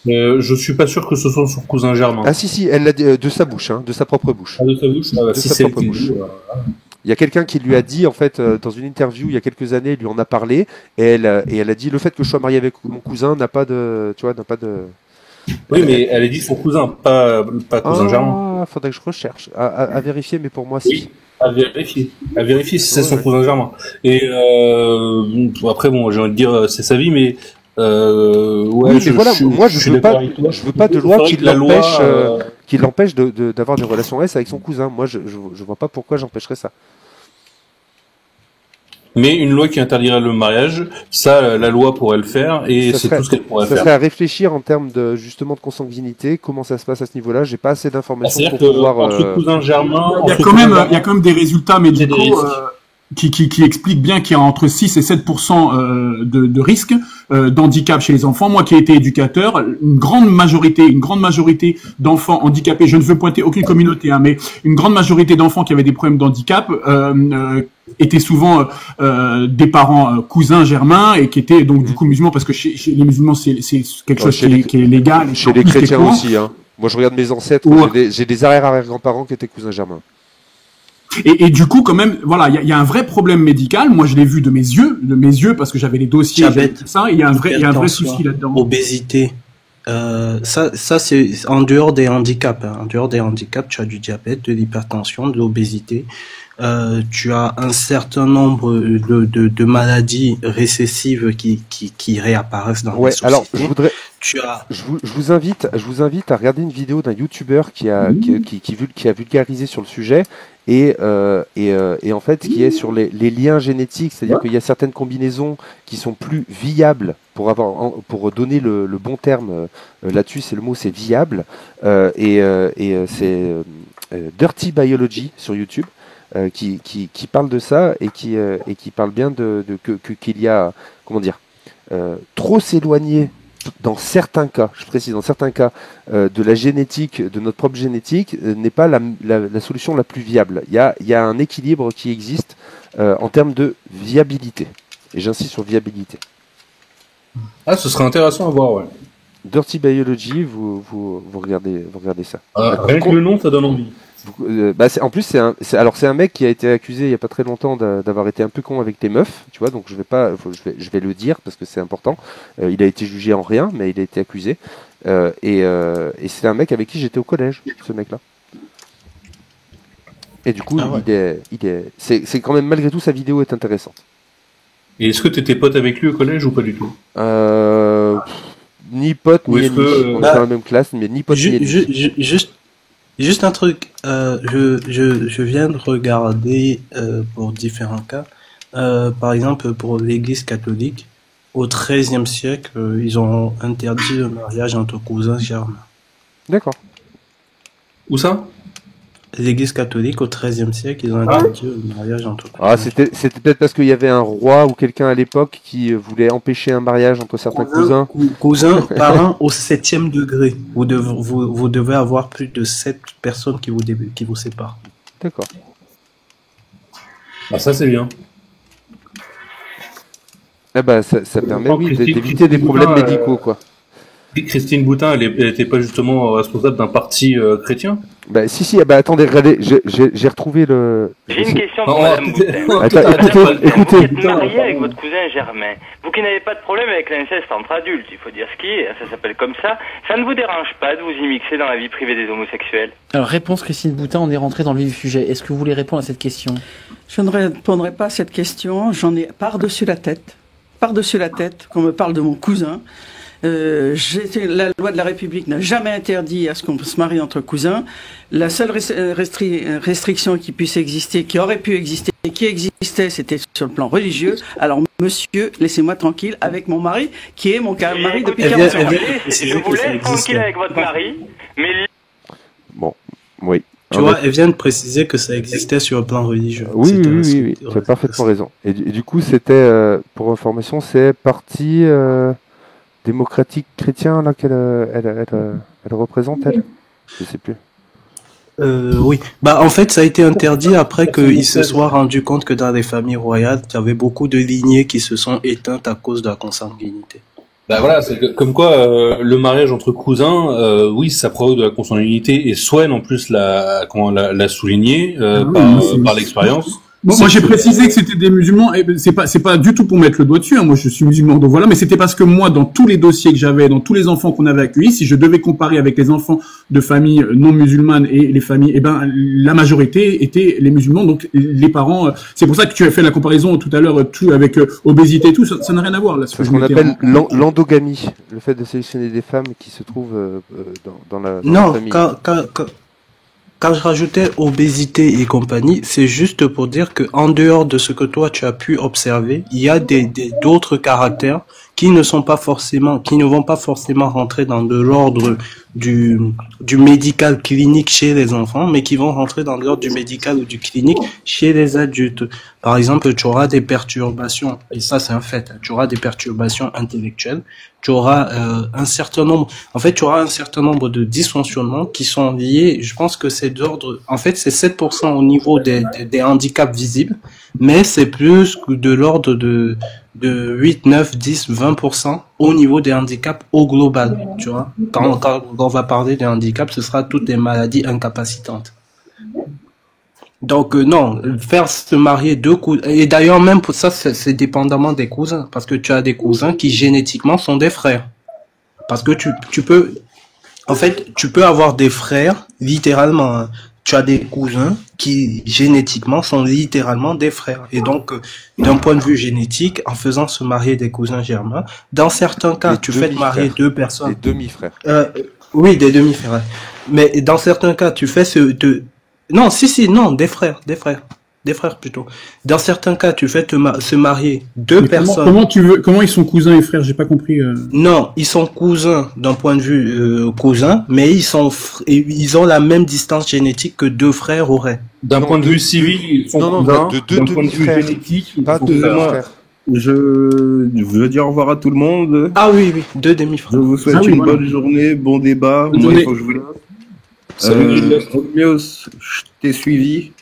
Je suis pas sûr que ce soit son cousin germain.
Ah si, elle l'a dit de sa bouche, de sa propre bouche.
Ah, de sa bouche.
De sa propre bouche. Il y a quelqu'un qui lui a dit, en fait, dans une interview il y a quelques années, il lui en a parlé, et elle a dit, le fait que je sois marié avec mon cousin n'a pas de.
Oui, mais elle a dit son cousin, pas cousin germain.
Faudrait que je recherche. À vérifier, mais pour moi, si.
Oui, à vérifier si c'est son cousin germain. Et après, bon, j'ai envie de dire, c'est sa vie, mais
oui, mais voilà, moi je veux pas de loi qui l'empêche d'avoir des relations S avec son cousin. Moi, je vois pas pourquoi j'empêcherais ça.
Mais une loi qui interdirait le mariage, ça, la loi pourrait le faire, et c'est tout ce qu'elle pourrait faire.
Ça serait à réfléchir en termes de consanguinité, comment ça se passe à ce niveau-là. J'ai pas assez d'informations pour pouvoir.
Entre cousins germains,
il y a quand même des résultats médicaux qui expliquent bien qu'il y a entre 6 et 7% de risque d'handicap chez les enfants. Moi qui ai été éducateur, une grande majorité d'enfants handicapés, je ne veux pointer aucune communauté, mais une grande majorité d'enfants qui avaient des problèmes d'handicap étaient souvent des parents cousins germains, et qui étaient donc du coup musulmans, parce que chez les musulmans c'est quelque chose qui est légal.
Chez les chrétiens aussi. Moi je regarde mes ancêtres, j'ai des arrière-grands-parents qui étaient cousins germains.
Et du coup, quand même, voilà, il y a un vrai problème médical. Moi, je l'ai vu de mes yeux, parce que j'avais les dossiers,
diabète,
ça. Il y a un vrai souci là-dedans.
Obésité. Ça c'est en dehors des handicaps. En dehors des handicaps, tu as du diabète, de l'hypertension, de l'obésité. tu as un certain nombre de maladies récessives qui réapparaissent dans la société.
Alors je vous invite à regarder une vidéo d'un YouTuber qui a vulgarisé sur le sujet et en fait qui est sur les liens génétiques, c'est-à-dire qu'il y a certaines combinaisons qui sont plus viables pour donner le bon terme là-dessus, c'est le mot, c'est viable c'est Dirty Biology sur YouTube. Qui parle de ça et qui parle bien qu'il y a, comment dire, trop s'éloigner dans certains cas, je précise dans certains cas, de la génétique, de notre propre génétique, n'est pas la solution la plus viable. Il y a un équilibre qui existe en termes de viabilité. Et j'insiste sur viabilité.
Ah, ce serait intéressant à voir, ouais.
Dirty Biology, vous regardez ça.
Rien que le nom, ça donne envie.
En plus, c'est un mec qui a été accusé il y a pas très longtemps d'avoir été un peu con avec les meufs, tu vois, donc je vais le dire parce que c'est important. Il a été jugé en rien, mais il a été accusé. Et c'est un mec avec qui j'étais au collège, ce mec-là. Et du coup, c'est quand même, malgré tout, sa vidéo est intéressante. Et
est-ce que tu étais pote avec lui au collège ou pas du tout?
Ni pote, ni ennemi. On est dans la même classe, mais ni pote, ni ennemi.
Juste un truc, je viens de regarder pour différents cas. Par exemple, pour l'Église catholique, au XIIIe siècle, ils ont interdit le mariage entre cousins germains.
D'accord.
Où ça?
L'Église catholique, au XIIIe siècle, ils ont interdit le mariage entre cousins.
C'était peut-être parce qu'il y avait un roi ou quelqu'un à l'époque qui voulait empêcher un mariage entre certains cousins.
Cousins, parents au 7e degré. Vous devez avoir plus de 7 personnes qui vous séparent.
D'accord.
Ça c'est bien.
Ça permet d'éviter des problèmes médicaux, quoi.
Christine Boutin, elle était pas justement responsable d'un parti chrétien?
Si, attendez, regardez, j'ai retrouvé le...
J'ai une question pour Madame Boutin.
Écoutez.
Vous êtes marié avec votre cousin Germain. Vous qui n'avez pas de problème avec l'inceste entre adultes, il faut dire ce qui est, ça s'appelle comme ça. Ça ne vous dérange pas de vous y mixer dans la vie privée des homosexuels?
Alors, réponse Christine Boutin, on est rentré dans le vif du sujet. Est-ce que vous voulez répondre à cette question?
Je ne répondrai pas à cette question, j'en ai par-dessus la tête. Par-dessus la tête, qu'on me parle de mon cousin. La loi de la République n'a jamais interdit à ce qu'on se marie entre cousins. La seule restriction qui puisse exister, qui aurait pu exister, qui existait, c'était sur le plan religieux. Alors, monsieur, laissez-moi tranquille avec mon mari, qui est mon mari depuis 40 ans.
Je vous laisse tranquille avec votre mari, mais...
Bon, oui.
Tu vois, elle vient de préciser que ça existait sur le plan religieux.
Oui, tu as parfaitement raison. Et du coup, c'était, pour information, c'est parti... démocratique chrétien là qu'elle représente, elle? Je sais plus.
Oui. En fait, ça a été interdit après qu'ils se soient rendus compte que dans les familles royales, il y avait beaucoup de lignées qui se sont éteintes à cause de la consanguinité.
Voilà, c'est comme quoi le mariage entre cousins, oui, ça provoque de la consanguinité et Swen en plus l'a souligné par l'expérience.
Moi j'ai précisé que c'était des musulmans, et c'est pas du tout pour mettre le doigt dessus, hein. Moi je suis musulman, donc voilà, mais c'était parce que moi, dans tous les dossiers que j'avais, dans tous les enfants qu'on avait accueillis, si je devais comparer avec les enfants de familles non musulmanes et les familles, la majorité étaient les musulmans, donc les parents, c'est pour ça que tu as fait la comparaison tout à l'heure, tout avec obésité et tout, ça n'a rien à voir, là.
C'est ce qu'on appelle l'endogamie, le fait de sélectionner des femmes qui se trouvent dans la famille.
Quand je rajoutais obésité et compagnie, c'est juste pour dire que en dehors de ce que toi tu as pu observer, il y a d'autres caractères qui ne vont pas forcément rentrer dans de l'ordre du médical clinique chez les enfants, mais qui vont rentrer dans l'ordre du médical ou du clinique chez les adultes. Par exemple, tu auras des perturbations, et ça c'est un fait, tu auras des perturbations intellectuelles, tu auras un certain nombre de dysfonctionnements qui sont liés, je pense que c'est d'ordre, en fait c'est 7% au niveau des handicaps visibles, mais c'est plus de l'ordre de 8, 9, 10, 20% au niveau des handicaps au global, tu vois. Quand on va parler des handicaps, ce sera toutes les maladies incapacitantes. Donc non, faire se marier deux cousins, et d'ailleurs même pour ça c'est dépendamment des cousins, parce que tu as des cousins qui génétiquement sont des frères. Parce que tu peux avoir des frères, littéralement, hein. tu as des cousins qui génétiquement sont littéralement des frères. Et donc, d'un point de vue génétique, en faisant se marier des cousins germains, dans certains cas, tu fais marier deux personnes.
Des demi-frères.
Oui, des demi-frères. Ouais. Mais dans certains cas, tu fais non, non, des frères plutôt. Dans certains cas, tu fais se marier deux personnes.
Comment ils sont cousins et frères? J'ai pas compris.
Non, ils sont cousins d'un point de vue cousin, mais ils ont la même distance génétique que deux frères auraient.
D'un point de vue civil, ils sont cousins. D'un point de vue génétique,
pas deux frères.
Je veux dire au revoir à tout le monde.
Ah oui, deux demi-frères.
Je vous souhaite une bonne journée, bon débat. Moi, il faut que je vous laisse.
Salut,
Roméo, je t'ai suivi.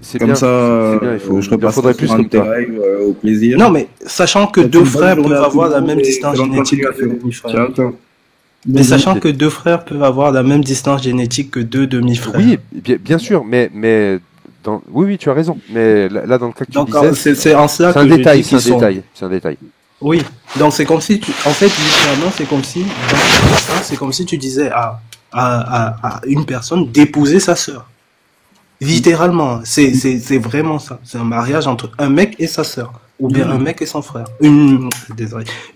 C'est
comme
bien,
ça,
bien,
je repasserai sur un live au plaisir.
Non, mais sachant que deux frères peuvent avoir la même distance génétique que deux demi-frères. Mais sachant que deux frères peuvent avoir la même distance génétique que deux demi-frères.
Oui, bien sûr, mais oui, tu as raison. Mais là, dans le cas que tu disais,
c'est en cela que
c'est un détail.
C'est un détail. Oui. Donc c'est comme si en fait, littéralement, c'est comme si tu disais à une personne d'épouser sa sœur. Littéralement, c'est vraiment ça. C'est un mariage entre un mec et sa sœur, ou bien un mec et son frère. Une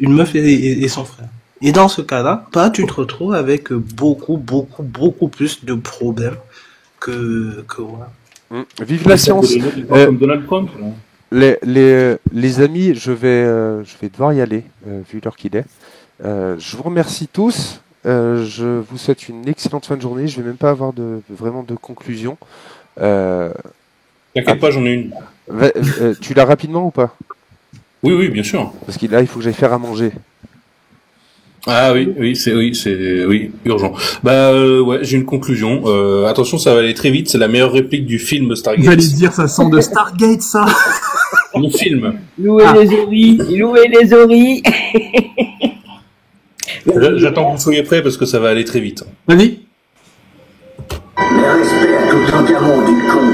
meuf et son frère. Et dans ce cas-là, tu te retrouves avec beaucoup plus de problèmes que voilà.
Vive la science.
Comme Donald Trump.
Les amis, je vais devoir y aller vu l'heure qu'il est. Je vous remercie tous. Je vous souhaite une excellente fin de journée. Je vais même pas avoir vraiment de conclusion.
T'inquiète pas, j'en ai une.
Tu l'as rapidement ou pas?
Oui, bien sûr.
Parce que là, il faut que j'aille faire à manger.
Ah oui, c'est urgent. Ouais, j'ai une conclusion. Attention, ça va aller très vite. C'est la meilleure réplique du film Stargate.
J'allais dire, ça sent de Stargate, ça.
Mon film.
Louer les oreilles.
J'attends que vous soyez prêts parce que ça va aller très vite.
Vas-y.
Mais respect à tout entièrement du con.